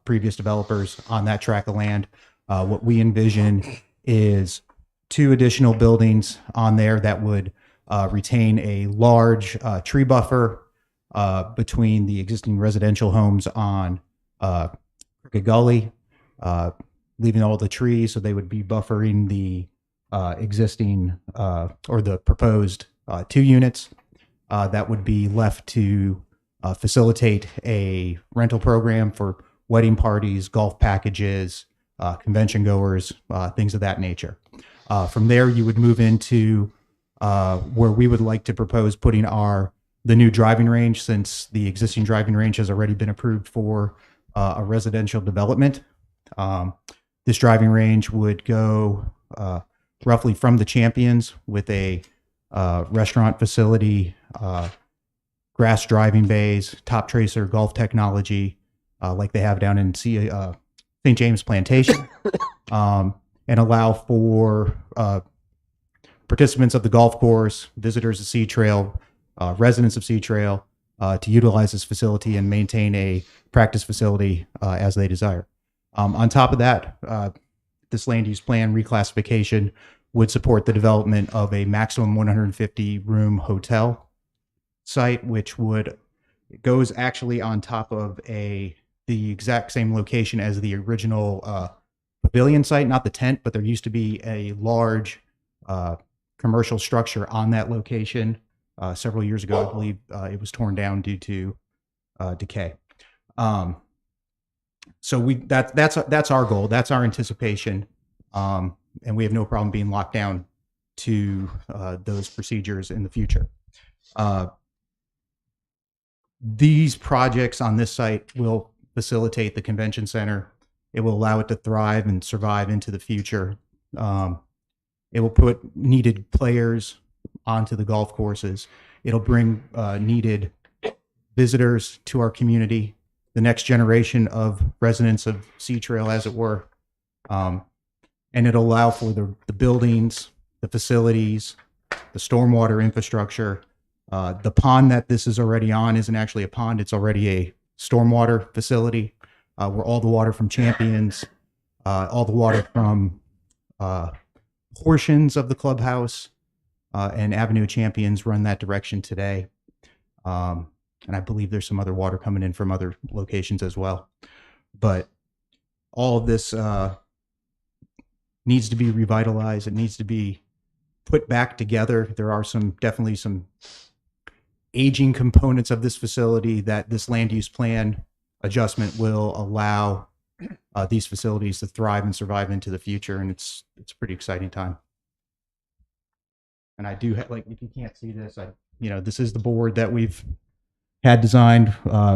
previous developers on that tract of land. What we envision is 2 additional buildings on there that would retain a large tree buffer between the existing residential homes on Crooked Gully, leaving all the trees, so they would be buffering the existing or the proposed 2 units that would be left to facilitate a rental program for wedding parties, golf packages, convention goers, things of that nature. From there, you would move into where we would like to propose putting the new driving range, since the existing driving range has already been approved for a residential development. This driving range would go roughly from the Champions with a restaurant facility, grass driving bays, top tracer golf technology, like they have down in St. James Plantation. And and allow for participants of the golf course, visitors of Sea Trail, residents of Sea Trail to utilize this facility and maintain a practice facility as they desire. On top of that, this land use plan reclassification would support the development of a maximum 150 room hotel site, which goes actually on top of the exact same location as the original pavilion site, not the tent, but there used to be a large commercial structure on that location several years ago. I believe it was torn down due to decay. So that's our goal. That's our anticipation. And we have no problem being locked down to those procedures in the future. These projects on this site will facilitate the convention center. It will allow it to thrive and survive into the future. It will put needed players onto the golf courses. It'll bring needed visitors to our community, the next generation of residents of Sea Trail, as it were. And it'll allow for the buildings, the facilities, the stormwater infrastructure. The pond that this is already on isn't actually a pond. It's already a stormwater facility where all the water from Champions, all the water from portions of the clubhouse and Avenue of Champions run that direction today. And I believe there's some other water coming in from other locations as well. But all of this needs to be revitalized. It needs to be put back together. There are definitely some aging components of this facility that this land use plan adjustment will allow these facilities to thrive and survive into the future. And it's a pretty exciting time. And I do like, if you can't see this, this is the board that we've had designed.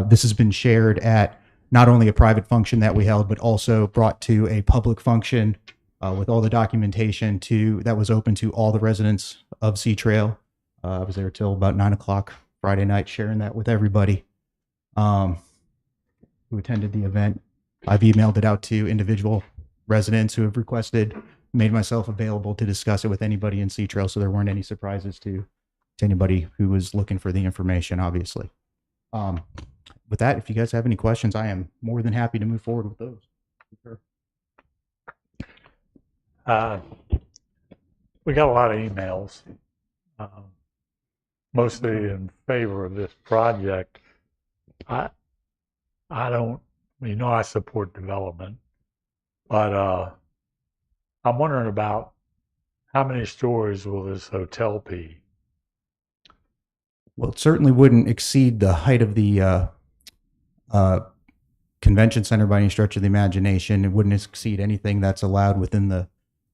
This has been shared at not only a private function that we held, but also brought to a public function with all the documentation that was open to all the residents of Sea Trail. I was there till about 9 o'clock Friday night, sharing that with everybody who attended the event. I've emailed it out to individual residents who have requested, made myself available to discuss it with anybody in Sea Trail, so there weren't any surprises to anybody who was looking for the information, obviously. With that, if you guys have any questions, I am more than happy to move forward with those. Sure. We got a lot of emails, mostly in favor of this project. I support development, but I'm wondering about how many stories will this hotel be? Well, it certainly wouldn't exceed the height of the convention center by any stretch of the imagination. It wouldn't exceed anything that's allowed within the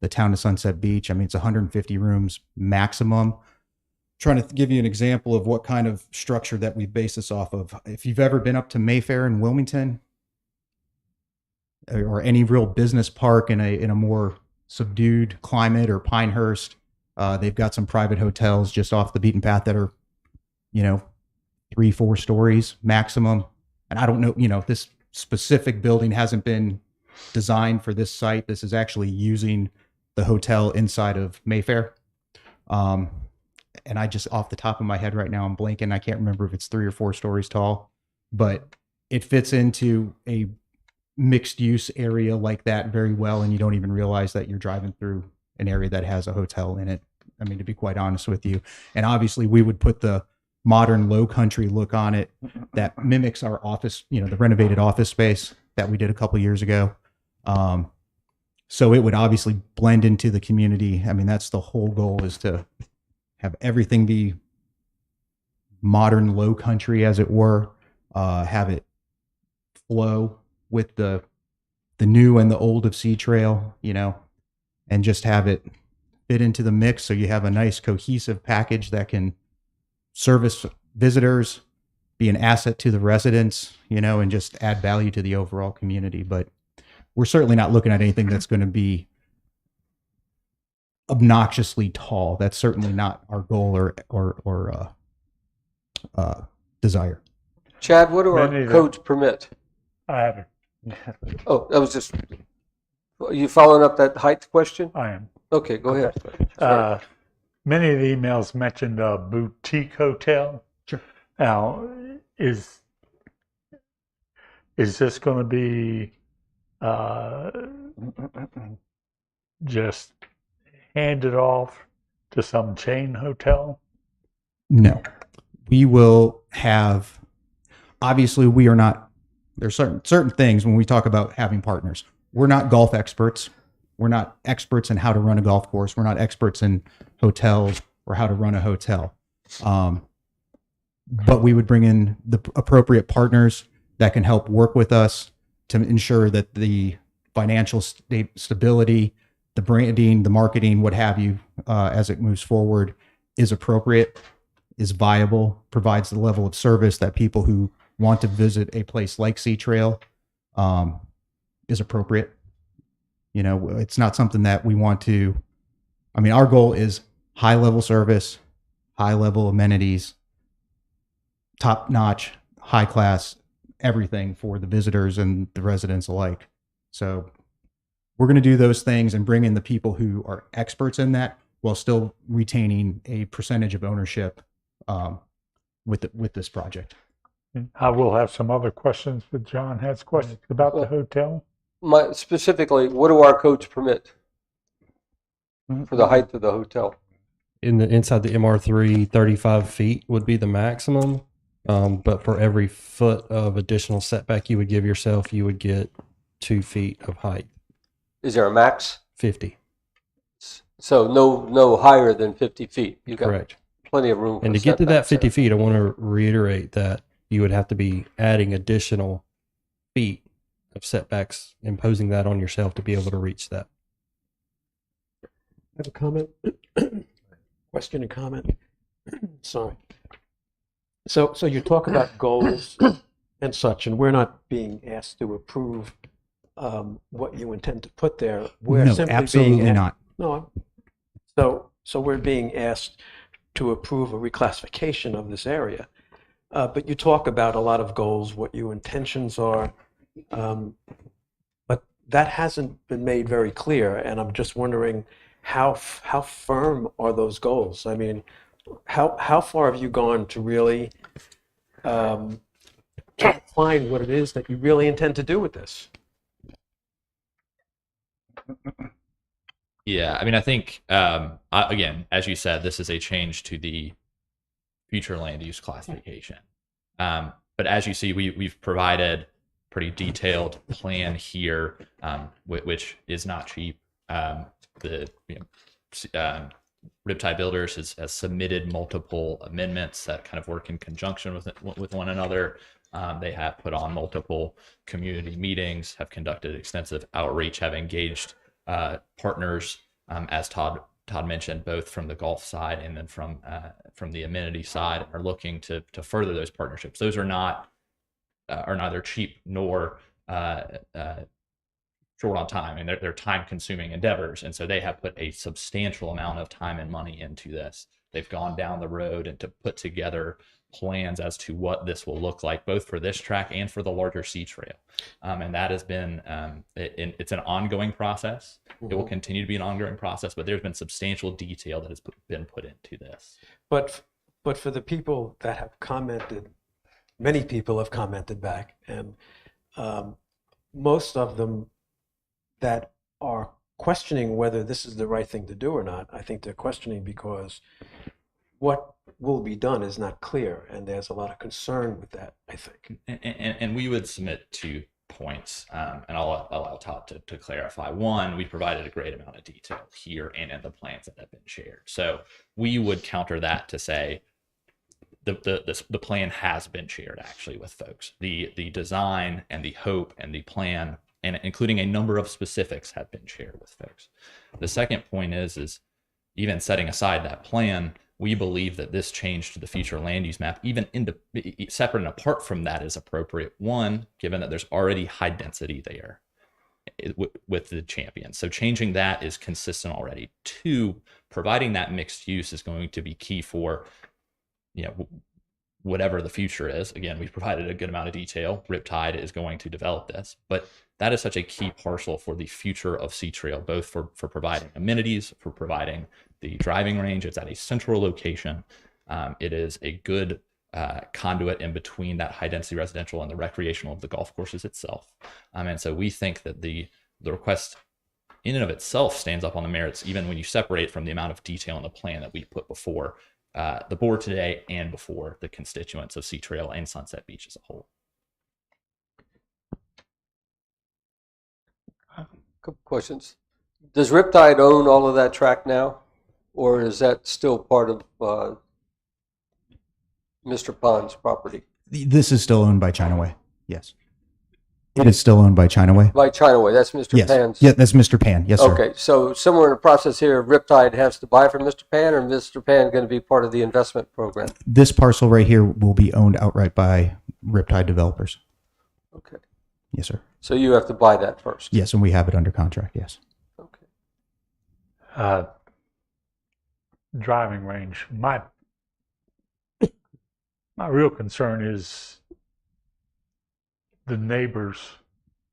town of Sunset Beach. I mean, it's 150 rooms maximum. Trying to give you an example of what kind of structure that we base this off of. If you've ever been up to Mayfair in Wilmington, or any real business park in a more subdued climate, or Pinehurst, they've got some private hotels just off the beaten path that are 3-4 stories maximum. And I don't know, this specific building hasn't been designed for this site. This is actually using the hotel inside of Mayfair. And I just, off the top of my head right now, I'm blanking. I can't remember if it's 3 or 4 stories tall, but it fits into a mixed use area like that very well. And you don't even realize that you're driving through an area that has a hotel in it. I mean, to be quite honest with you. And obviously we would put the modern low country look on it that mimics our office, the renovated office space that we did a couple years ago. So it would obviously blend into the community. I mean, that's the whole goal, is to have everything be modern low country, as it were, have it flow with the new and the old of Sea Trail, and just have it fit into the mix. So you have a nice cohesive package that can service visitors, be an asset to the residents, and just add value to the overall community. But we're certainly not looking at anything that's going to be obnoxiously tall. That's certainly not our goal or desire. Chad, what do our codes permit? I haven't. Oh, that was just Are you following up that height question? I am. Okay, go ahead. Many of the emails mentioned a boutique hotel. Sure. Now, is this going to be just handed off to some chain hotel? No. We will have, obviously we are not, there's certain things when we talk about having partners. We're not golf experts. We're not experts in how to run a golf course. We're not experts in hotels or how to run a hotel. But we would bring in the appropriate partners that can help work with us to ensure that the financial stability, the branding, the marketing, what have you, as it moves forward is appropriate, is viable, provides the level of service that people who want to visit a place like Sea Trail is appropriate. You know, it's not something that we want to, I mean, our goal is high level service, high level amenities, top notch, high class, everything for the visitors and the residents alike. So we're going to do those things and bring in the people who are experts in that while still retaining a percentage of ownership with this project. I will have some other questions, but John has questions about the hotel. Specifically, what do our codes permit for the height of the hotel? Inside the MR3, 35 feet would be the maximum. But for every foot of additional setback you would give yourself, you would get 2 feet of height. Is there a max? 50. So no higher than 50 feet. You got Correct. plenty of room. And to get to that 50 feet, I want to reiterate that you would have to be adding additional feet of setbacks, imposing that on yourself to be able to reach that. I have a comment, question and comment. Sorry. So you talk about goals and such, and we're not being asked to approve what you intend to put there. We're No, simply absolutely being not. No. So we're being asked to approve a reclassification of this area. But you talk about a lot of goals, what your intentions are, but that hasn't been made very clear. And I'm just wondering how firm are those goals? I mean, how far have you gone to really define what it is that you really intend to do with this? Yeah, I mean, I think, again, as you said, this is a change to the future land use classification. But as you see, we've provided pretty detailed plan here, which is not cheap. Riptide Builders has submitted multiple amendments that kind of work in conjunction with one another. They have put on multiple community meetings, have conducted extensive outreach, have engaged partners, as Todd mentioned, both from the golf side and then from the amenity side, are looking to further those partnerships. Those are neither cheap nor short on time, and they're time-consuming endeavors, and so they have put a substantial amount of time and money into this. They've gone down the road and to put together plans as to what this will look like, both for this track and for the larger Sea Trail, and that has been it's an ongoing process. It will continue to be an ongoing process, but there's been substantial detail that has been put into this. But for the people that have commented, many people have commented back, and most of them that are questioning whether this is the right thing to do or not, I think they're questioning because what will be done is not clear, and there's a lot of concern with that, I think. And we would submit 2 points, and I'll allow Todd to clarify. One, we provided a great amount of detail here and in the plans that have been shared. So we would counter that to say the plan has been shared actually with folks. The design and the hope and the plan, and including a number of specifics, have been shared with folks. The second point is even setting aside that plan, we believe that this change to the future land use map, even separate and apart from that, is appropriate. One, given that there's already high density there with the Champion. So changing that is consistent already. Two, providing that mixed use is going to be key for, whatever the future is. Again, we've provided a good amount of detail. Riptide is going to develop this, but that is such a key parcel for the future of Sea Trail, both for providing amenities, for providing the driving range. It's at a central location. It is a good conduit in between that high density residential and the recreational of the golf courses itself. And so we think that the request in and of itself stands up on the merits, even when you separate from the amount of detail in the plan that we put before the board today and before the constituents of Sea Trail and Sunset Beach as a whole. Couple questions. Does Riptide own all of that track now, or is that still part of Mr. Pond's property? This is still owned by Chinaway. Yes. It is still owned by Chinaway. By Chinaway, that's Mr. Yes. Pan's. Yeah, that's Mr. Pan. Yes, sir. Okay, so somewhere in the process here, Riptide has to buy from Mr. Pan, or Mr. Pan going to be part of the investment program? This parcel right here will be owned outright by Riptide Developers. Okay. Yes, sir. So you have to buy that first? Yes, and we have it under contract. Yes. Driving range. My real concern is the neighbors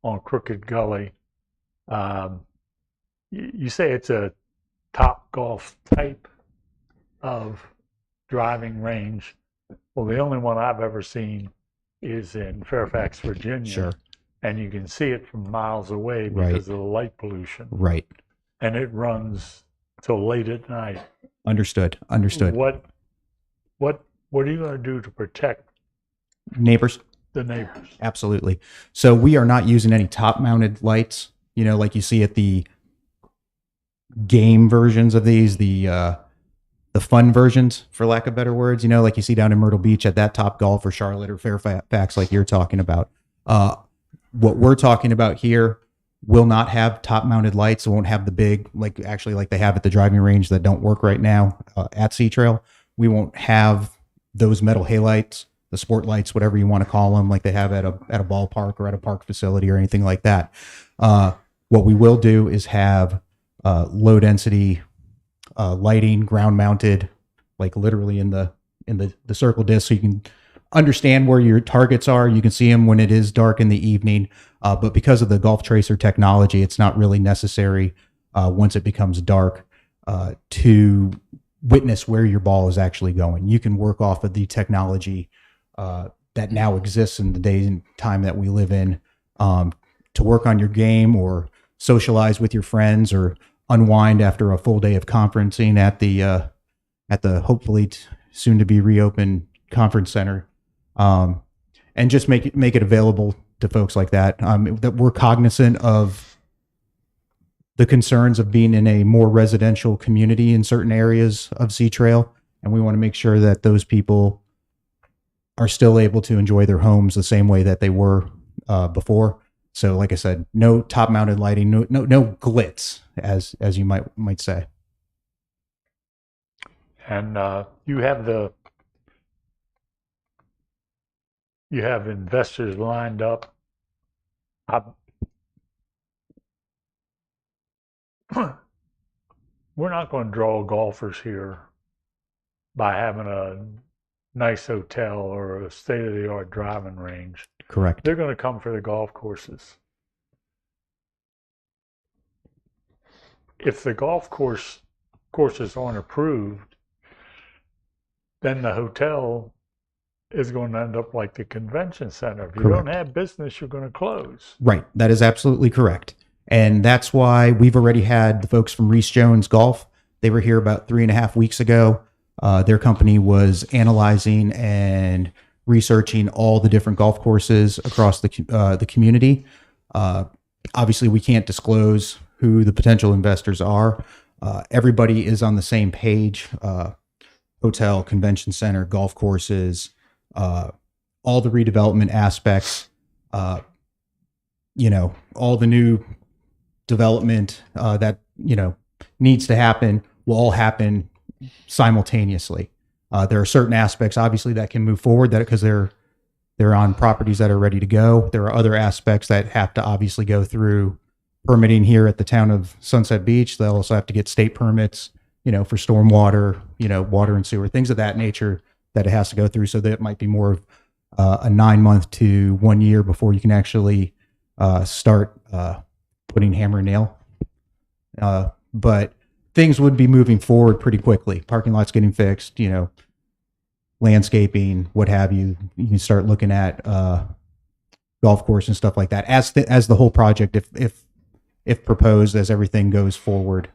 on Crooked Gully. You say it's a Top Golf type of driving range. Well, the only one I've ever seen is in Fairfax, Virginia. Sure. And you can see it from miles away Right. because of the light pollution. Right. And it runs till late at night. Understood. Understood. What are you going to do to protect Neighbors. the neighbors? Absolutely. So we are not using any top-mounted lights, like you see at the game versions of these, the fun versions, for lack of better words, like you see down in Myrtle Beach at that Top Golf or Charlotte or Fairfax, like you're talking about. What we're talking about here will not have top-mounted lights. It won't have the big, like they have at the driving range that don't work right now at Sea Trail. We won't have those metal halights, the sport lights, whatever you want to call them, like they have at a ballpark or at a park facility or anything like that. What we will do is have low density lighting, ground mounted, like literally in the circle disc, so you can understand where your targets are. You can see them when it is dark in the evening. But because of the Golf Tracer technology, it's not really necessary once it becomes dark to witness where your ball is actually going. You can work off of the technology that now exists in the day and time that we live in to work on your game or socialize with your friends or unwind after a full day of conferencing at the hopefully soon to be reopened conference center, and just make it available to folks like that. That we're cognizant of the concerns of being in a more residential community in certain areas of Sea Trail, and we want to make sure that those people are still able to enjoy their homes the same way that they were before. So, like I said, no top-mounted lighting, no glitz, as you might say. And you have investors lined up. We're not going to draw golfers here by having a nice hotel or a state-of-the-art driving range. Correct. They're going to come for the golf courses. If the golf courses aren't approved, then the hotel is going to end up like the convention center. If you Correct. don't have business, you're going to close. Right. That is absolutely correct. And that's why we've already had the folks from Reese Jones Golf. They were here about 3.5 weeks ago. Their company was analyzing and researching all the different golf courses across the community. Obviously, we can't disclose who the potential investors are. Everybody is on the same page. Hotel, convention center, golf courses, all the redevelopment aspects, all the new development that, needs to happen will all happen simultaneously. There are certain aspects, obviously, that can move forward because they're on properties that are ready to go. There are other aspects that have to obviously go through permitting here at the town of Sunset Beach. They'll also have to get state permits, for stormwater, water and sewer, things of that nature that it has to go through. So that it might be more of a 9 month to 1 year before you can actually start putting hammer and nail. But things would be moving forward pretty quickly. Parking lots getting fixed, landscaping, what have you. You can start looking at golf course and stuff like that as the whole project, if proposed, as everything goes forward,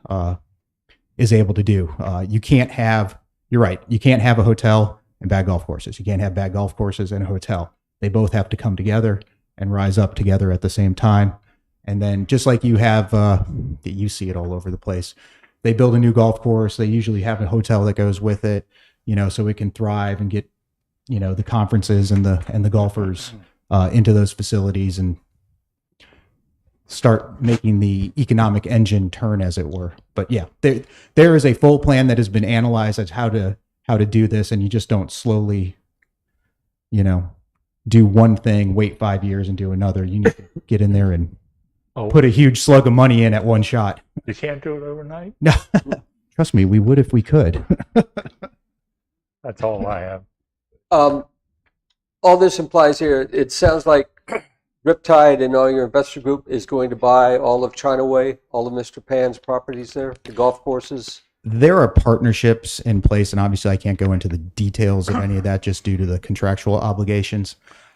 is able to do. You can't have. You're right. You can't have a hotel and bad golf courses. You can't have bad golf courses and a hotel. They both have to come together and rise up together at the same time. And then just like you have, you see it all over the place. They build a new golf course. They usually have a hotel that goes with it, so it can thrive and get, the conferences and the golfers into those facilities and start making the economic engine turn, as it were. But yeah, there is a full plan that has been analyzed as how to do this, and you just don't slowly, do one thing, wait 5 years, and do another. You need to get in there and put a huge slug of money in at one shot. You can't do it overnight? No, trust me, we would if we could. That's all I have. All this implies here, it sounds like Riptide and all your investor group is going to buy all of China Way, all of Mr. Pan's properties there, the golf courses. There are partnerships in place, and obviously I can't go into the details of any of that just due to the contractual obligations.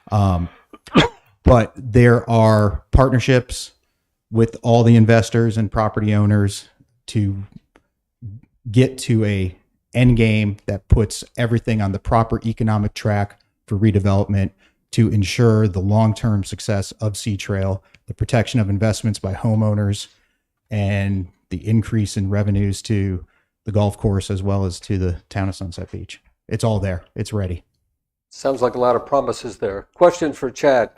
But there are partnerships with all the investors and property owners to get to a end game that puts everything on the proper economic track for redevelopment to ensure the long-term success of Sea Trail, the protection of investments by homeowners, and the increase in revenues to the golf course as well as to the town of Sunset Beach. It's all there. It's ready. Sounds like a lot of promises there. Question for Chad.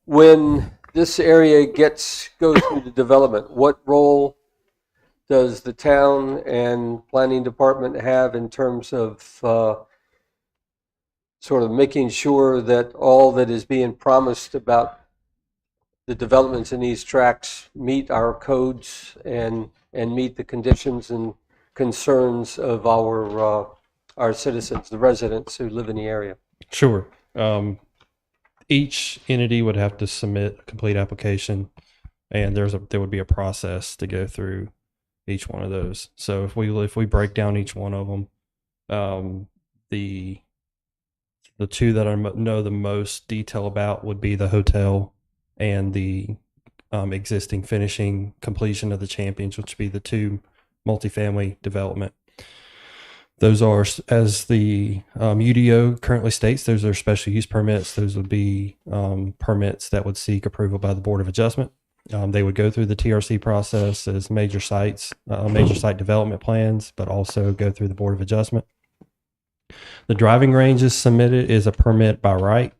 When this area goes through the development, what role does the town and planning department have in terms of sort of making sure that all that is being promised about the developments in these tracts meet our codes and meet the conditions and concerns of our citizens, the residents who live in the area? Sure. Each entity would have to submit a complete application, and there would be a process to go through each one of those. So if we break down each one of them, the two that I know the most detail about would be the hotel and the existing finishing completion of the Champions, which would be the two multifamily development. Those are, as the UDO currently states, those are special use permits. Those would be permits that would seek approval by the Board of Adjustment. They would go through the TRC process as major site development plans, but also go through the Board of Adjustment. The driving range is submitted is a permit by right.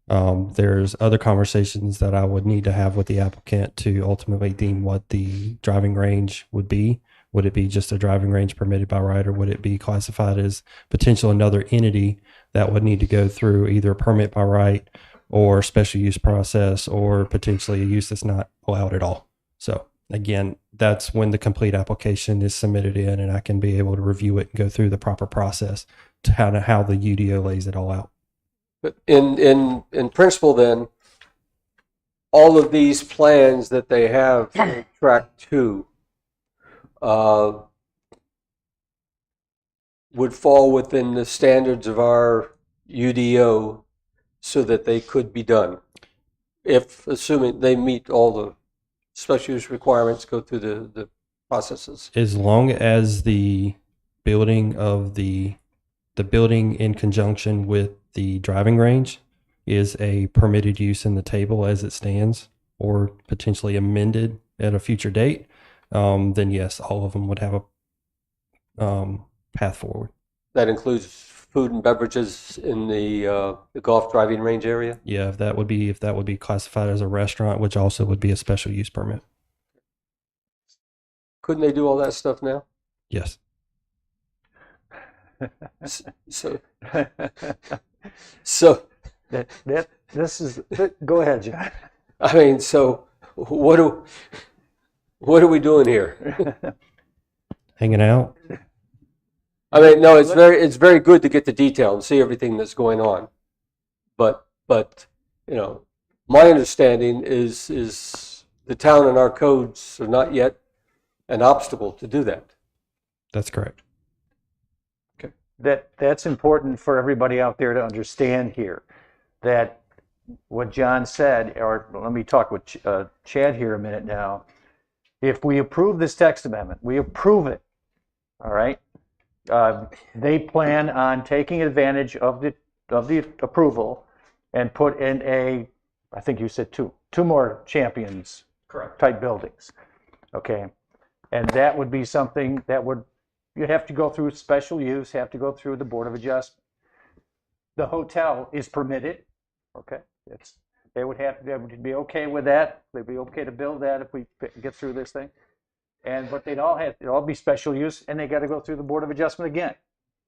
There's other conversations that I would need to have with the applicant to ultimately deem what the driving range would be. Would it be just a driving range permitted by right, or would it be classified as potential another entity that would need to go through either a permit by right or special use process, or potentially a use that's not allowed at all? So again, that's when the complete application is submitted in, and I can be able to review it and go through the proper process to how the UDO lays it all out. But in principle, then, all of these plans that they have for track 2 would fall within the standards of our UDO so that they could be done, if assuming they meet all the special use requirements, go through the processes. As long as the building of the building in conjunction with the driving range is a permitted use in the table as it stands, or potentially amended at a future date, then yes, all of them would have a path forward. That includes food and beverages in the golf driving range area? Yeah, if that would be classified as a restaurant, which also would be a special use permit. Couldn't they do all that stuff now? Yes. So this is, go ahead, John. I mean, so what are we doing here? Hanging out. I mean, no, it's very good to get the detail and see everything that's going on. But, you know, my understanding is the town and our codes are not yet an obstacle to do that. That's correct. That's important for everybody out there to understand here, that what John said, or let me talk with Chad here a minute now. If we approve this text amendment, we approve it, all right? They plan on taking advantage of the approval and put in I think you said two more Champions type buildings, okay? And that would be something that you'd have to go through special use, have to go through the Board of Adjustment. The hotel is permitted, okay? They would be okay with that. They'd be okay to build that if we get through this thing. But they'd all be special use, and they got to go through the Board of Adjustment again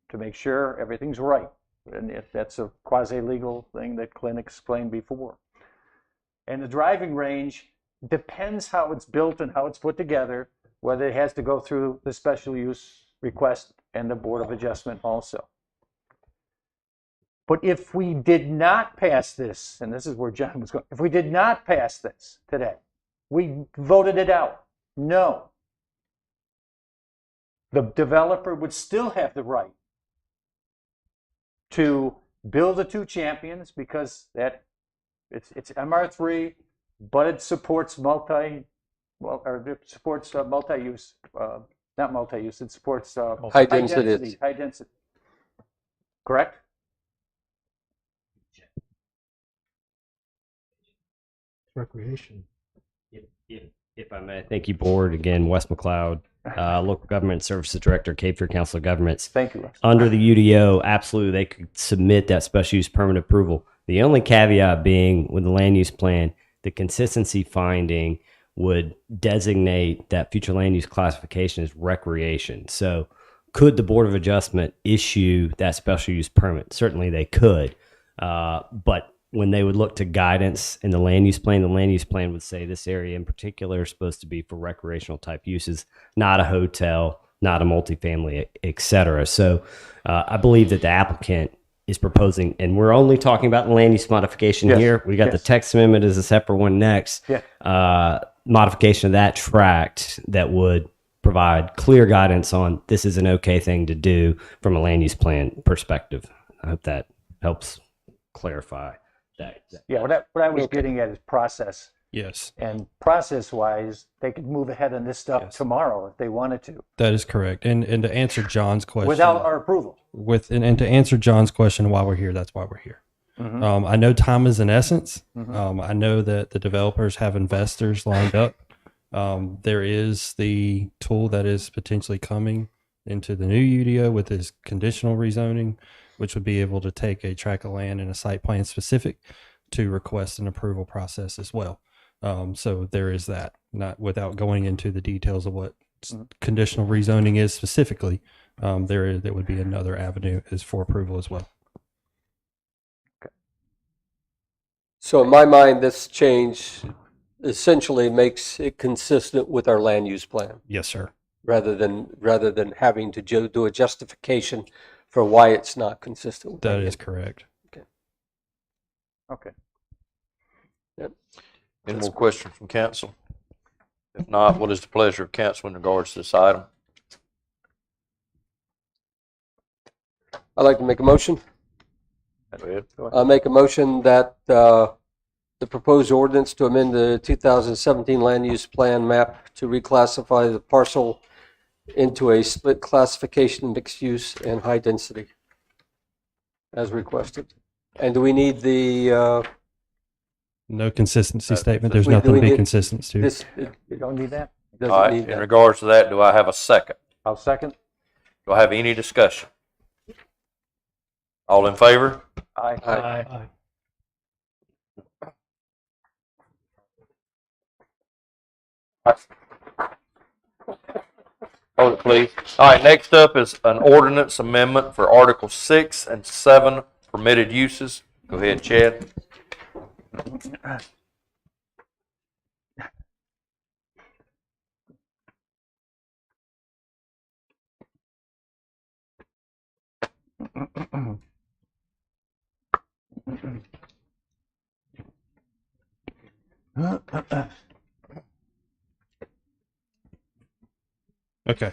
to make sure everything's right. And if that's a quasi-legal thing that Clint explained before. And the driving range depends how it's built and how it's put together, whether it has to go through the special use request and the Board of Adjustment also. But if we did not pass this, and this is where John was going, if we did not pass this today, we voted it out, no, the developer would still have the right to build the two Champions because it's MR3, but it supports multi-use, not multi-use, it supports High density. High density. Correct? Recreation. If I may, thank you, board. Again, Wes McLeod, Local Government Services Director, Cape Fear Council of Governments. Thank you, Wes. Under the UDO, absolutely, they could submit that special use permit approval. The only caveat being with the land use plan, the consistency finding would designate that future land use classification as recreation. So could the Board of Adjustment issue that special use permit? Certainly they could. But when they would look to guidance in the land use plan would say this area in particular is supposed to be for recreational type uses, not a hotel, not a multifamily, et cetera. So I believe that the applicant is proposing, and we're only talking about the land use modification here. We got the text amendment as a separate one next. Modification of that tract that would provide clear guidance on this is an okay thing to do from a land use plan perspective. I hope that helps clarify that. Yeah, what I was getting at is process. Yes. And process-wise, they could move ahead on this stuff tomorrow if they wanted to. That is correct. And to answer John's question, without our approval. And to answer John's question why we're here, that's why we're here. I know time is an essence. I know that the developers have investors lined up. There is the tool that is potentially coming into the new UDO with this conditional rezoning, which would be able to take a tract of land and a site plan specific to request an approval process as well. So there is that, not without going into the details of what conditional rezoning is specifically. There would be another avenue is for approval as well. So in my mind, this change essentially makes it consistent with our land use plan. Yes, sir. Rather than having to do a justification for why it's not consistent with that is correct. Okay. Yep. Any more questions from council? If not, what is the pleasure of council in regards to this item? I'd like to make a motion. Go ahead. I make a motion that the proposed ordinance to amend the 2017 land use plan map to reclassify the parcel into a split classification, mixed use, and high density, as requested. And do we need the no consistency statement? There's nothing to be consistent to. You don't need that? All right. In regards to that, do I have a second? I'll second. Do I have any discussion? All in favor? Aye. Aye. Hold it, please. All right, next up is an ordinance amendment for Article 6 and 7 permitted uses. Go ahead, Chad. Okay.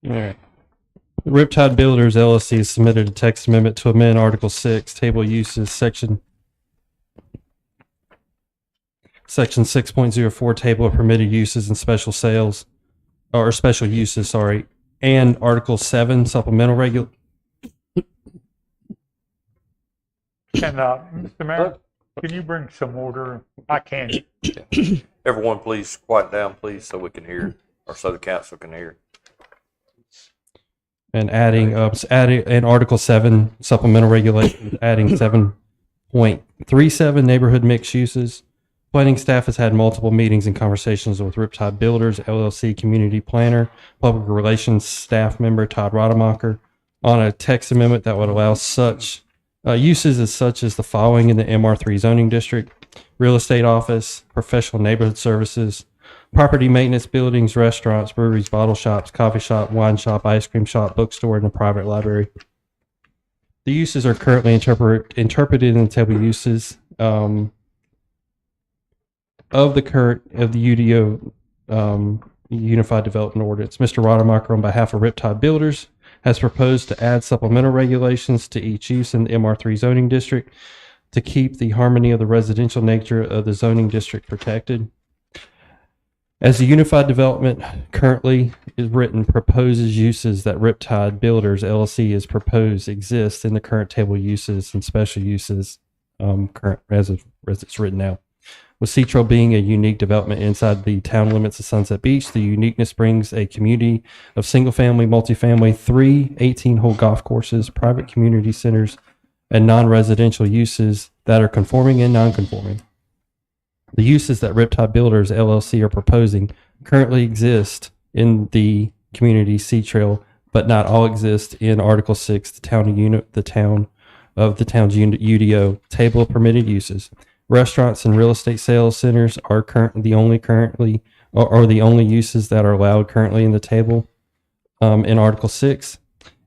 All right. Riptide Builders LLC has submitted a text amendment to amend Article 6, Table Uses, Section 6.04, Table of Permitted Uses and Special Sales, or Special Uses, sorry, and Article 7, Supplemental Regul. And, Mr. Mayor, can you bring some order? I can't. Everyone, please quiet down, please, so we can hear, or so the council can hear. And adding in Article 7 supplemental regulations, adding 7.37 neighborhood mixed uses. Planning staff has had multiple meetings and conversations with Riptide Builders LLC community planner, public relations staff member Todd Rademacher on a text amendment that would allow such uses as such as the following in the MR3 zoning district: real estate office, professional neighborhood services, property maintenance, buildings, restaurants, breweries, bottle shops, coffee shop, wine shop, ice cream shop, bookstore, and a private library. The uses are currently interpreted in the table of uses of the UDO Unified Development Ordinance. Mr. Rademacher, on behalf of Riptide Builders, has proposed to add supplemental regulations to each use in the MR3 zoning district to keep the harmony of the residential nature of the zoning district protected. As the Unified Development currently is written, proposes uses that Riptide Builders LLC is proposed exist in the current table uses and special uses current as it's written now. With Citro being a unique development inside the town limits of Sunset Beach, the uniqueness brings a community of single-family, multifamily, 3 18-hole golf courses, private community centers, and non-residential uses that are conforming and non-conforming. The uses that Riptide Builders LLC are proposing currently exist in the community C Trail, but not all exist in Article 6, the town's UDO table of permitted uses. Restaurants and real estate sales centers are the only uses that are allowed currently in the table in Article 6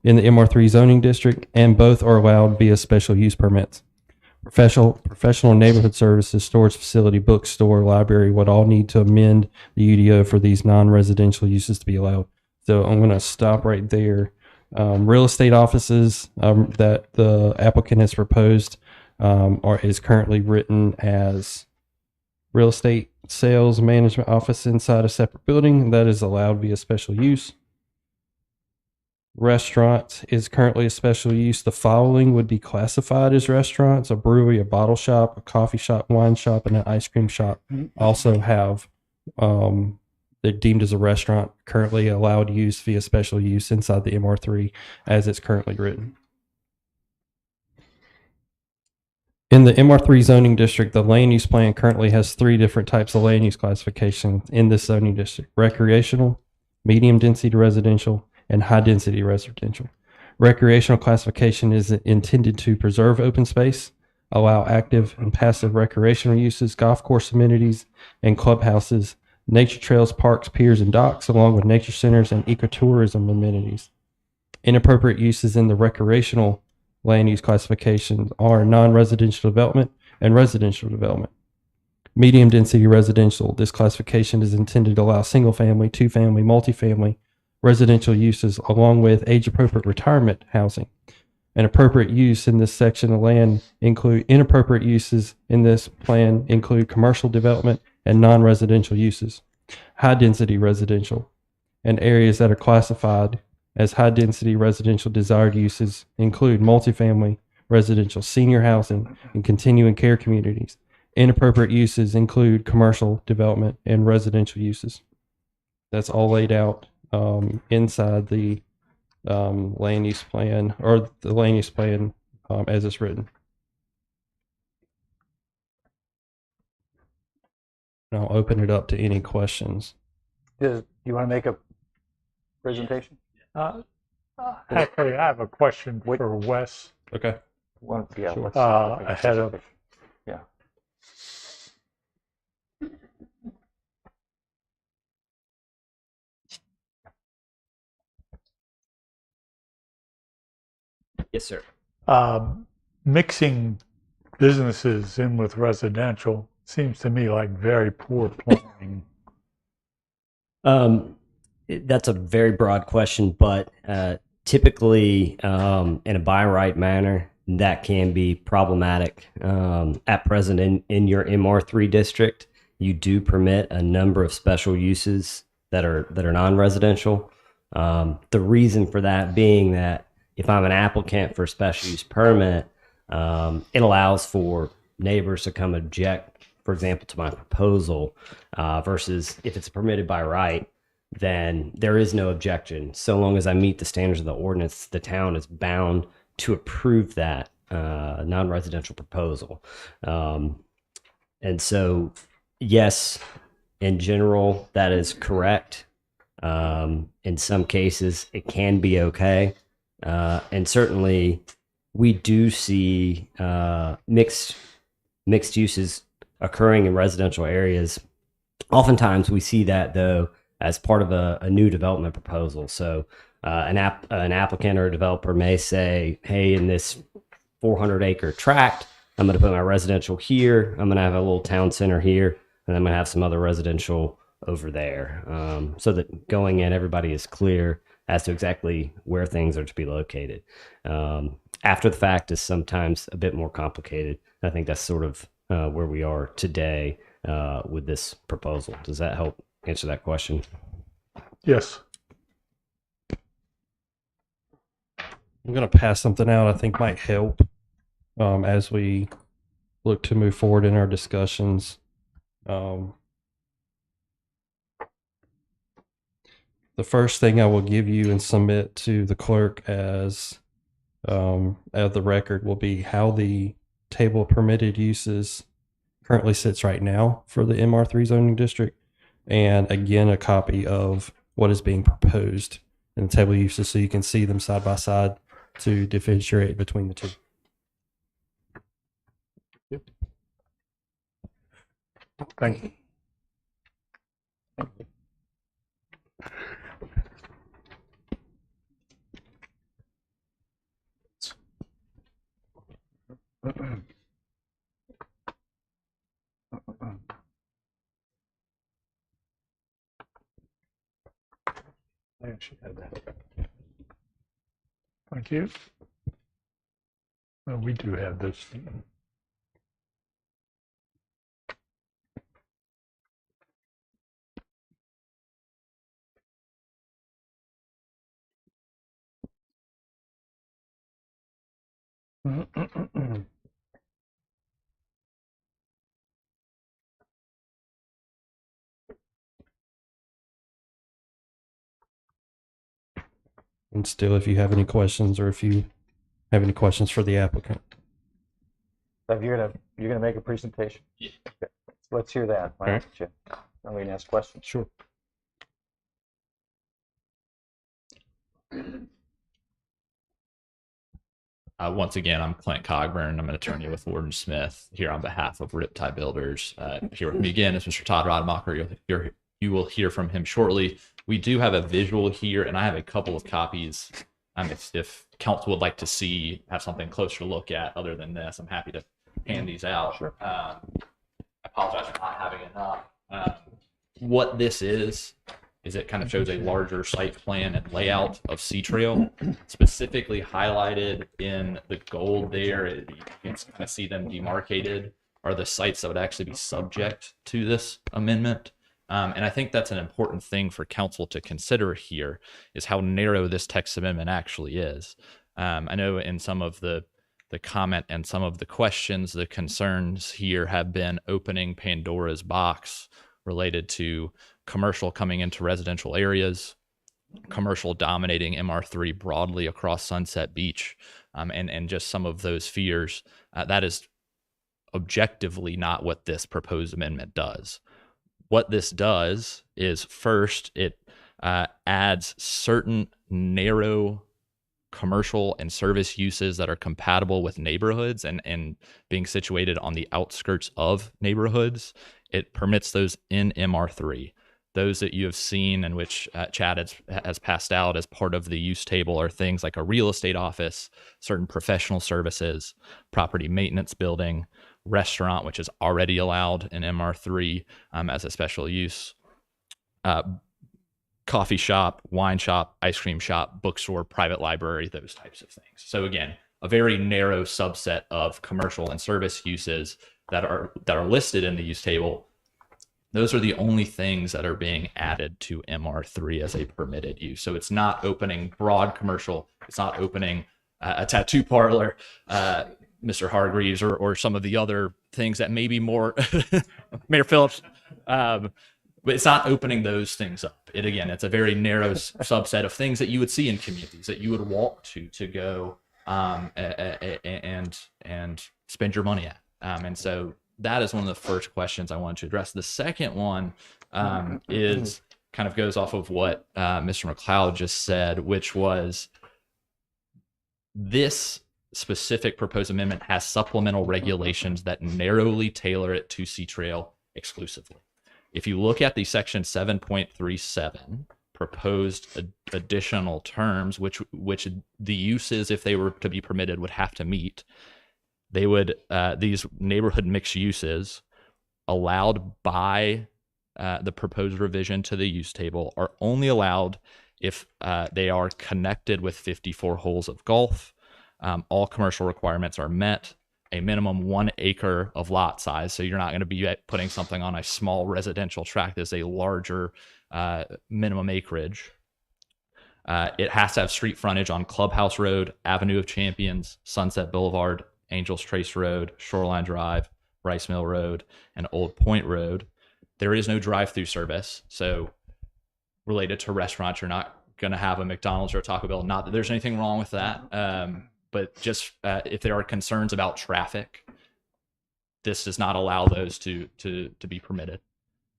in the MR3 zoning district, and both are allowed via special use permits. Professional neighborhood services, storage facility, bookstore, library would all need to amend the UDO for these non-residential uses to be allowed. So I'm going to stop right there. Real estate offices that the applicant has proposed is currently written as real estate sales management office inside a separate building that is allowed via special use. Restaurant is currently a special use. The following would be classified as restaurants: a brewery, a bottle shop, a coffee shop, wine shop, and an ice cream shop. Also have they're deemed as a restaurant, currently allowed use via special use inside the MR3 as it's currently written. In the MR3 zoning district, the land use plan currently has 3 different types of land use classification in this zoning district: recreational, medium density residential, and high density residential. Recreational classification is intended to preserve open space, allow active and passive recreational uses, golf course amenities and clubhouses, nature trails, parks, piers, and docks, along with nature centers and ecotourism amenities. Inappropriate uses in the recreational land use classifications are non-residential development and residential development. Medium density residential, this classification is intended to allow single family, 2-family, multifamily, residential uses, along with age-appropriate retirement housing. An appropriate use in this section of land include inappropriate uses in this plan include commercial development and non-residential uses. High-density residential and areas that are classified as high-density residential desired uses include multifamily, residential, senior housing, and continuing care communities. Inappropriate uses include commercial development and residential uses. That's all laid out inside the land use plan, or the land use plan as it's written. And I'll open it up to any questions. Do you want to make a presentation? Actually, I have a question for Wes. Okay. Sure. Ahead of yeah. Yes, sir. Mixing businesses in with residential seems to me like very poor planning. That's a very broad question, but typically, in a by right manner, that can be problematic. At present, in your MR3 district, you do permit a number of special uses that are non-residential. The reason for that being that if I'm an applicant for a special use permit, it allows for neighbors to come object, for example, to my proposal, versus if it's permitted by right, then there is no objection. So long as I meet the standards of the ordinance, the town is bound to approve that non-residential proposal. And so, yes, in general, that is correct. In some cases, it can be okay. And certainly, we do see mixed uses occurring in residential areas. Oftentimes, we see that, though, as part of a new development proposal. So an applicant or a developer may say, hey, in this 400-acre tract, I'm going to put my residential here, I'm going to have a little town center here, and I'm going to have some other residential over there. So that going in, everybody is clear as to exactly where things are to be located. After the fact is sometimes a bit more complicated. I think that's sort of where we are today with this proposal. Does that help answer that question? Yes. I'm going to pass something out I think might help as we look to move forward in our discussions. The first thing I will give you and submit to the clerk as the record will be how the table of permitted uses currently sits right now for the MR3 zoning district, and again a copy of what is being proposed in the table of uses so you can see them side by side to differentiate between the two. Thank you. I actually had that. Thank you. Well, we do have this. And still, if you have any questions or if you have any questions for the applicant. So you're gonna make a presentation? Yeah. Okay. Let's hear that. Why Okay. don't you? And we can ask questions. Sure. Once again, I'm Clint Cogburn. I'm an attorney with Warden Smith here on behalf of Riptide Builders. Here with me again is Mr. Todd Rademacher. You will hear from him shortly. We do have a visual here, and I have a couple of copies. If council would like to have something closer to look at other than this, I'm happy to hand these out. Sure. I apologize for not having enough. What this is it kind of shows a larger site plan and layout of Sea Trail, specifically highlighted in the gold there. You can kind of see them demarcated are the sites that would actually be subject to this amendment. And I think that's an important thing for council to consider here is how narrow this text amendment actually is. I know in some of the comment and some of the questions, the concerns here have been opening Pandora's box related to commercial coming into residential areas, commercial dominating MR3 broadly across Sunset Beach, and just some of those fears. That is objectively not what this proposed amendment does. What this does is first, it adds certain narrow commercial and service uses that are compatible with neighborhoods and being situated on the outskirts of neighborhoods. It permits those in MR3. Those that you have seen and which Chad has passed out as part of the use table are things like a real estate office, certain professional services, property maintenance building, restaurant, which is already allowed in MR3 as a special use, coffee shop, wine shop, ice cream shop, bookstore, private library, those types of things. So again, a very narrow subset of commercial and service uses that are listed in the use table. Those are the only things that are being added to MR3 as a permitted use. So it's not opening broad commercial. It's not opening a tattoo parlor, Mr. Hargreaves, or some of the other things that may be more Mayor Phillips. But it's not opening those things up. It's a very narrow subset of things that you would see in communities that you would walk to go and spend your money at. And so that is one of the first questions I wanted to address. The second one is kind of goes off of what Mr. McLeod just said, which was this specific proposed amendment has supplemental regulations that narrowly tailor it to C-Trail exclusively. If you look at the section 7.37 proposed additional terms, which the uses, if they were to be permitted, would have to meet, they would these neighborhood mixed uses allowed by the proposed revision to the use table are only allowed if they are connected with 54 holes of golf. All commercial requirements are met. A minimum 1 acre of lot size. So you're not going to be putting something on a small residential tract. There's a larger minimum acreage. It has to have street frontage on Clubhouse Road, Avenue of Champions, Sunset Boulevard, Angels Trace Road, Shoreline Drive, Rice Mill Road, and Old Point Road. There is no drive-through service. So related to restaurants, you're not going to have a McDonald's or a Taco Bell. Not that there's anything wrong with that. But just if there are concerns about traffic, this does not allow those to be permitted.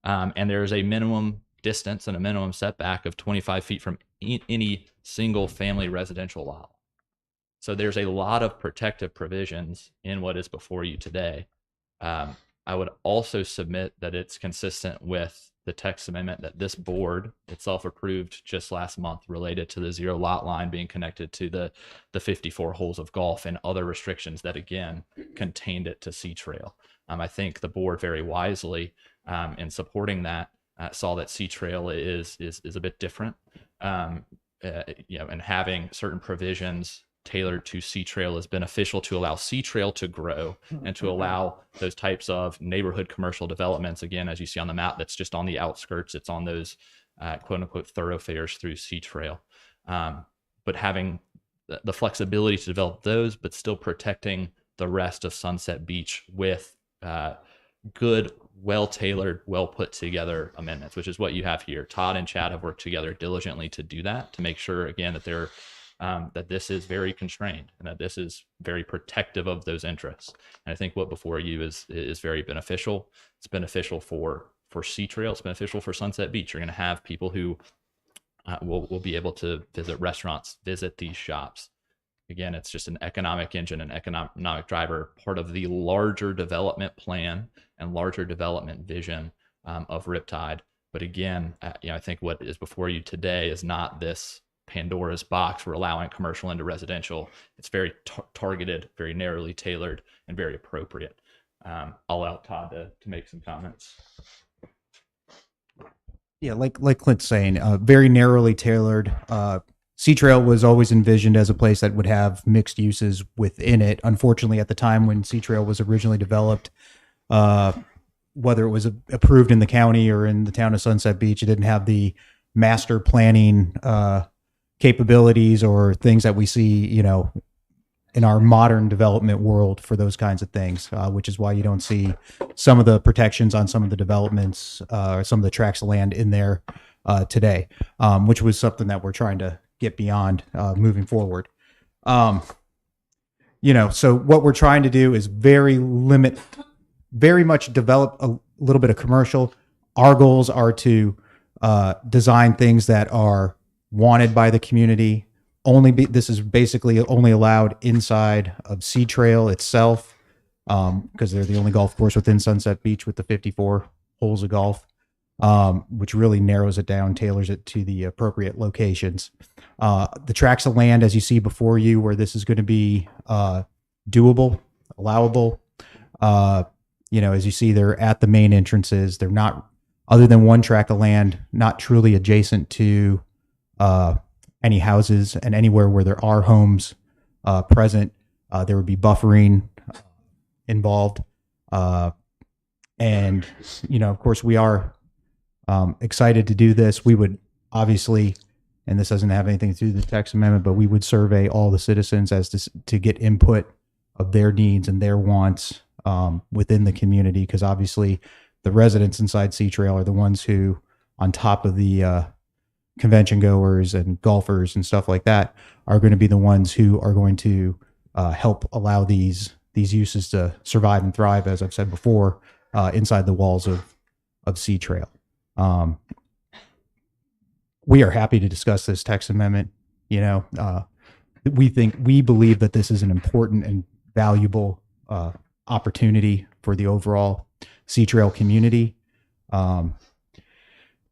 And there is a minimum distance and a minimum setback of 25 feet from any single family residential lot. So there's a lot of protective provisions in what is before you today. I would also submit that it's consistent with the text amendment that this board itself approved just last month related to the 0 lot line being connected to the 54 holes of golf and other restrictions that again contained it to C-Trail. I think the board very wisely in supporting that saw that C-Trail is a bit different, and having certain provisions tailored to C-Trail is beneficial to allow C-Trail to grow and to allow those types of neighborhood commercial developments. Again, as you see on the map, that's just on the outskirts. It's on those quote unquote thoroughfares through C-Trail. But having the flexibility to develop those, but still protecting the rest of Sunset Beach with good, well-tailored, well-put-together amendments, which is what you have here. Todd and Chad have worked together diligently to do that, to make sure, again, that they're that this is very constrained and that this is very protective of those interests. And I think what before you is very beneficial. It's beneficial for C-Trail. It's beneficial for Sunset Beach. You're going to have people who will be able to visit restaurants, visit these shops. Again, it's just an economic engine, an economic driver, part of the larger development plan and larger development vision of Riptide. But again, I think what is before you today is not this Pandora's box for allowing commercial into residential. It's very targeted, very narrowly tailored, and very appropriate. I'll allow Todd to make some comments. Yeah, like Clint's saying, very narrowly tailored. C-Trail was always envisioned as a place that would have mixed uses within it. Unfortunately, at the time when C-Trail was originally developed, whether it was approved in the county or in the town of Sunset Beach, it didn't have the master planning capabilities or things that we see, in our modern development world for those kinds of things, which is why you don't see some of the protections on some of the developments or some of the tracts of land in there today, which was something that we're trying to get beyond moving forward. So what we're trying to do is very much develop a little bit of commercial. Our goals are to design things that are wanted by the community. This is basically only allowed inside of C-Trail itself, because they're the only golf course within Sunset Beach with the 54 holes of golf. which really narrows it down, tailors it to the appropriate locations. The tracts of land, as you see before you, where this is going to be doable, allowable. As you see, they're at the main entrances. They're not, other than one tract of land, not truly adjacent to any houses, and anywhere where there are homes present, there would be buffering involved. And, of course, we are excited to do this. We would obviously, and this doesn't have anything to do with the text amendment, but we would survey all the citizens as to get input of their needs and their wants within the community, because obviously the residents inside Sea Trail are the ones who, on top of the convention goers and golfers and stuff like that, are going to be the ones who are going to help allow these uses to survive and thrive, as I've said before, inside the walls of Sea Trail. We are happy to discuss this text amendment. We believe that this is an important and valuable opportunity for the overall Sea Trail community, to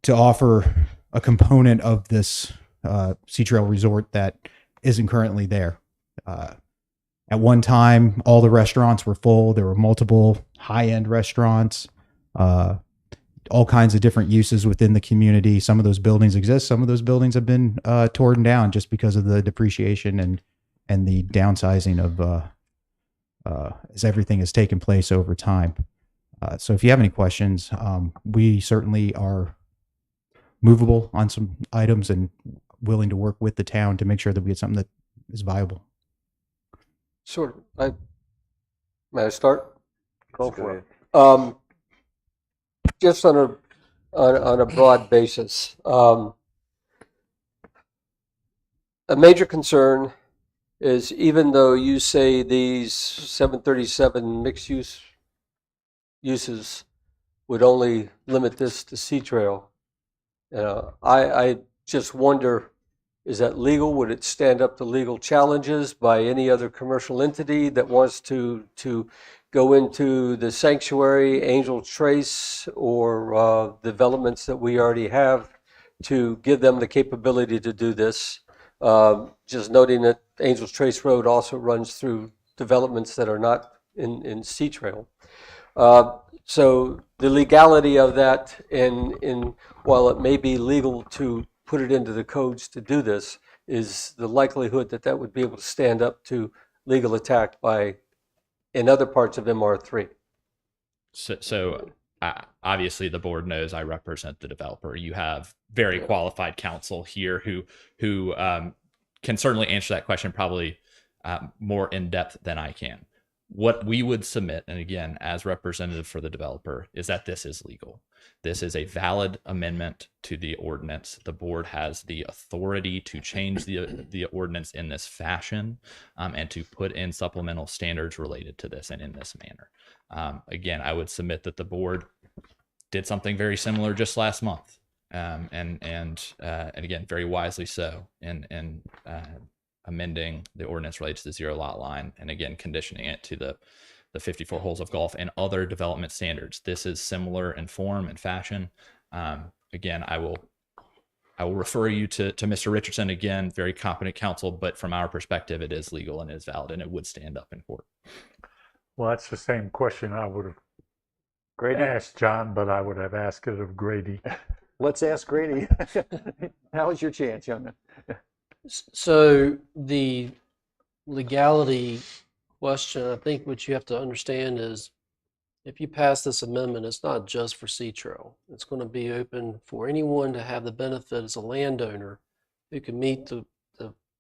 offer a component of this Sea Trail resort that isn't currently there. At one time, all the restaurants were full. There were multiple high-end restaurants, all kinds of different uses within the community. Some of those buildings exist. Some of those buildings have been torn down just because of the depreciation and the downsizing of as everything has taken place over time. So if you have any questions, we certainly are movable on some items and willing to work with the town to make sure that we get something that is viable. Sure. May I start? Go for it. Just on a broad basis, a major concern is, even though you say these 737 mixed uses would only limit this to Sea Trail, I just wonder, is that legal? Would it stand up to legal challenges by any other commercial entity that wants to go into the sanctuary, Angel Trace, or developments that we already have, to give them the capability to do this? Just noting that Angel Trace Road also runs through developments that are not in Sea Trail. So the legality of that, and while it may be legal to put it into the codes to do this, is the likelihood that that would be able to stand up to legal attack in other parts of MR3. So obviously the board knows I represent the developer. You have very qualified counsel here who can certainly answer that question probably more in depth than I can. What we would submit, and again, as representative for the developer, is that this is legal. This is a valid amendment to the ordinance. The board has the authority to change the ordinance in this fashion, and to put in supplemental standards related to this and in this manner. Again, I would submit that the board did something very similar just last month, and again, very wisely so, in amending the ordinance related to the zero lot line, and again, conditioning it to the 54 holes of golf and other development standards. This is similar in form and fashion. Again, I will refer you to Mr. Richardson, again, very competent counsel, but from our perspective, it is legal and is valid, and it would stand up in court. Well, that's the same question I would have asked John, but I would have asked it of Grady. Let's ask Grady. Now is your chance, young man. So the legality question, I think what you have to understand is, if you pass this amendment, it's not just for Sea Trail. It's going to be open for anyone to have the benefit as a landowner who can meet the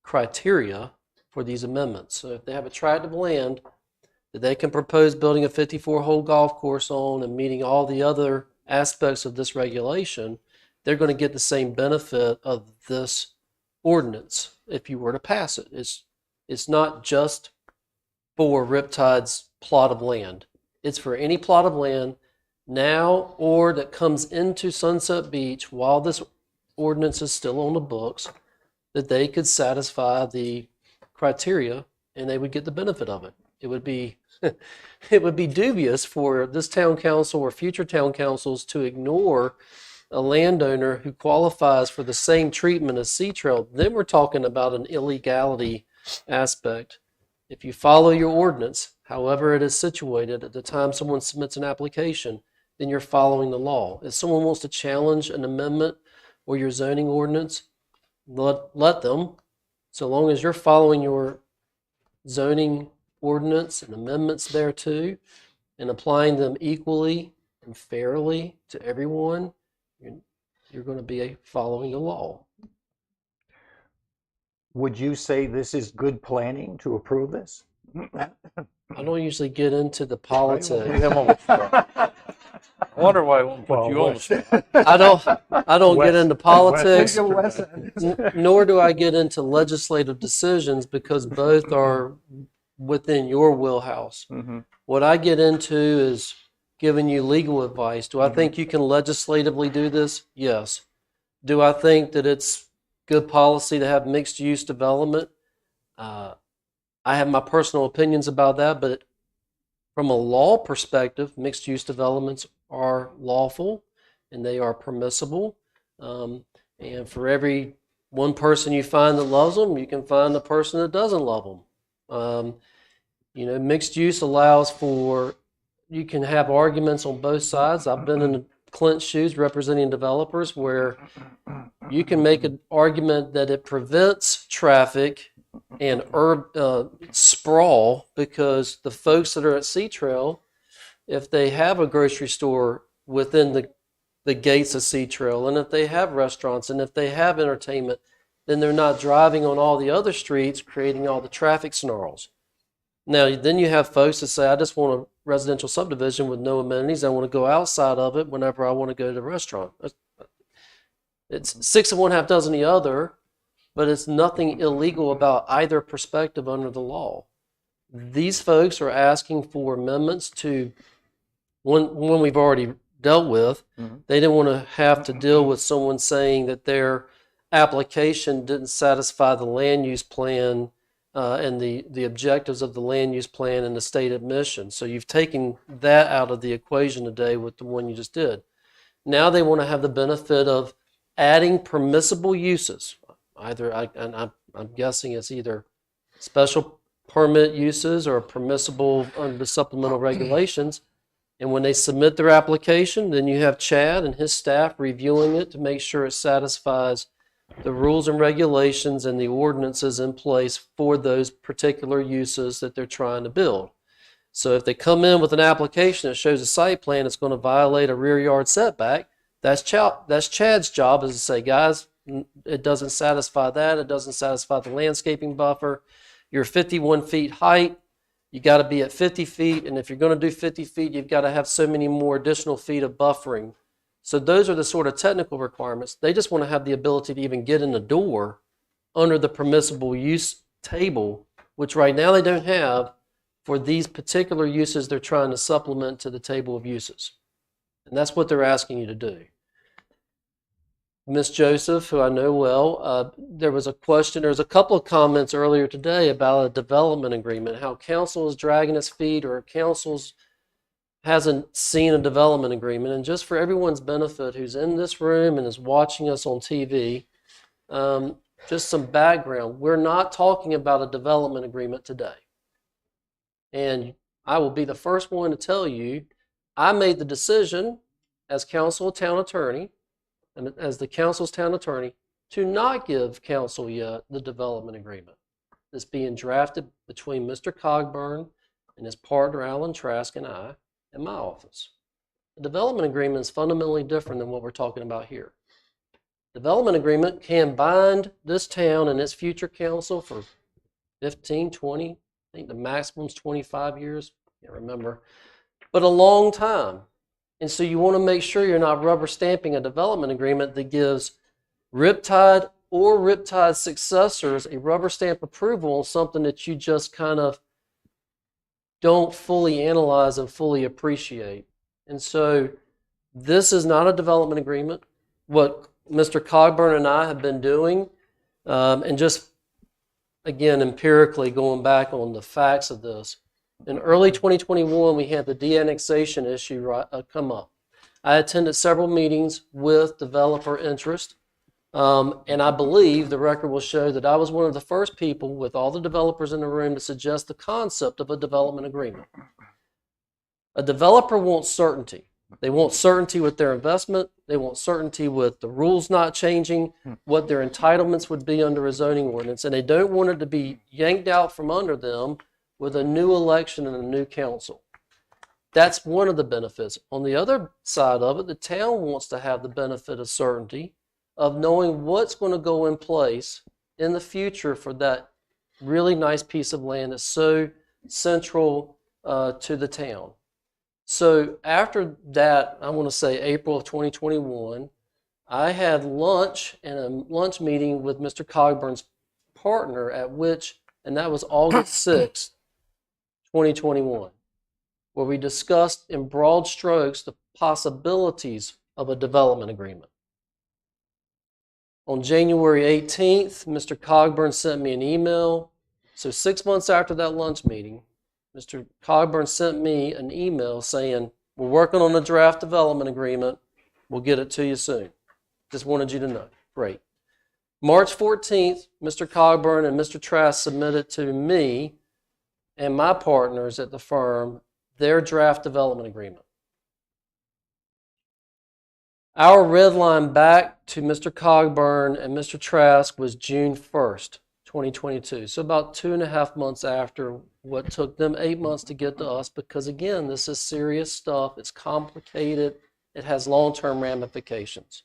criteria for these amendments. So if they have a tract of land that they can propose building a 54-hole golf course on and meeting all the other aspects of this regulation, they're going to get the same benefit of this ordinance if you were to pass it. It's not just for Riptide's plot of land. It's for any plot of land now or that comes into Sunset Beach while this ordinance is still on the books, that they could satisfy the criteria and they would get the benefit of it. It would be it would be dubious for this town council or future town councils to ignore a landowner who qualifies for the same treatment as Sea Trail, then we're talking about an illegality aspect. If you follow your ordinance, however it is situated at the time someone submits an application, then you're following the law. If someone wants to challenge an amendment or your zoning ordinance, let them, so long as you're following your zoning ordinance and amendments thereto and applying them equally and fairly to everyone, you're going to be following the law. Would you say this is good planning to approve this? I don't usually get into the politics. I wonder why he won't put you on the spot. I don't get into politics, Wes. nor do I get into legislative decisions because both are within your wheelhouse. What I get into is giving you legal advice. Do I think you can legislatively do this? Yes. Do I think that it's good policy to have mixed use development? I have my personal opinions about that, but from a law perspective, mixed use developments are lawful and they are permissible. And for every one person you find that loves them, you can find a person that doesn't love them. Mixed use allows for, you can have arguments on both sides. I've been in Clint's shoes representing developers where you can make an argument that it prevents traffic and sprawl because the folks that are at Sea Trail, if they have a grocery store within the gates of Sea Trail, and if they have restaurants, and if they have entertainment, then they're not driving on all the other streets, creating all the traffic snarls. Now, then you have folks that say, I just want a residential subdivision with no amenities. I want to go outside of it whenever I want to go to the restaurant. It's 6 of one, half dozen the other, but it's nothing illegal about either perspective under the law. These folks are asking for amendments to one we've already dealt with. They didn't want to have to deal with someone saying that their application didn't satisfy the land use plan and the objectives of the land use plan and the state admission. So you've taken that out of the equation today with the one you just did. Now they want to have the benefit of adding permissible uses. I'm guessing it's either special permit uses or permissible under the supplemental regulations. And when they submit their application, then you have Chad and his staff reviewing it to make sure it satisfies the rules and regulations and the ordinances in place for those particular uses that they're trying to build. So if they come in with an application that shows a site plan that's going to violate a rear yard setback, that's Chad's job, is to say, guys, it doesn't satisfy that. It doesn't satisfy the landscaping buffer. You're 51 feet height. You got to be at 50 feet. And if you're going to do 50 feet, you've got to have so many more additional feet of buffering. So those are the sort of technical requirements. They just want to have the ability to even get in the door under the permissible use table, which right now they don't have for these particular uses they're trying to supplement to the table of uses. And that's what they're asking you to do. Ms. Joseph, who I know well, there was a couple of comments earlier today about a development agreement, how council is dragging its feet or council's hasn't seen a development agreement. And just for everyone's benefit who's in this room and is watching us on TV, just some background. We're not talking about a development agreement today. And I will be the first one to tell you, I made the decision as council town attorney, and as the council's town attorney, to not give council yet the development agreement that's being drafted between Mr. Cogburn and his partner Alan Trask and I in my office. The development agreement is fundamentally different than what we're talking about here. Development agreement can bind this town and its future council for 15, 20, I think the maximum is 25 years, I can't remember, but a long time. And so you want to make sure you're not rubber stamping a development agreement that gives Riptide or Riptide's successors a rubber stamp approval on something that you just kind of don't fully analyze and fully appreciate. And so this is not a development agreement. What Mr. Cogburn and I have been doing, and just again empirically going back on the facts of this, in early 2021 we had the de-annexation issue come up. I attended several meetings with developer interest, and I believe the record will show that I was one of the first people with all the developers in the room to suggest the concept of a development agreement. A developer wants certainty. They want certainty with their investment. They want certainty with the rules not changing, what their entitlements would be under a zoning ordinance, and they don't want it to be yanked out from under them with a new election and a new council. That's one of the benefits. On the other side of it, the town wants to have the benefit of certainty of knowing what's going to go in place in the future for that really nice piece of land that's so central to the town. So after that, I want to say April of 2021, I had lunch and a lunch meeting with Mr. Cogburn's partner and that was August 6th, 2021, where we discussed in broad strokes the possibilities of a development agreement. On January 18th, Mr. Cogburn sent me an email. So 6 months after that lunch meeting, Mr. Cogburn sent me an email saying, we're working on a draft development agreement. We'll get it to you soon. Just wanted you to know. Great. March 14th, Mr. Cogburn and Mr. Trask submitted to me and my partners at the firm their draft development agreement. Our red line back to Mr. Cogburn and Mr. Trask was June 1st, 2022. So about 2.5 months after what took them 8 months to get to us, because again, this is serious stuff. It's complicated. It has long-term ramifications.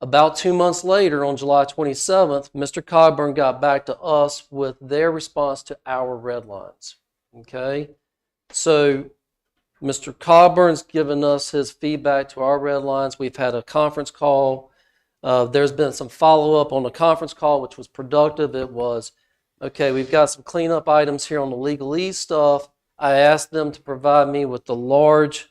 About 2 months later, on July 27th, Mr. Cogburn got back to us with their response to our red lines. Okay? So Mr. Cogburn's given us his feedback to our red lines. We've had a conference call. There's been some follow-up on the conference call, which was productive. It was, okay, we've got some cleanup items here on the legalese stuff. I asked them to provide me with the large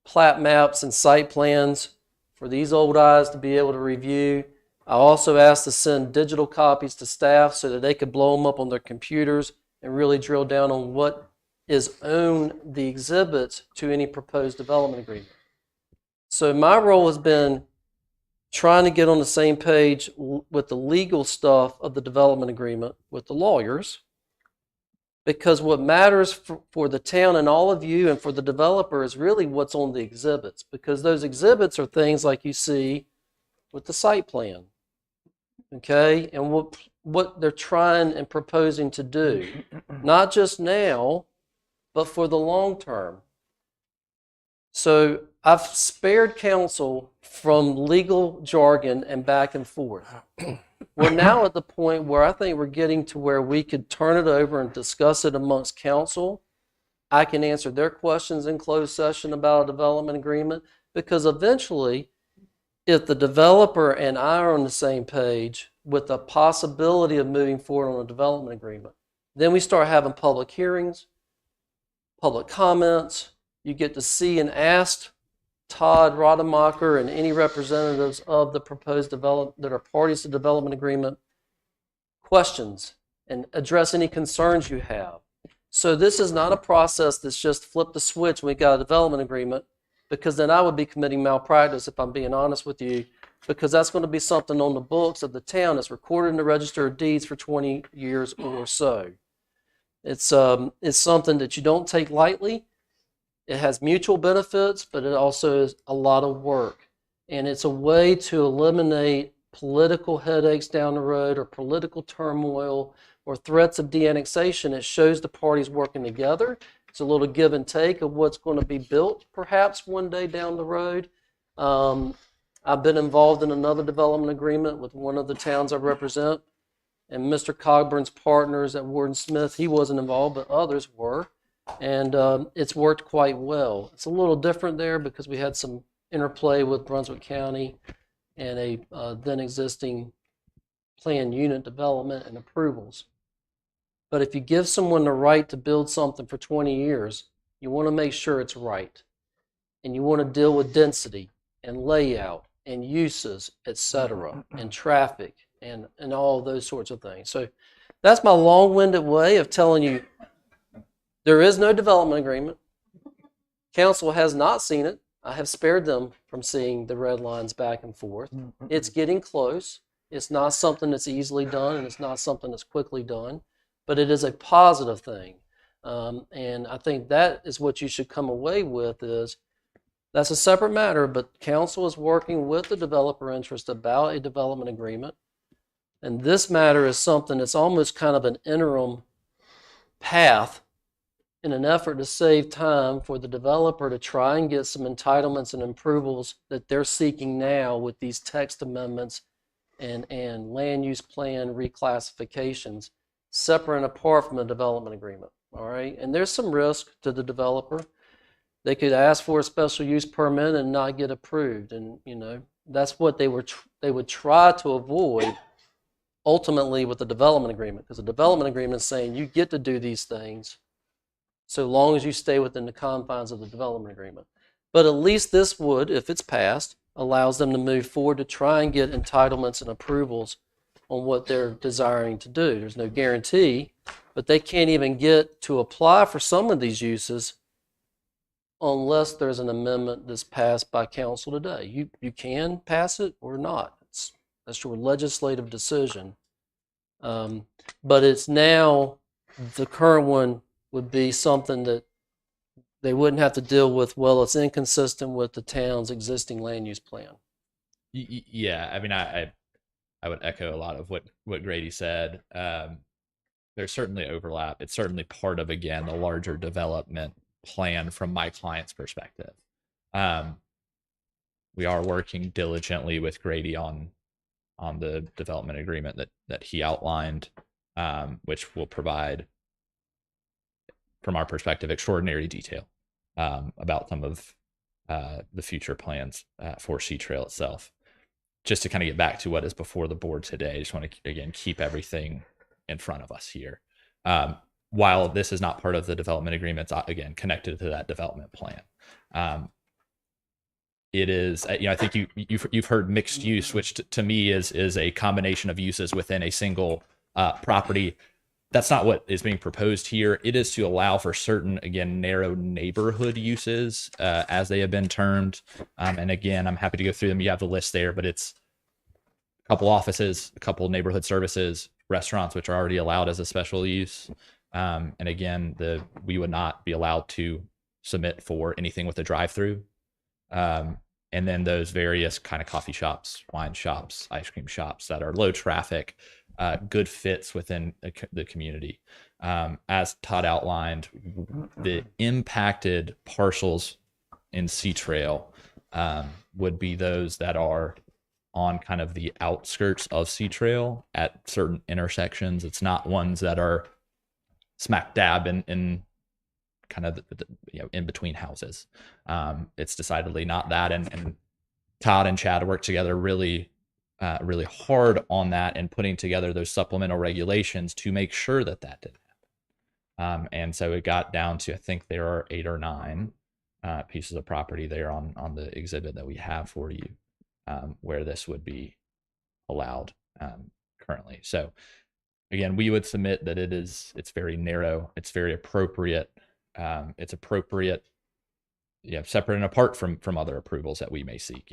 plat maps and site plans for these old eyes to be able to review. I also asked to send digital copies to staff so that they could blow them up on their computers and really drill down on what is on the exhibits to any proposed development agreement. So my role has been trying to get on the same page with the legal stuff of the development agreement with the lawyers, because what matters for the town and all of you and for the developer is really what's on the exhibits, because those exhibits are things like you see with the site plan, okay, and what they're trying and proposing to do, not just now, but for the long term. So I've spared counsel from legal jargon and back and forth. We're now at the point where I think we're getting to where we could turn it over and discuss it amongst counsel. I can answer their questions in closed session about a development agreement, because eventually, if the developer and I are on the same page with the possibility of moving forward on a development agreement, then we start having public hearings, public comments. You get to see and ask Todd Rademacher and any representatives of the proposed development that are parties to development agreement questions and address any concerns you have. So this is not a process that's just flip the switch when we got a development agreement, because then I would be committing malpractice if I'm being honest with you, because that's going to be something on the books of the town that's recorded in the Register of Deeds for 20 years or so. It's something that you don't take lightly. It has mutual benefits, but it also is a lot of work. And it's a way to eliminate political headaches down the road or political turmoil or threats of de-annexation. It shows the parties working together. It's a little give and take of what's going to be built perhaps one day down the road. I've been involved in another development agreement with one of the towns I represent. And Mr. Cogburn's partners at Warden Smith, he wasn't involved, but others were. And it's worked quite well. It's a little different there because we had some interplay with Brunswick County and a then existing planned unit development and approvals. But if you give someone the right to build something for 20 years, you want to make sure it's right. And you want to deal with density and layout and uses, etc., and traffic and all those sorts of things. So that's my long-winded way of telling you there is no development agreement. Council has not seen it. I have spared them from seeing the red lines back and forth. It's getting close. It's not something that's easily done, and it's not something that's quickly done, but it is a positive thing. And I think that is what you should come away with is that's a separate matter, but council is working with the developer interest about a development agreement. And this matter is something that's almost kind of an interim path in an effort to save time for the developer to try and get some entitlements and approvals that they're seeking now with these text amendments and land use plan reclassifications separate and apart from the development agreement. All right. And there's some risk to the developer. They could ask for a special use permit and not get approved. And, you know, that's what they would try to avoid ultimately with the development agreement, because the development agreement is saying you get to do these things so long as you stay within the confines of the development agreement. But at least this would, if it's passed, allows them to move forward to try and get entitlements and approvals on what they're desiring to do. There's no guarantee, but they can't even get to apply for some of these uses unless there's an amendment that's passed by council today. You can pass it or not. That's your legislative decision. But it's now, the current one would be something that they wouldn't have to deal with, well, it's inconsistent with the town's existing land use plan. Yeah, I mean, I would echo a lot of what Grady said. There's certainly overlap. It's certainly part of, again, the larger development plan from my client's perspective. We are working diligently with Grady on the development agreement that he outlined, which will provide, from our perspective, extraordinary detail about some of the future plans for Sea Trail itself. Just to kind of get back to what is before the board today, I just want to, again, keep everything in front of us here. While this is not part of the development agreements, again, connected to that development plan. It is, I think you've heard mixed use, which to me is a combination of uses within a single property. That's not what is being proposed here. It is to allow for certain, again, narrow neighborhood uses, as they have been termed. And again, I'm happy to go through them. You have the list there, but it's a couple offices, a couple neighborhood services, restaurants, which are already allowed as a special use. And again, we would not be allowed to submit for anything with a drive-through. And then those various kind of coffee shops, wine shops, ice cream shops that are low traffic, good fits within the community. As Todd outlined, the impacted parcels in Sea Trail would be those that are on kind of the outskirts of Sea Trail at certain intersections. It's not ones that are smack dab in kind of in between houses. It's decidedly not that, and Todd and Chad worked together really hard on that and putting together those supplemental regulations to make sure that didn't happen. And so it got down to, I think there are 8 or 9 pieces of property there on the exhibit that we have for you, where this would be allowed currently. So again, we would submit that it's very narrow, it's very appropriate. It's appropriate, separate and apart from other approvals that we may seek.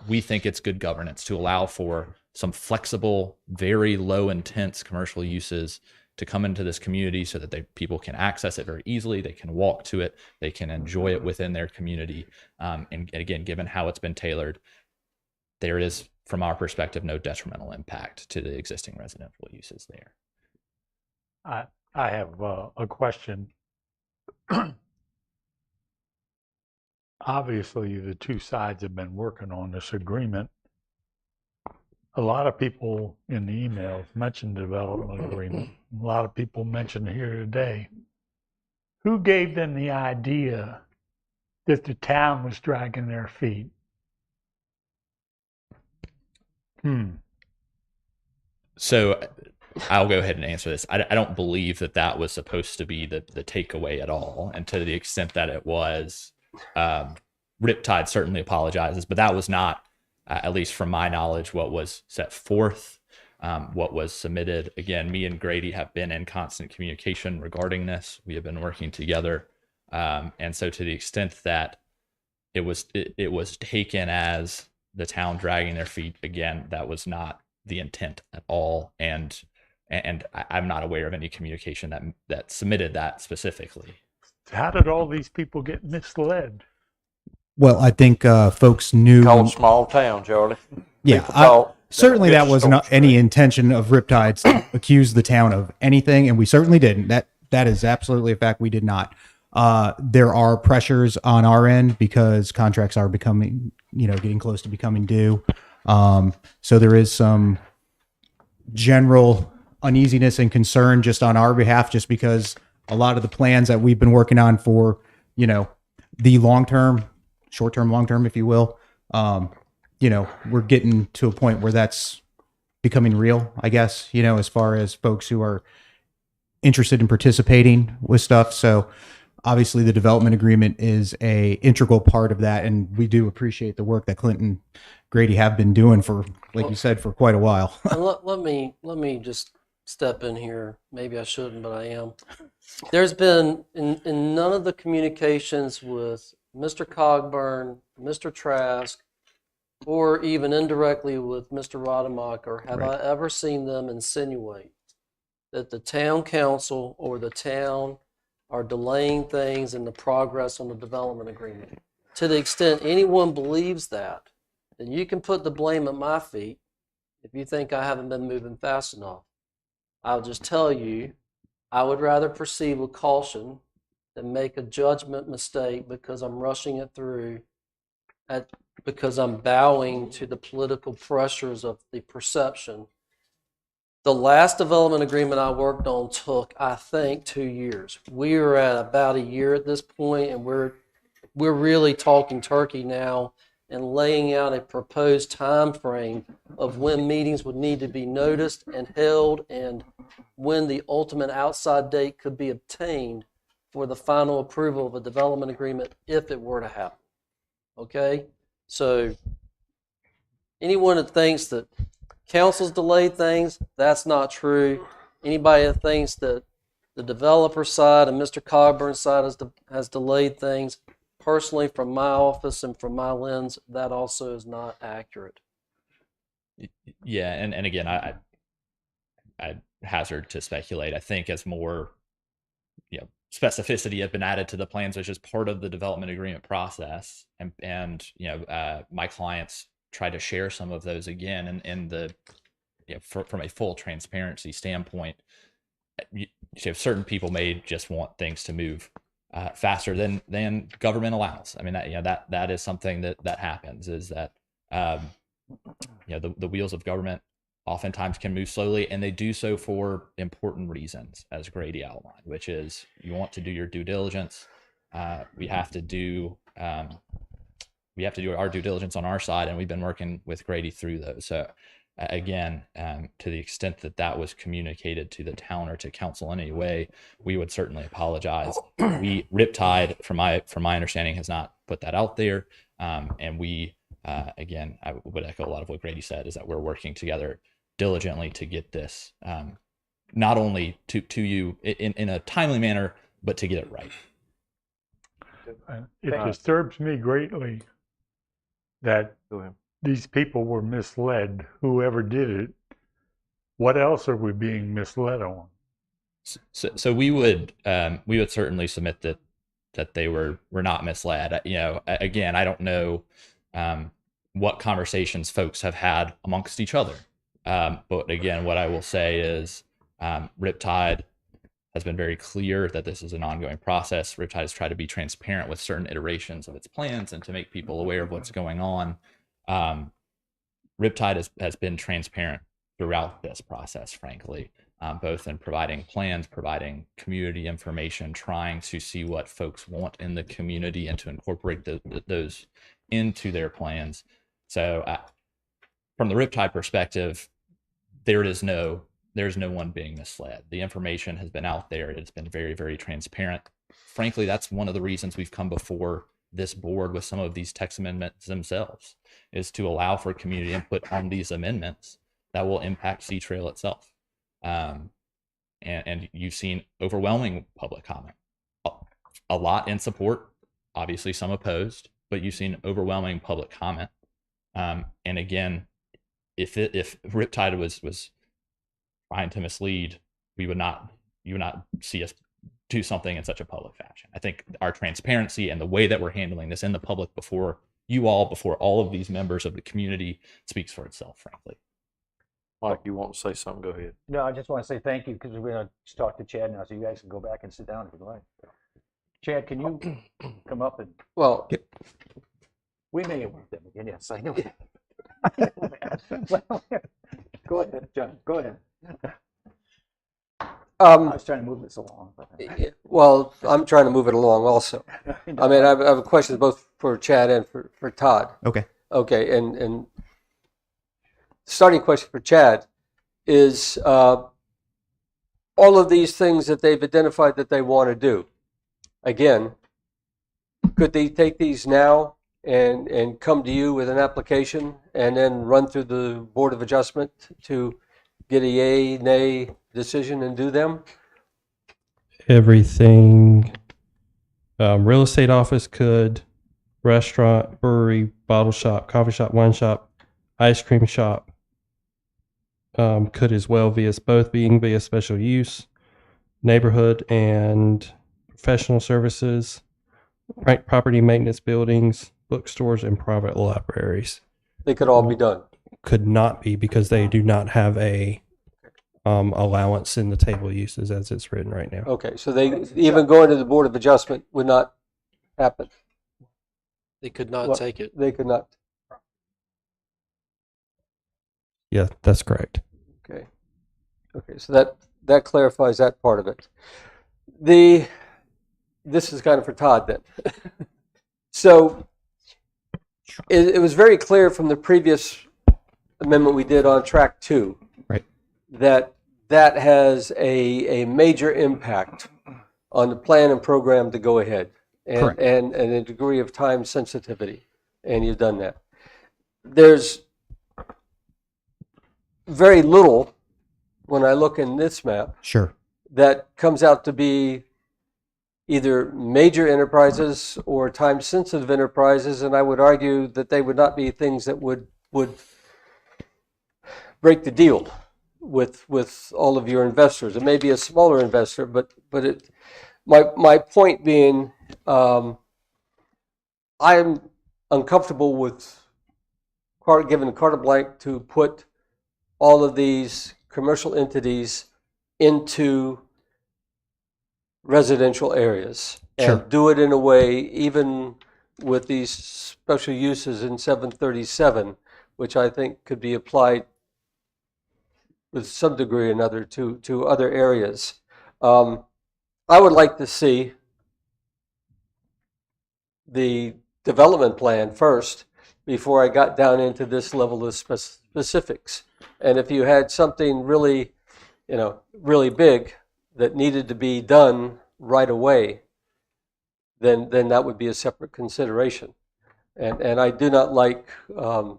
We think it's good governance to allow for some flexible, very low intense commercial uses to come into this community so that people can access it very easily. They can walk to it. They can enjoy it within their community. And again, given how it's been tailored, there is, from our perspective, no detrimental impact to the existing residential uses there. I have a question. Obviously, the two sides have been working on this agreement. A lot of people in the emails mentioned development agreement. A lot of people mentioned here today. Who gave them the idea that the town was dragging their feet? So I'll go ahead and answer this. I don't believe that was supposed to be the takeaway at all. And to the extent that it was, Riptide certainly apologizes, but that was not, at least from my knowledge, what was set forth, what was submitted. Again, me and Grady have been in constant communication regarding this. We have been working together. And so to the extent that it was taken as the town dragging their feet. Again, that was not the intent at all, and I'm not aware of any communication that submitted that specifically. How did all these people get misled? Well, I think folks knew. Called small town, Charlie. Yeah, People thought certainly that that was not any intention of Riptides to accuse the town of anything, and we certainly didn't. That is absolutely a fact. We did not. There are pressures on our end because contracts are becoming, getting close to becoming due. So there is some general uneasiness and concern just on our behalf, just because a lot of the plans that we've been working on for, the long term, short term, long term, if you will, we're getting to a point where that's becoming real, I guess, as far as folks who are interested in participating with stuff. So obviously the development agreement is a integral part of that. And we do appreciate the work that Clinton Grady have been doing for, like you said, for quite a while. let me just step in here. Maybe I shouldn't, but I am. There's been in none of the communications with Mr. Cogburn, Mr. Trask, or even indirectly with Mr. Rademacher, have I ever seen them insinuate that the town council or the town are delaying things in the progress on the development agreement. To the extent anyone believes that, then you can put the blame at my feet if you think I haven't been moving fast enough. I'll just tell you, I would rather proceed with caution than make a judgment mistake because I'm rushing it through because I'm bowing to the political pressures of the perception. The last development agreement I worked on took, I think, 2 years. We are at about a year at this point, and we're really talking turkey now and laying out a proposed time frame of when meetings would need to be noticed and held and when the ultimate outside date could be obtained for the final approval of a development agreement if it were to happen. Okay? So anyone that thinks that council's delayed things, that's not true. Anybody that thinks that the developer side and Mr. Cogburn's side has delayed things, personally from my office and from my lens, that also is not accurate. Yeah, and again, I hazard to speculate. I think as more specificity has been added to the plans, which is part of the development agreement process, and my clients try to share some of those again, and the from a full transparency standpoint, certain people may just want things to move faster than government allows. I mean, that is something that happens, is that the wheels of government oftentimes can move slowly, and they do so for important reasons, as Grady outlined, which is you want to do your due diligence. We have to do our due diligence on our side, and we've been working with Grady through those. So again, to the extent that was communicated to the town or to council in any way, we would certainly apologize. Riptide, from my understanding, has not put that out there, and we again, I would echo a lot of what Grady said, is that we're working together diligently to get this not only to you in a timely manner, but to get it right. It disturbs me greatly that these people were misled, whoever did it. What else are we being misled on? So we would certainly submit that they were not misled. Again, I don't know what conversations folks have had amongst each other. But again, what I will say is Riptide has been very clear that this is an ongoing process. Riptide has tried to be transparent with certain iterations of its plans and to make people aware of what's going on. Riptide has been transparent throughout this process, frankly, both in providing plans, providing community information, trying to see what folks want in the community and to incorporate those into their plans. So from the Riptide perspective, there's no one being misled. The information has been out there. It's been very, very transparent. Frankly, that's one of the reasons we've come before this board with some of these text amendments themselves, is to allow for community input on these amendments that will impact C-Trail itself. And you've seen overwhelming public comment, a lot in support, obviously some opposed, but you've seen overwhelming public comment. And again, if Riptide was trying to mislead, you would not see us do something in such a public fashion. I think our transparency and the way that we're handling this in the public before you all, before all of these members of the community, speaks for itself, frankly. Mike, you want to say something? Go ahead. No, I just want to say thank you because we're going to talk to Chad now, so you guys can go back and sit down if you like. Chad, can you come up and? Well, we may have worked them again. Yes, I know. Go ahead, John. Go ahead. I was trying to move this along. Well, I'm trying to move it along also. I mean, I have a question both for Chad and for Todd. Okay. Okay, and starting question for Chad is all of these things that they've identified that they want to do. Again, could they take these now and come to you with an application and then run through the Board of Adjustment to get a yay, nay decision and do them? Everything. Real estate office could, restaurant, brewery, bottle shop, coffee shop, wine shop, ice cream shop could as well, both being via special use, neighborhood and professional services, right, property maintenance buildings, bookstores, and private libraries. They could all be done. Could not be because they do not have a allowance in the table of uses as it's written right now. Okay, so they even going to the Board of Adjustment would not happen. They could not Well, take it. They could not. Yeah, that's correct. Okay. Okay, so that clarifies that part of it. This is kind of for Todd then. So it was very clear from the previous amendment we did on track 2, right, that has a major impact on the plan and program to go ahead, Correct. and a degree of time sensitivity, and you've done that. There's very little, when I look in this map, Sure. that comes out to be either major enterprises or time-sensitive enterprises, and I would argue that they would not be things that would break the deal with all of your investors. It may be a smaller investor, but my point being, I am uncomfortable with giving carte blanche to put all of these commercial entities into residential areas and Sure. do it in a way, even with these special uses in 737, which I think could be applied with some degree or another to other areas. I would like to see the development plan first before I got down into this level of specifics. And if you had something really, really big that needed to be done right away, then that would be a separate consideration. And I do not like the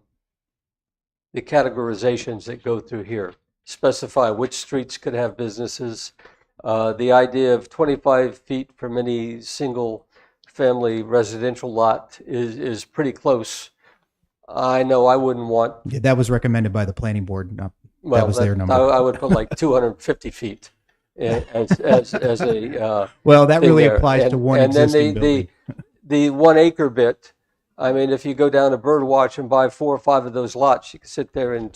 categorizations that go through here. Specify which streets could have businesses. The idea of 25 feet from any single family residential lot is pretty close. I know I wouldn't want. Yeah, that was recommended by the planning board. Well, that was their number. I would put like 250 feet as a well, that thing really there. applies to one and then existing building. the 1 acre bit. I mean, if you go down to Birdwatch and buy 4 or 5 of those lots, you can sit there and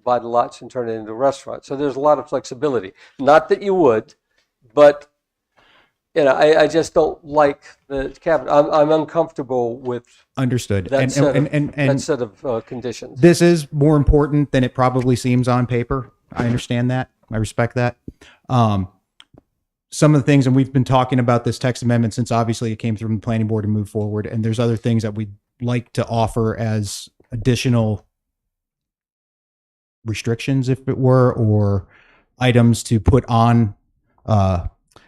buy the lots and turn it into a restaurant. So there's a lot of flexibility. Not that you would, but I just don't like the cabinet. I'm uncomfortable with Understood. that And set of conditions. this is more important than it probably seems on paper. I understand that. I respect that. Some of the things, and we've been talking about this text amendment since obviously it came through the planning board and moved forward. And there's other things that we'd like to offer as additional restrictions, if it were, or items to put on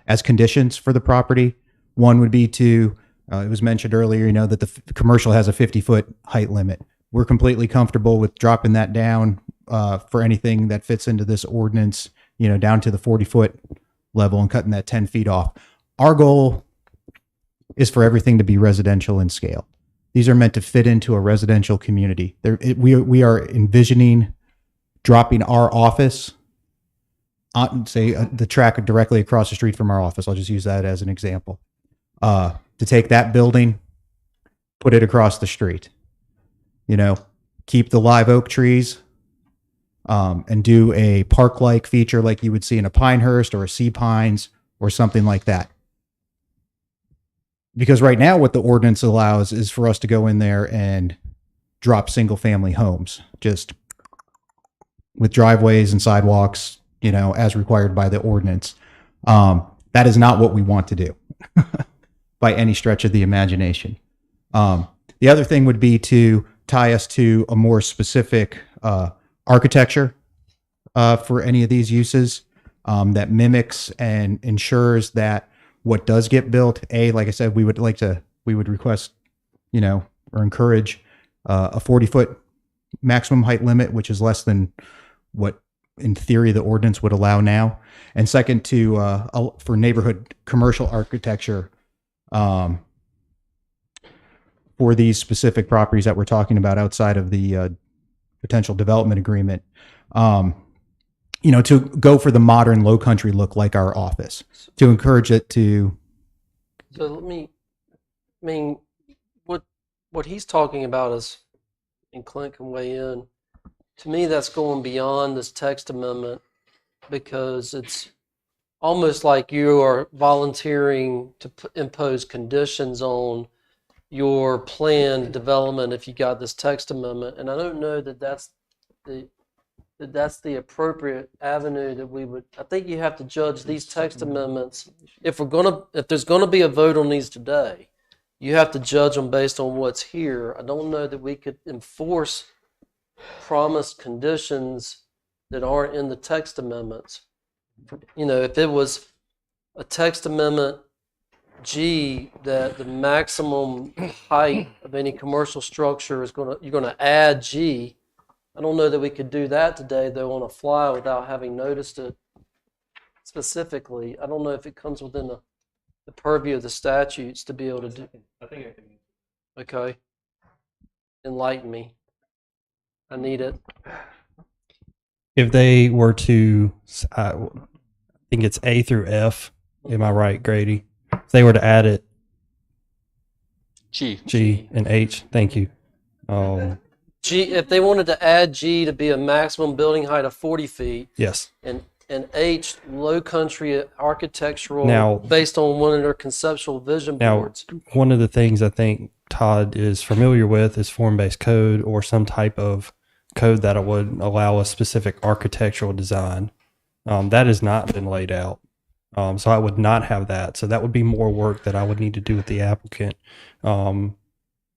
as conditions for the property. One would be to, it was mentioned earlier, that the commercial has a 50-foot height limit. We're completely comfortable with dropping that down for anything that fits into this ordinance, down to the 40-foot level and cutting that 10 feet off. Our goal is for everything to be residential in scale. These are meant to fit into a residential community. We are envisioning dropping our office on, say, the track directly across the street from our office. I'll just use that as an example. To take that building, put it across the street. You know, keep the live oak trees, and do a park-like feature like you would see in a Pinehurst or a Sea Pines or something like that. Because right now what the ordinance allows is for us to go in there and drop single-family homes, just with driveways and sidewalks, you know, as required by the ordinance. That is not what we want to do by any stretch of the imagination. The other thing would be to tie us to a more specific architecture for any of these uses that mimics and ensures that what does get built, like I said, we would request, you know, or encourage a 40-foot maximum height limit, which is less than what in theory the ordinance would allow now. And second, for neighborhood commercial architecture, for these specific properties that we're talking about outside of the potential development agreement, you know, to go for the modern low country look like our office, to encourage it to. So what he's talking about is, and Clint can weigh in, to me that's going beyond this text amendment, because it's almost like you are volunteering to impose conditions on your planned development if you got this text amendment. And I don't know that that's the appropriate avenue that we would. I think you have to judge these text amendments. If there's gonna be a vote on these today, you have to judge them based on what's here. I don't know that we could enforce promised conditions that aren't in the text amendments. You know, if it was a text amendment G that the maximum height of any commercial structure is you're gonna add G. I don't know that we could do that today, though, on a fly without having noticed it specifically. I don't know if it comes within the purview of the statutes to be able to do. I think I can. Okay. Enlighten me. I need it. If they were to, I think it's A through F. Am I right, Grady? If they were to add it, G and H. Thank you. G, if they wanted to add G to be a maximum building height of 40 feet. Yes. And H, low country architectural, Now, based on one of their conceptual vision Now, boards. one of the things I think Todd is familiar with is form-based code or some type of code that would allow a specific architectural design. That has not been laid out. So I would not have that. So that would be more work that I would need to do with the applicant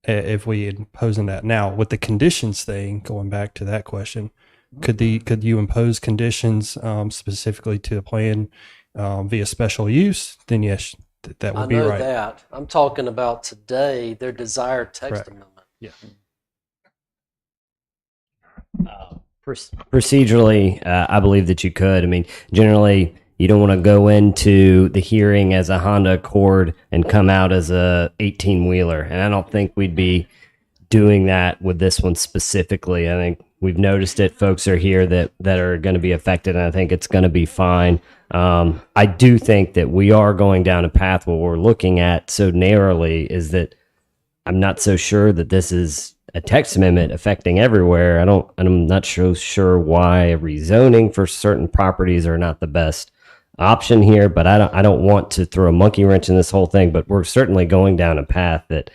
if we imposing that. Now, with the conditions thing, going back to that question, could you impose conditions specifically to a plan via special use? Then yes, that would be right. I know that. I'm talking about today, their desired text Correct. amendment. Yeah. Procedurally, I believe that you could. I mean, generally, you don't want to go into the hearing as a Honda Accord and come out as a 18-wheeler. And I don't think we'd be doing that with this one specifically. I think we've noticed it. Folks are here that are going to be affected, and I think it's going to be fine. I do think that we are going down a path where we're looking at so narrowly is that I'm not so sure that this is a text amendment affecting everywhere. I'm not sure why rezoning for certain properties are not the best option here, but I don't want to throw a monkey wrench in this whole thing, but we're certainly going down a path that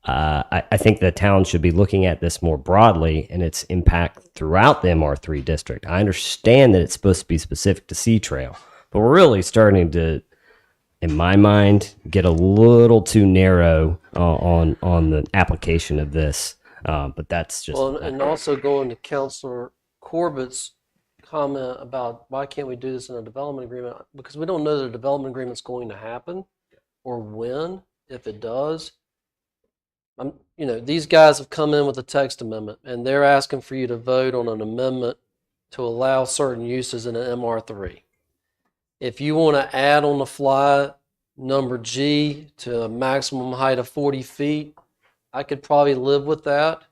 I think the town should be looking at this more broadly and its impact throughout the MR3 district. I understand that it's supposed to be specific to Sea Trail, but we're really starting to, in my mind, get a little too narrow on the application of this. But that's just and also going to Councilor Corbett's comment about why can't we do this in a development agreement, because we don't know that a development agreement is going to happen or when, if it does. These guys have come in with a text amendment and they're asking for you to vote on an amendment to allow certain uses in an MR3. If you want to add on the fly number G to a maximum height of 40 feet, I could probably live with that.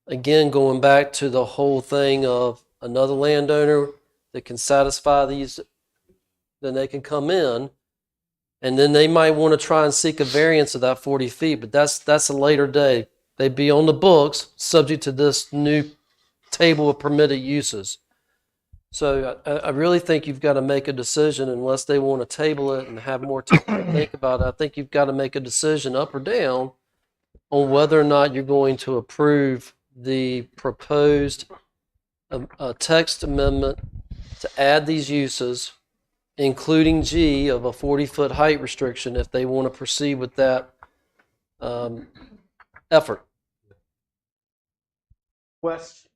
Again, going back to the whole thing of another landowner that can satisfy these, then they can come in. And then they might want to try and seek a variance of that 40 feet, but that's a later day. They'd be on the books, subject to this new table of permitted uses. So I really think you've got to make a decision, unless they want to table it and have more time to think about it. I think you've got to make a decision up or down on whether or not you're going to approve the proposed text amendment to add these uses, including G of a 40-foot height restriction, if they want to proceed with that effort. Wes?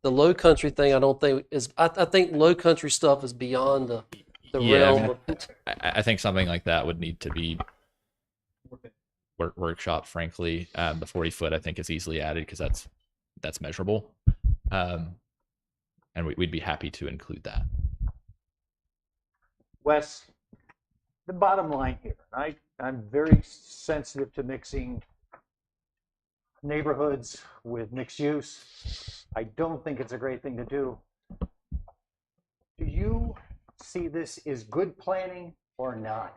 The low country thing, I don't think is, I think low country stuff is beyond the realm of. I think something like that would need to be workshop, frankly. The 40-foot, I think, is easily added because that's measurable. And we'd be happy to include that. Wes, the bottom line here, I'm very sensitive to mixing neighborhoods with mixed use. I don't think it's a great thing to do. Do you see this as good planning or not?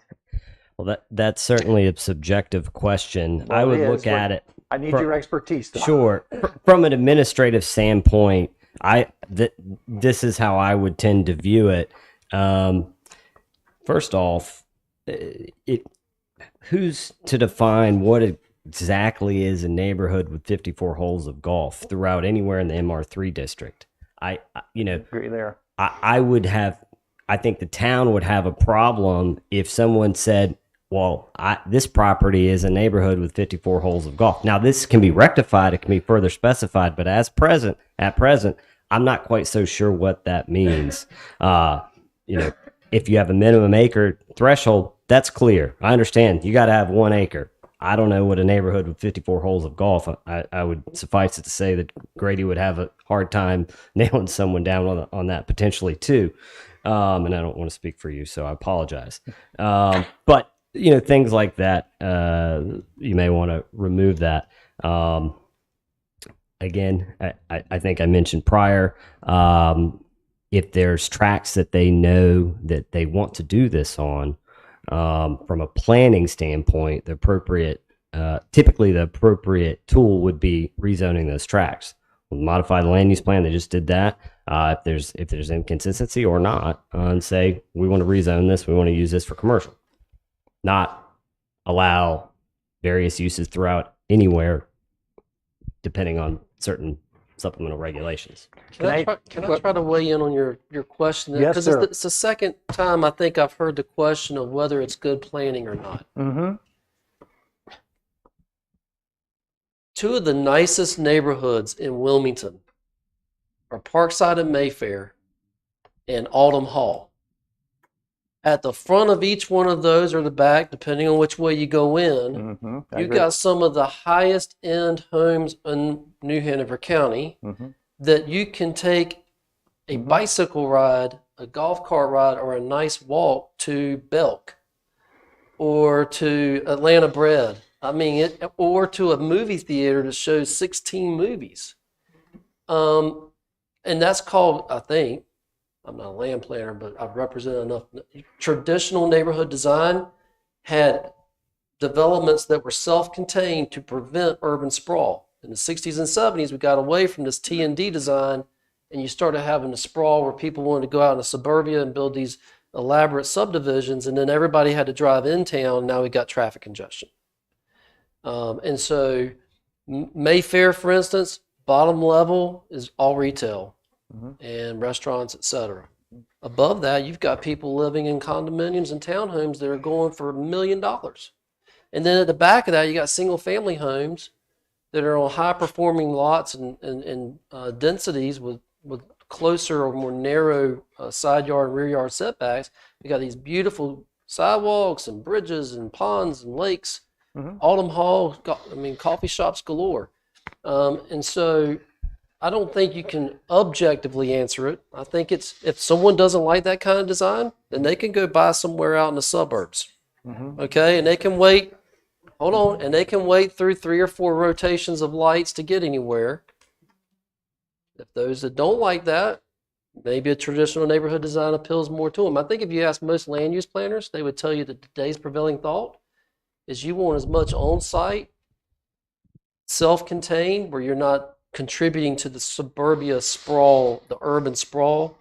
Well, that's certainly a subjective question. Well, I would it is, look at but it. I need your expertise, though. Sure. From an administrative standpoint, this is how I would tend to view it. First off, who's to define what exactly is a neighborhood with 54 holes of golf throughout anywhere in the MR3 district? I agree there. I think the town would have a problem if someone said, well, this property is a neighborhood with 54 holes of golf. Now, this can be rectified. It can be further specified, but at present, I'm not quite so sure what that means. If you have a minimum acre threshold, that's clear. I understand. You got to have 1 acre. I don't know what a neighborhood with 54 holes of golf. I would suffice it to say that Grady would have a hard time nailing someone down on that potentially too. And I don't want to speak for you, so I apologize. But things like that, you may want to remove that. Again, I think I mentioned prior, if there's tracks that they know that they want to do this on, from a planning standpoint, typically the appropriate tool would be rezoning those tracks. We'll modify the land use plan. They just did that. If there's inconsistency or not, and say we want to rezone this, we want to use this for commercial, not allow various uses throughout anywhere, depending on certain supplemental regulations. Can I try to weigh in on your question? Yes, sir. Because it's the second time I think I've heard the question of whether it's good planning or not. Mm-hmm. Two of the nicest neighborhoods in Wilmington are Parkside and Mayfair and Autumn Hall. At the front of each one of those, or the back, depending on which way you go in, you've got some of the highest end homes in New Hanover County that you can take a bicycle ride, a golf cart ride, or a nice walk to Belk or to Atlanta Bread. Or to a movie theater that shows 16 movies. And that's called, I think, I'm not a land planner, but I've represented enough. Traditional neighborhood design had developments that were self-contained to prevent urban sprawl. In the 60s and 70s, we got away from this T&D design, and you started having the sprawl where people wanted to go out in the suburbia and build these elaborate subdivisions, and then everybody had to drive in town. Now we got traffic congestion. And so Mayfair, for instance, bottom level is all retail and restaurants, etc. Above that, you've got people living in condominiums and townhomes that are going for $1 million. And then at the back of that, you got single family homes that are on high performing lots and densities with closer or more narrow side yard and rear yard setbacks. You got these beautiful sidewalks and bridges and ponds and lakes. Autumn Hall, coffee shops galore. And so I don't think you can objectively answer it. I think if someone doesn't like that kind of design, then they can go buy somewhere out in the suburbs. Okay, and they can wait hold on, and they can wait through 3 or 4 rotations of lights to get anywhere. If those that don't like that, maybe a traditional neighborhood design appeals more to them. I think if you ask most land use planners, they would tell you that today's prevailing thought is you want as much on-site, self-contained, where you're not contributing to the suburbia sprawl, the urban sprawl,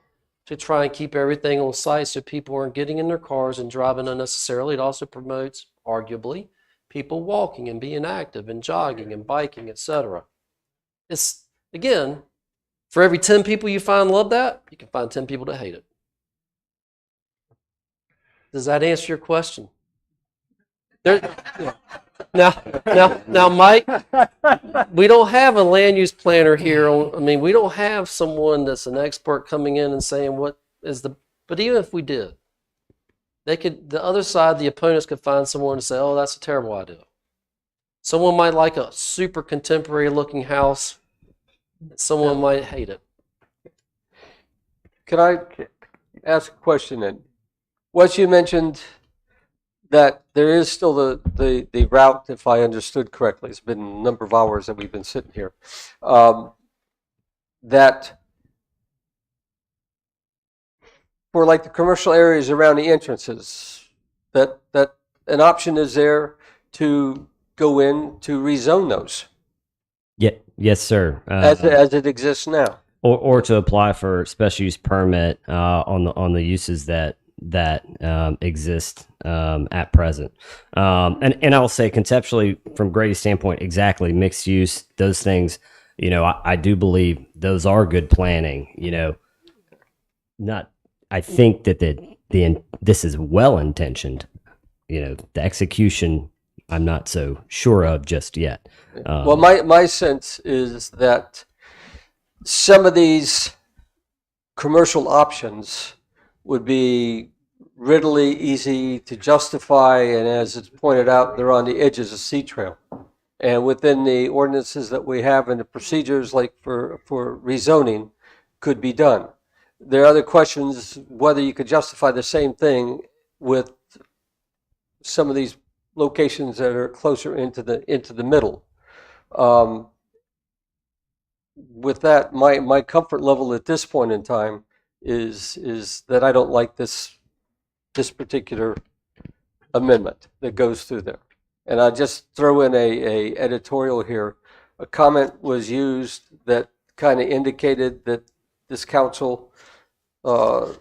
to try and keep everything on site so people aren't getting in their cars and driving unnecessarily. It also promotes, arguably, people walking and being active and jogging and biking, etc. It's, again, for every 10 people you find love that, you can find 10 people that hate it. Does that answer your question? Now, Mike, we don't have a land use planner here. We don't have someone that's an expert coming in and saying what is the. But even if we did, they could. The other side, the opponents could find someone to say, "Oh, that's a terrible idea." Someone might like a super contemporary looking house. Someone might hate it. Can I ask a question then? What you mentioned that there is still the route, if I understood correctly, it's been a number of hours that we've been sitting here, that for like the commercial areas around the entrances, that an option is there to go in to rezone those Yeah, yes, sir. as it exists now. Or to apply for special use permit on the uses that exist at present. And I'll say conceptually, from Grady's standpoint, exactly, mixed use, those things, I do believe those are good planning. I think that this is well intentioned. The execution, I'm not so sure of just yet. Well, my sense is that some of these commercial options would be readily easy to justify, and as it's pointed out, they're on the edges of C-Trail. And within the ordinances that we have and the procedures like for rezoning could be done. There are other questions whether you could justify the same thing with some of these locations that are closer into the middle. With that, my comfort level at this point in time is that I don't like this particular amendment that goes through there. And I just throw in a editorial here. A comment was used that kind of indicated that this council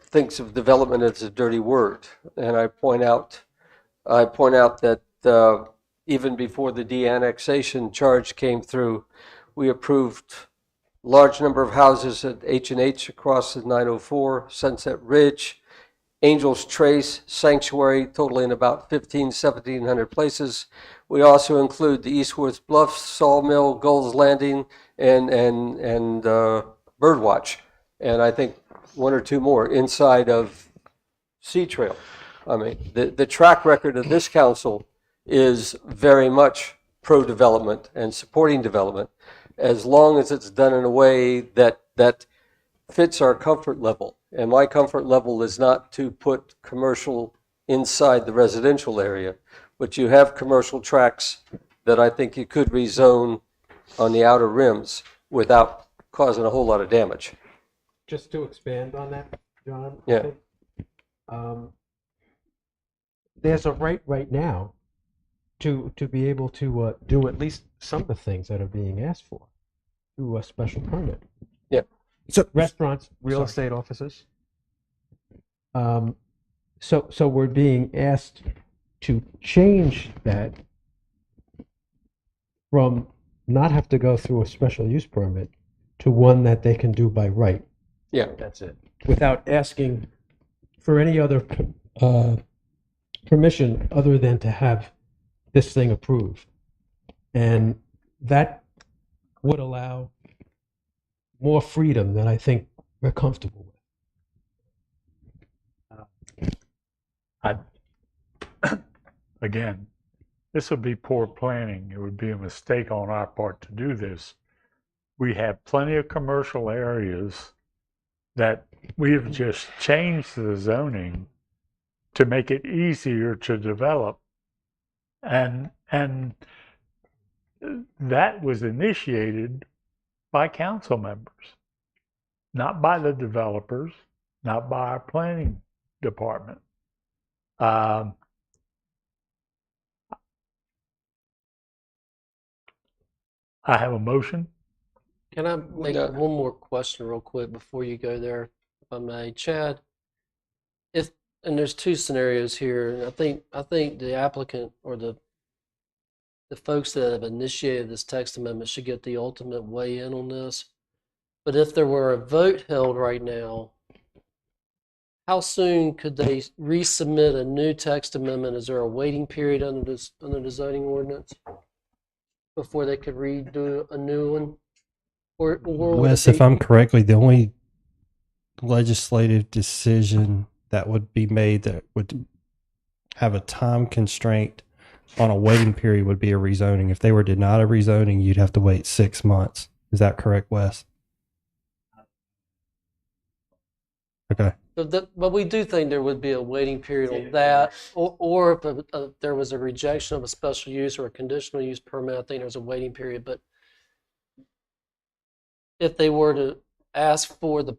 thinks of development as a dirty word, and I point out that even before the de-annexation charge came through, we approved large number of houses at H&H across the 904, Sunset Ridge, Angel's Trace, Sanctuary, totaling about 1,700 places. We also include the Eastwoods Bluff, Sawmill, Gulls Landing, and Birdwatch, and I think one or two more inside of C-Trail. The track record of this council is very much pro-development and supporting development, as long as it's done in a way that fits our comfort level. And my comfort level is not to put commercial inside the residential area, but you have commercial tracts that I think you could rezone on the outer rims without causing a whole lot of damage. Just to expand on that, John. Yeah. There's a right now to be able to do at least some of the things that are being asked for through a special permit. Yeah. So restaurants, real estate offices. So we're being asked to change that from not have to go through a special use permit to one that they can do by right. Yeah, That's it. Without asking for any other permission other than to have this thing approved. And that would allow more freedom than I think we're comfortable with. Again, this would be poor planning. It would be a mistake on our part to do this. We have plenty of commercial areas that we have just changed the zoning to make it easier to develop And that was initiated by council members, not by the developers, not by our planning department. Um, I have a motion. Can I make one more question real quick before you go there, if I may? Chad, and there's two scenarios here, and I think the applicant or the folks that have initiated this text amendment should get the ultimate weigh in on this. But if there were a vote held right now, how soon could they resubmit a new text amendment? Is there a waiting period under the zoning ordinance before they could redo a new one? Or would Wes, it if be- I'm correctly, the only legislative decision that would be made that would have a time constraint on a waiting period would be a rezoning. If they were denied a rezoning, you'd have to wait 6 months. Is that correct, Wes? Okay. But we do think there would be a waiting period on that, or if there was a rejection of a special use or a conditional use permit, I think there's a waiting period. But if they were to ask for the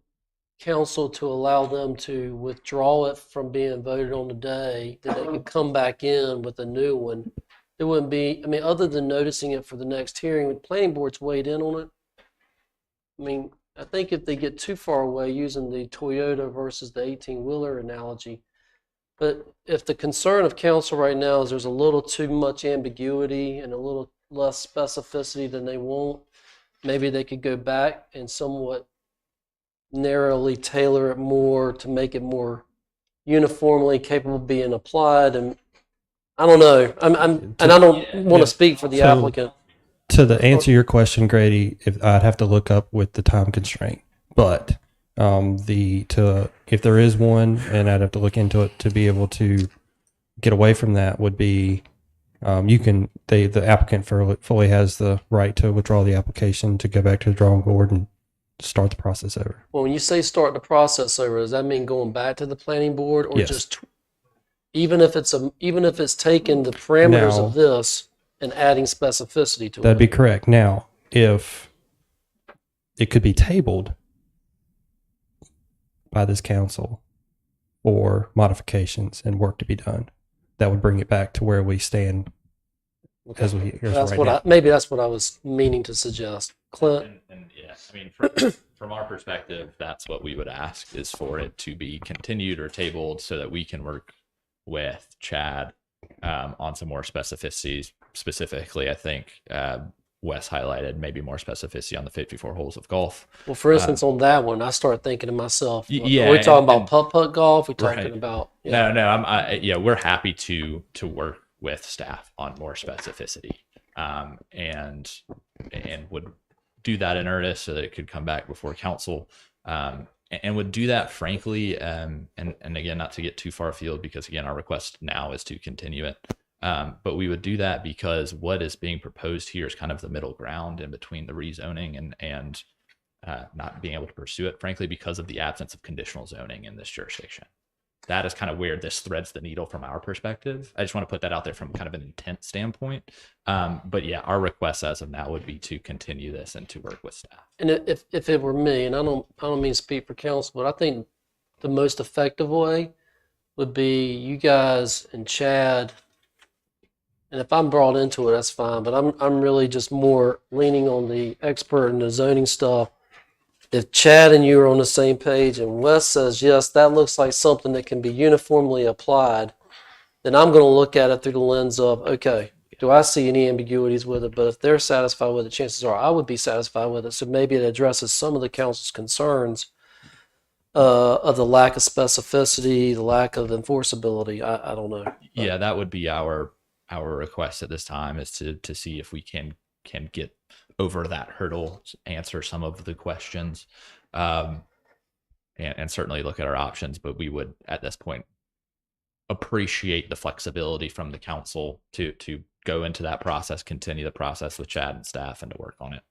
council to allow them to withdraw it from being voted on today, that they could come back in with a new one, there wouldn't be, I mean, other than noticing it for the next hearing, the planning board's weighed in on it. I mean, I think if they get too far away using the Toyota versus the 18-wheeler analogy, but if the concern of council right now is there's a little too much ambiguity and a little less specificity than they want, maybe they could go back and somewhat narrowly tailor it more to make it more uniformly capable of being applied. And I don't know. And I don't want to speak for the applicant. To answer your question, Grady, I'd have to look up with the time constraint. But if there is one, and I'd have to look into it to be able to get away from that, would be the applicant fully has the right to withdraw the application, to go back to the drawing board and start the process over. Well, when you say start the process over, does that mean going back to the planning board, or Yes. just even if it's taking the parameters of this and adding specificity to That'd it? be correct. Now, if it could be tabled by this council for modifications and work to be done, that would bring it back to where we stand as That's right what now. maybe that's what I was meaning to suggest. Clint? And yeah, I mean, from our perspective, that's what we would ask, is for it to be continued or tabled so that we can work with Chad on some more specificities. Specifically, I think Wes highlighted maybe more specificity on the 54 holes of golf. Well, for instance, on that one, I started thinking to myself, yeah, are we talking about and- putt-putt golf? We're talking Right. about... No, we're happy to work with staff on more specificity, and would do that in earnest so that it could come back before council, and would do that frankly, and again, not to get too far afield, because again, our request now is to continue it. But we would do that because what is being proposed here is kind of the middle ground in between the rezoning and not being able to pursue it, frankly, because of the absence of conditional zoning in this jurisdiction. That is kind of where this threads the needle from our perspective. I just want to put that out there from kind of an intent standpoint. But yeah, our request as of now would be to continue this and to work with staff. And if it were me, and I don't mean to speak for council, but I think the most effective way would be you guys and Chad. And if I'm brought into it, that's fine. But I'm really just more leaning on the expert in the zoning stuff. If Chad and you are on the same page and Wes says, yes, that looks like something that can be uniformly applied, then I'm going to look at it through the lens of, okay, do I see any ambiguities with it? But if they're satisfied with it, chances are I would be satisfied with it. So maybe it addresses some of the council's concerns of the lack of specificity, the lack of enforceability. I don't know. Yeah, that would be our request at this time, is to see if we can get over that hurdle, answer some of the questions, and certainly look at our options. But we would, at this point, appreciate the flexibility from the council to go into that process, continue the process with Chad and staff, and to work on it.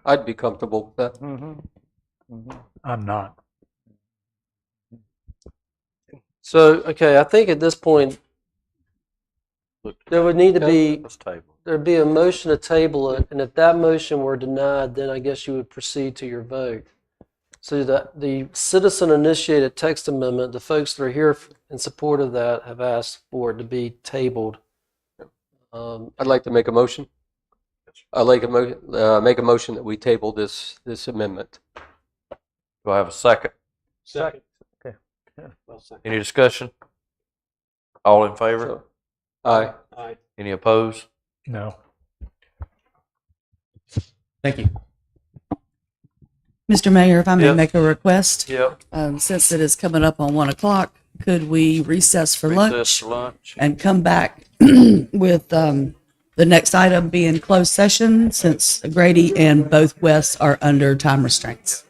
I'd be comfortable with that. I'm not. So, okay, I think at this point, there would need to be, Let's table. there'd be a motion to table it, and if that motion were denied, then I guess you would proceed to your vote. So the citizen-initiated text amendment, the folks that are here in support of that have asked for it to be tabled. I'd like to make a motion. I'd like to make a motion that we table this amendment. Do I have a second? Second. Okay. Any discussion? All in favor? Aye. Aye. Any opposed? No. Thank you. Mr. Mayor, if I may Yep. make a request, Yep. since it is coming up on 1 o'clock, could we recess for Recess lunch for lunch. and come back with the next item being closed session, since Grady and both Wes are under time restraints?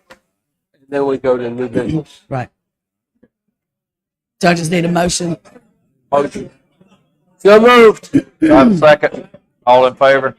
Then we go to new business. Right. So I just need a motion. Motion. So moved. Do I have a second? All in favor?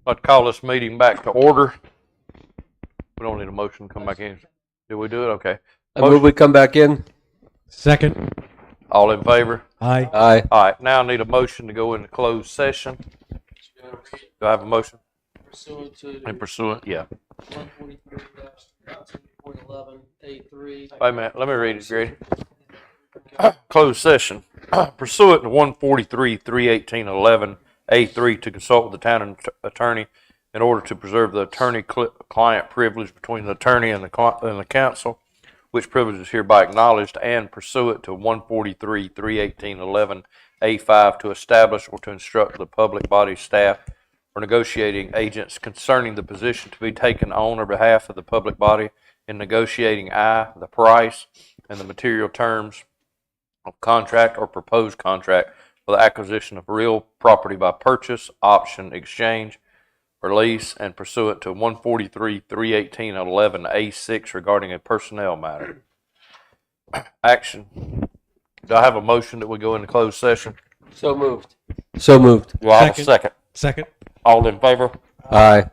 I'd call this meeting back to order. We don't need a motion to come back in. Did we do it? Okay. I move we come back in. Second. All in favor? Aye. Aye. All right, now I need a motion to go into closed session. Do I have a motion? Pursuant to And pursuant, yeah. 143-2.11A3. Wait a minute, let me read it, Grady. Closed session. Pursuant to 143-318-11A3 to consult with the town attorney in order to preserve the attorney-client privilege between the attorney and the council, which privilege is hereby acknowledged, and pursuant to 143-318-11A5 to establish or to instruct the public body staff or negotiating agents concerning the position to be taken on or behalf of the public body in negotiating the price and the material terms of contract or proposed contract for the acquisition of real property by purchase, option, exchange, or lease, and pursuant to 143-318-11A6 regarding a personnel matter. Action. Do I have a motion that we go into closed session? So moved. So moved. Do I have a second? Second. All in favor? Aye.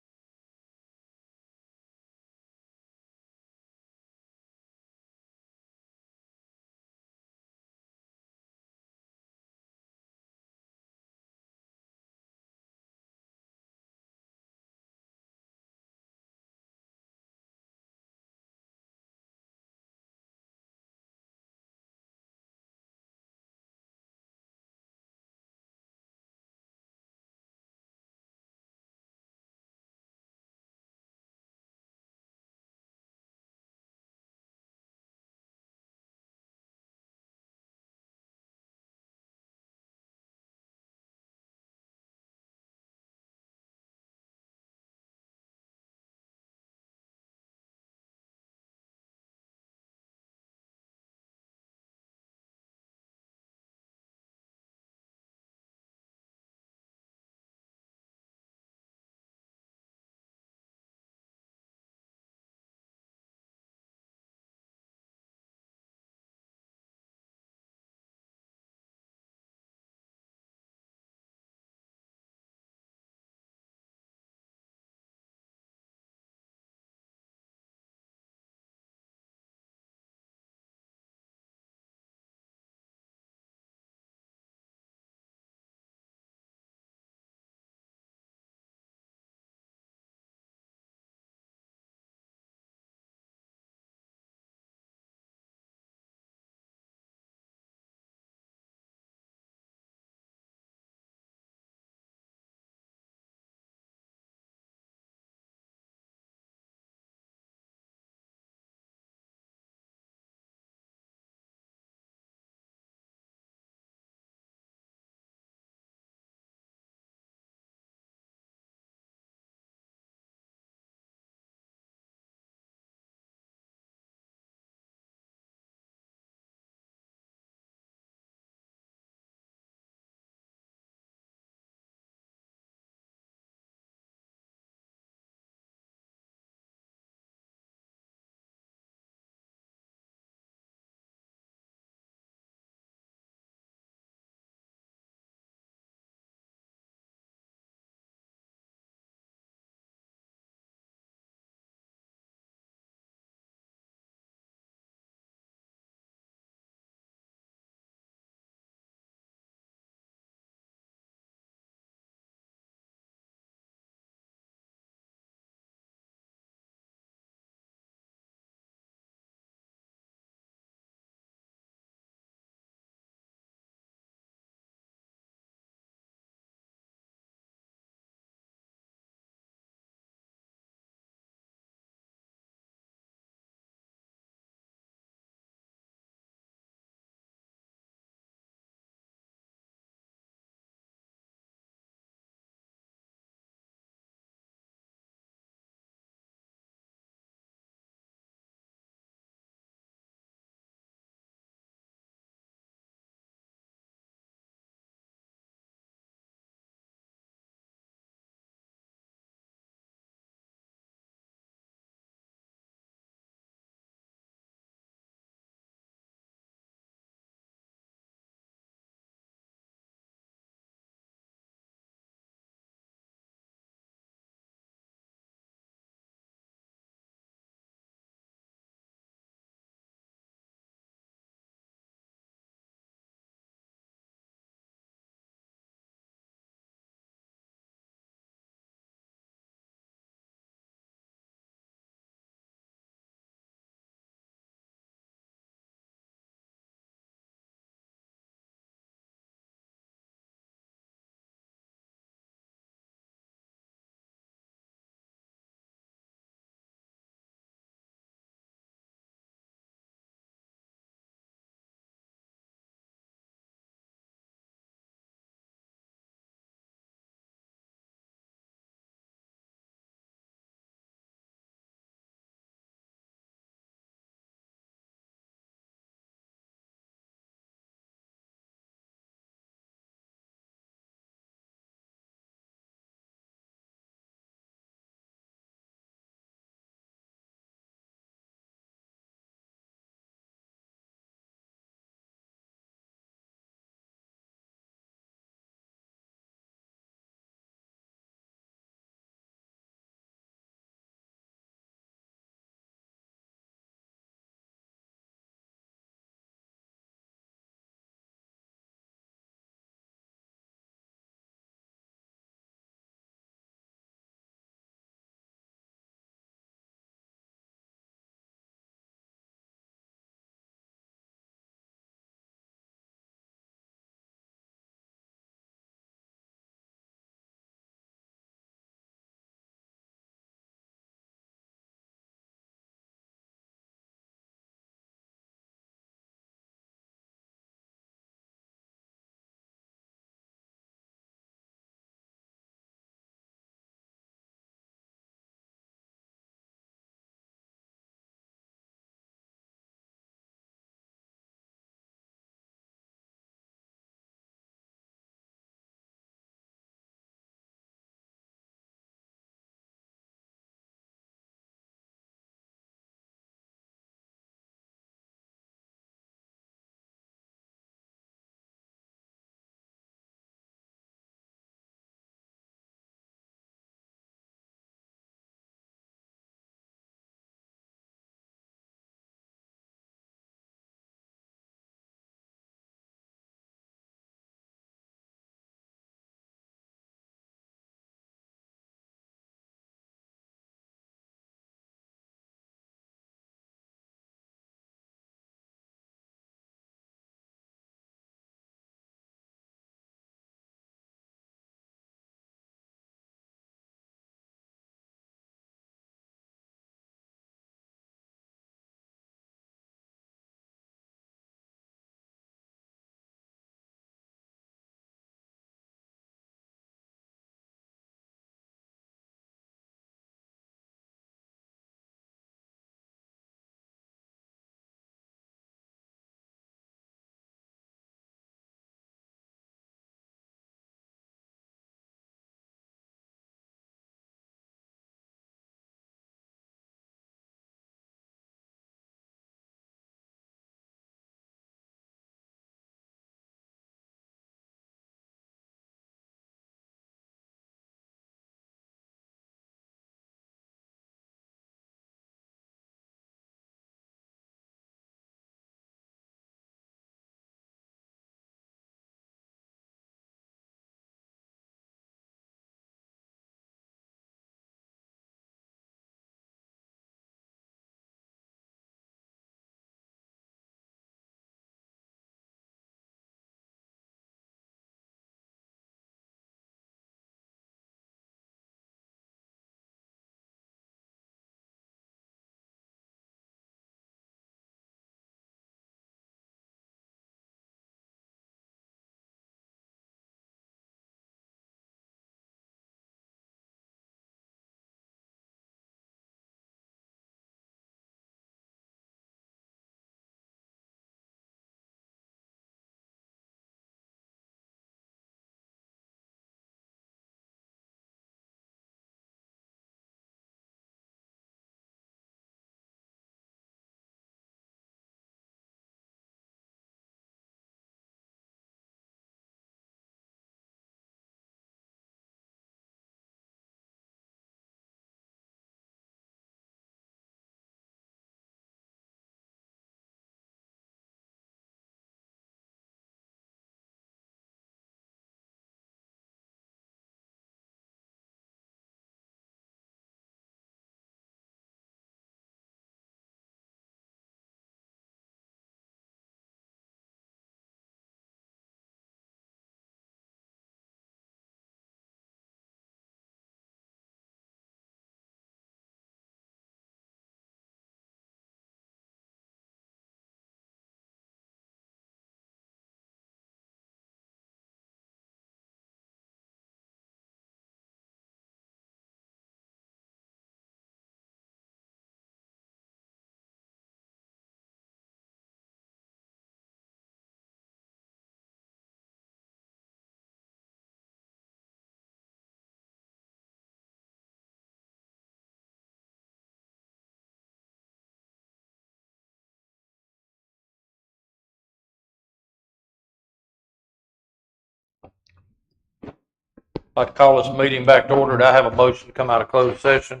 I'd like to call this meeting back to order. Do I have a motion to come out of closed session?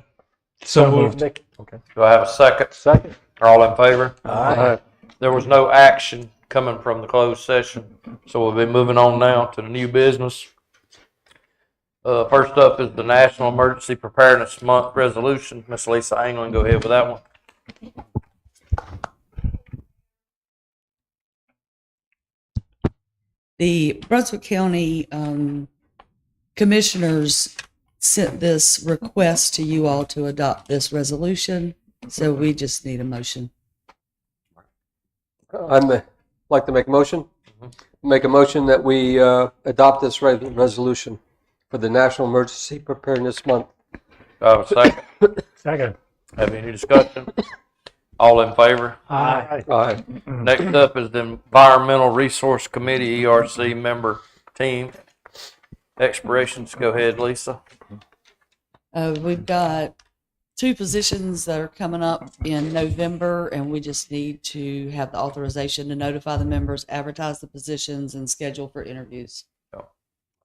So moved. Okay. Do I have a second? Second. All in favor? Aye. There was no action coming from the closed session, so we'll be moving on now to the new business. First up is the National Emergency Preparedness Month resolution. Miss Lisa England, go ahead with that one. The Brunswick County Commissioners sent this request to you all to adopt this resolution, so we just need a motion. I'd like to make a motion. Make a motion that we adopt this resolution for the National Emergency Preparedness Month. Do I have a second? Second. Have any discussion? All in favor? Aye. Aye. Next up is the Environmental Resource Committee, ERC member team. Expirations, go ahead, Lisa. We've got 2 positions that are coming up in November, and we just need to have the authorization to notify the members, advertise the positions, and schedule for interviews. I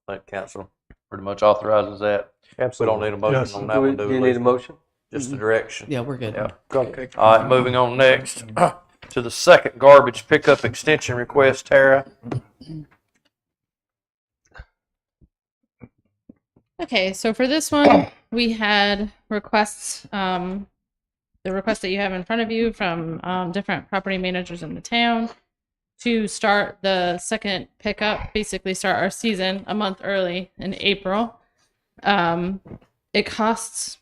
think council pretty much authorizes that. Absolutely. We don't need a motion Yes. on that one, do we? Do you need a motion? Just the direction. Yeah, we're good. Yeah. Okay. All right, moving on next to the second garbage pickup extension request, Tara. Okay, so for this one, we had requests, the request that you have in front of you from different property managers in the town to start the second pickup, basically start our season a month early in April. It costs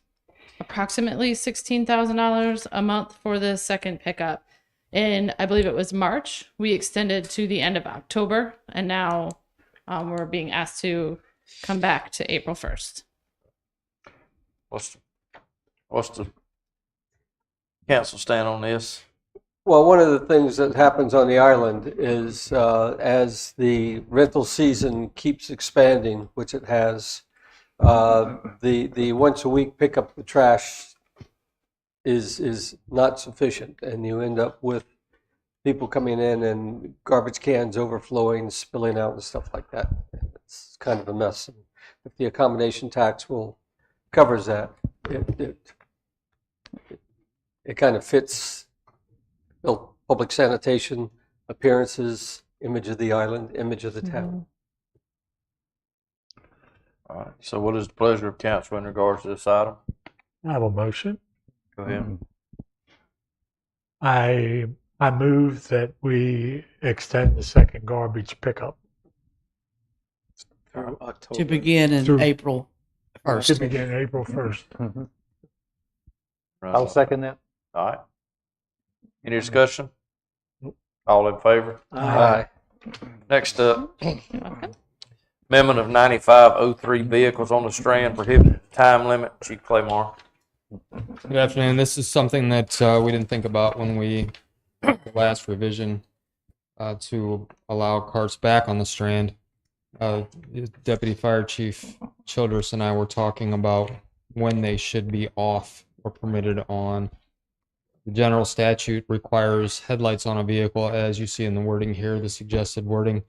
approximately $16,000 a month for the second pickup. And I believe it was March, we extended to the end of October, and now we're being asked to come back to April 1st. What's the council stand on this? Well, one of the things that happens on the island is as the rental season keeps expanding, which it has, the once a week pickup of the trash is not sufficient, and you end up with people coming in and garbage cans overflowing, spilling out and stuff like that. It's kind of a mess. And if the accommodation tax covers that, it kind of fits public sanitation, appearances, image of the island, image of the town. All right, so what is the pleasure of council in regards to this item? I have a motion. Go ahead. I move that we extend the second garbage pickup. Through October. To begin in Through- April To 1st. begin April 1st. I'll second that. All right. Any discussion? All in favor? Aye. Next up, amendment of 9503 vehicles on the strand, prohibited time limit. Chief Claymore. Good afternoon. This is something that we didn't think about when we the last revision to allow carts back on the strand. Deputy Fire Chief Childress and I were talking about when they should be off or permitted on. The general statute requires headlights on a vehicle, as you see in the wording here, the suggested wording,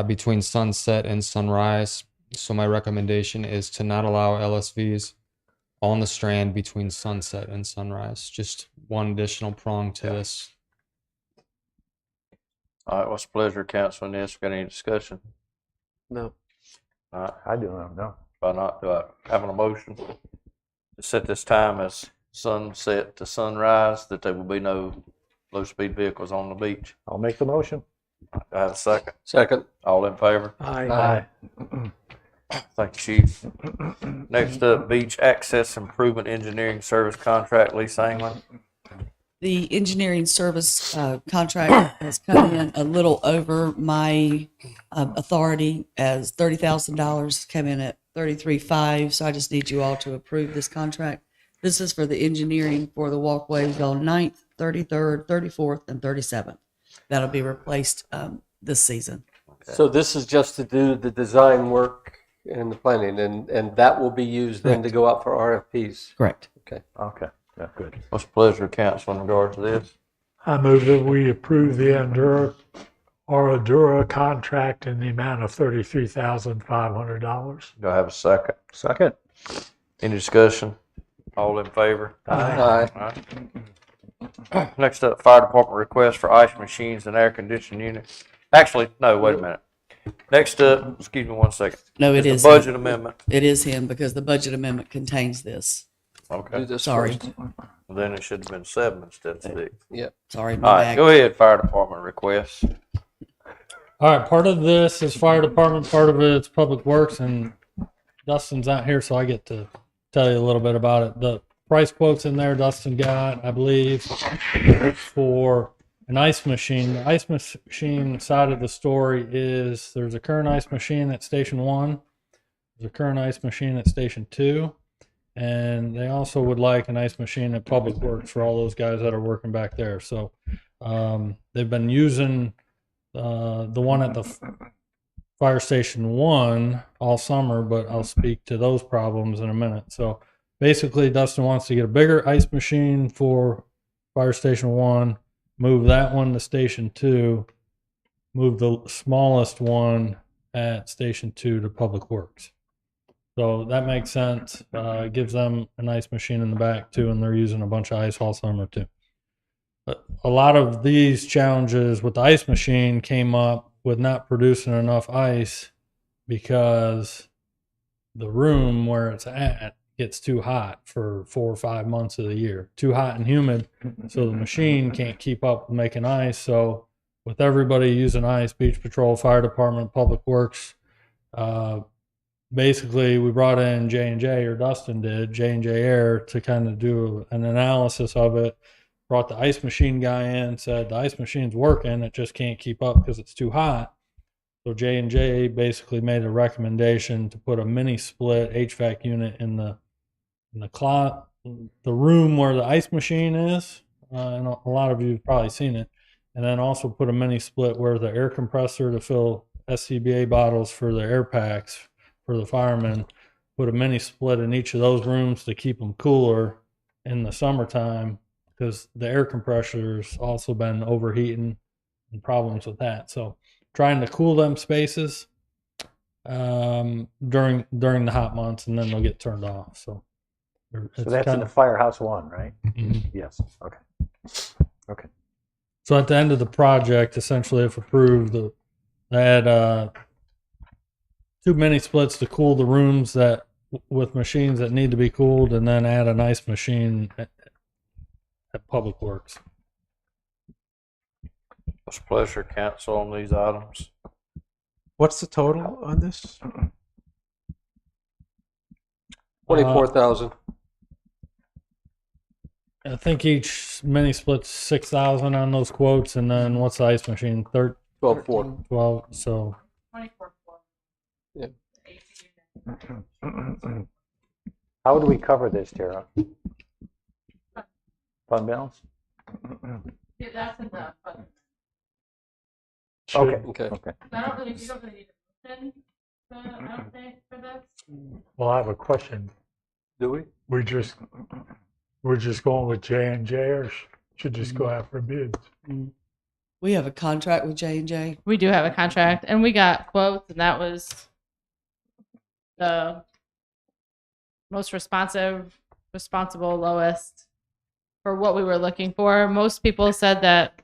between sunset and sunrise. So my recommendation is to not allow LSVs on the strand between sunset and sunrise. Just one additional prong to this. All right, what's the pleasure of council on this? Got any discussion? No. All right, I do not know. if not, do I have an motion to set this time as sunset to sunrise, that there will be no low-speed vehicles on the beach? I'll make the motion. Do I have a second? Second. All in favor? Aye. Thank you, Chief. Next up, Beach Access Improvement Engineering Service Contract, Lisa England. The engineering service contract has come in a little over my authority, as $30,000 came in at $33,500. So I just need you all to approve this contract. This is for the engineering for the walkways on 9th, 33rd, 34th, and 37th. That'll be replaced this season. So this is just to do the design work and the planning, and that will be used then to go out for RFPs. Correct. Okay. Okay. Yeah, good. What's the pleasure of council in regard to this? I move that we approve the Endura Oradura contract in the amount of $33,500. Do I have a second? Second. Any discussion? All in favor? Aye. Aye. Next up, fire department request for ice machines and air conditioning units. Actually, no, wait a minute. Next up, excuse me one second. No, it It's is the budget him. amendment. It is him because the budget amendment contains this. Okay. Do this Sorry. first. Then it should have been 7 instead of 6. Yep. Sorry, All my right, bad. go ahead, fire department requests. All right, part of this is fire department, part of it's public works, and Dustin's not here, so I get to tell you a little bit about it. The price quotes in there Dustin got, I believe, for an ice machine. The ice machine side of the story is there's a current ice machine at Station 1, there's a current ice machine at Station 2, and they also would like an ice machine at Public Works for all those guys that are working back there. So they've been using the one at the Fire Station 1 all summer, but I'll speak to those problems in a minute. So basically, Dustin wants to get a bigger ice machine for Fire Station 1, move that one to Station 2, move the smallest one at Station 2 to Public Works. So that makes sense. It gives them an ice machine in the back too, and they're using a bunch of ice all summer too. But a lot of these challenges with the ice machine came up with not producing enough ice because the room where it's at gets too hot for 4 or 5 months of the year. Too hot and humid, so the machine can't keep up with making ice. So with everybody using ice, Beach Patrol, Fire Department, Public Works, basically we brought in J&J, or Dustin did, J&J Air, to kind of do an analysis of it. Brought the ice machine guy in, said the ice machine's working, it just can't keep up because it's too hot. So J&J basically made a recommendation to put a mini split HVAC unit in the room where the ice machine is, and a lot of you have probably seen it, and then also put a mini split where the air compressor to fill SCBA bottles for the air packs for the firemen, put a mini split in each of those rooms to keep them cooler in the summertime, because the air compressor's also been overheating and problems with that. So trying to cool them spaces during the hot months, and then they'll get turned off. So that's in the Firehouse 1, right? Mm-hmm. Yes. Okay. Okay. So at the end of the project, essentially, if approved, they had 2 mini splits to cool the rooms that with machines that need to be cooled, and then add an ice machine at Public Works. What's pleasure, council, on these items? What's the total on this? 24,000. I think each mini split's 6,000 on those quotes, and then what's the ice machine? 12,400. 12. So 24. Yeah. How do we cover this, Tara? Fund balance? Yeah, that's in the fund. Okay. Okay. Okay. I don't really, you don't really need a motion, I don't think, for this. Well, I have a question. Do we? We're just going with J&J, or should just go out for bids? We have a contract with J&J. We do have a contract, and we got quotes, and that was the most responsible, lowest for what we were looking for. Most people said that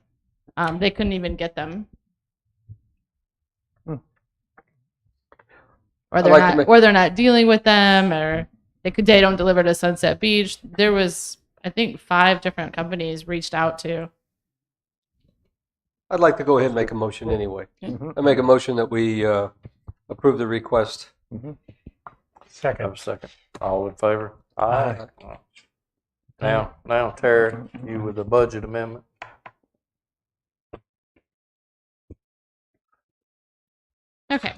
they couldn't even get them. Or they're not dealing with them, or they don't deliver to Sunset Beach. There was, I think, 5 different companies reached out to. I'd like to go ahead and make a motion anyway. I make a motion that we approve the request. Second. Have a second. All in favor? Aye. Now, Tara, you with the budget amendment. Okay.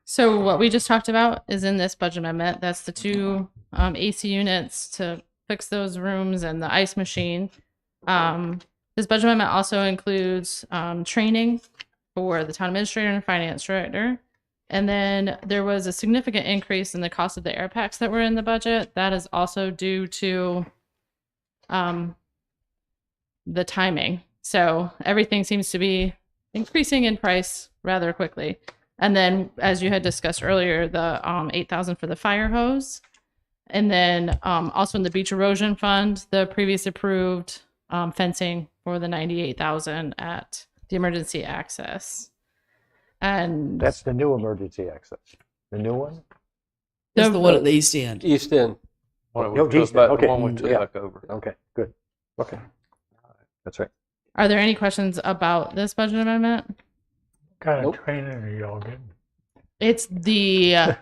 So what we just talked about is in this budget amendment. That's the 2 AC units to fix those rooms and the ice machine. This budget amendment also includes training for the town administrator and finance director. And then there was a significant increase in the cost of the air packs that were in the budget. That is also due to the timing. So everything seems to be increasing in price rather quickly. And then, as you had discussed earlier, the 8,000 for the fire hose. And then also in the beach erosion fund, the previous approved fencing for the 98,000 at the emergency access. And That's the new emergency access. The new one? That's the one at the East End. East End. One we No, took East back, End, the okay. one we took Yeah. back over. Okay, good. Okay. That's right. are there any questions about this budget amendment? What kind of training are y'all getting? It's the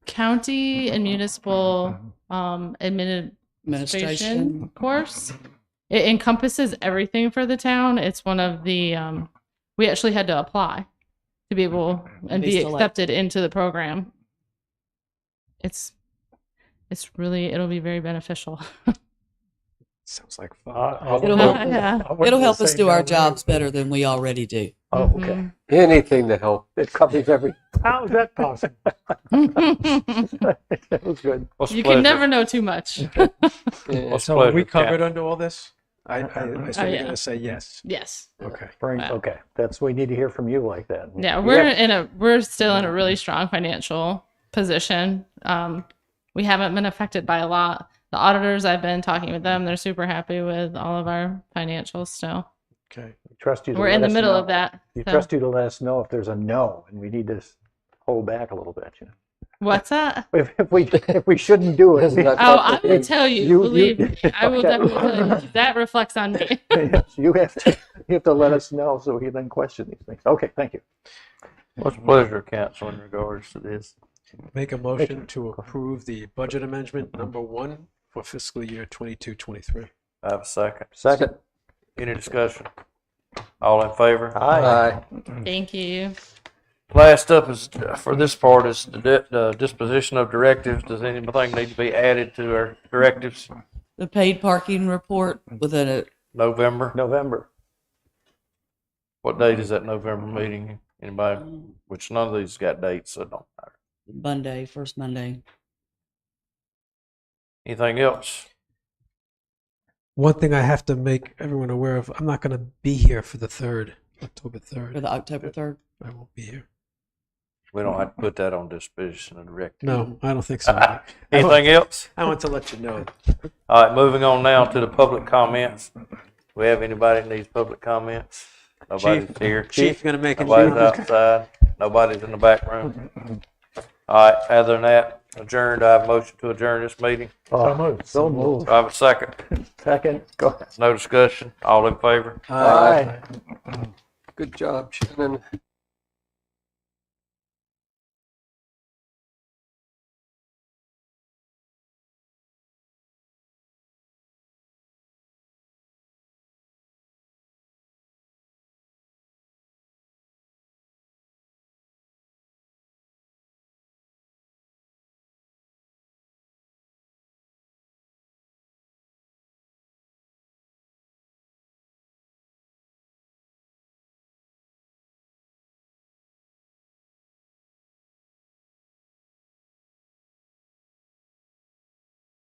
county and municipal administration Administration. course. It encompasses everything for the town. It's one of the we actually had to apply to be able and Be be selected. accepted into the program. It's really, it'll be very beneficial. Sounds like fun. It'll help, Yeah. it'll help us do our jobs better than we already do. Oh, okay. Anything to help. It covers every. How is that possible? That was good. What's the You pleasure? can never know too much. What's So the are we pleasure, covered Cap? under all this? I assume Oh, you're yeah. going to say yes. Yes. Okay. Okay, that's, we need to hear from you like that. Yeah, We we're still in a really strong financial position. We haven't been affected by a lot. The auditors, I've been talking with them. They're super happy with all of our financials still. Okay. trust you to We're let in the us middle know. of that. We so- trust you to let us know if there's a no, and we need to hold back a little bit, you know. What's that? If we shouldn't do it. Oh, I will tell you. Believe me. I will Okay. definitely tell you. That reflects on me. Yes, you have to let us know so we can then question these things. Okay, thank you. What's the pleasure, council, in regards to this? Make a motion to approve the budget amendment number 1 for fiscal year 22-23. I have a second. Second. Any discussion? All in favor? Aye. Thank you. Last up is, for this part, is the disposition of directives. Does anything need to be added to our directives? The paid parking report within a November? What date is that November meeting? Anybody? Which none of these got dates, so it don't matter. Monday, first Monday. Anything else? One thing I have to make everyone aware of, I'm not going to be here for the 3rd, October 3rd. For the October 3rd? I won't be here. We don't have to put that on disposition of directives. No, I don't think so. Anything else? I want to let you know. All right, moving on now to the public comments. We have anybody that needs public comments? Nobody's Chief, here. Chief, gonna make a Nobody's change. outside. Nobody's in the back room. All right, other than that, adjourned. I have a motion to adjourn this meeting. So moved. So moved. Do I have a second? Second. Go ahead. No discussion. All in favor? Aye. Good job, Shannon.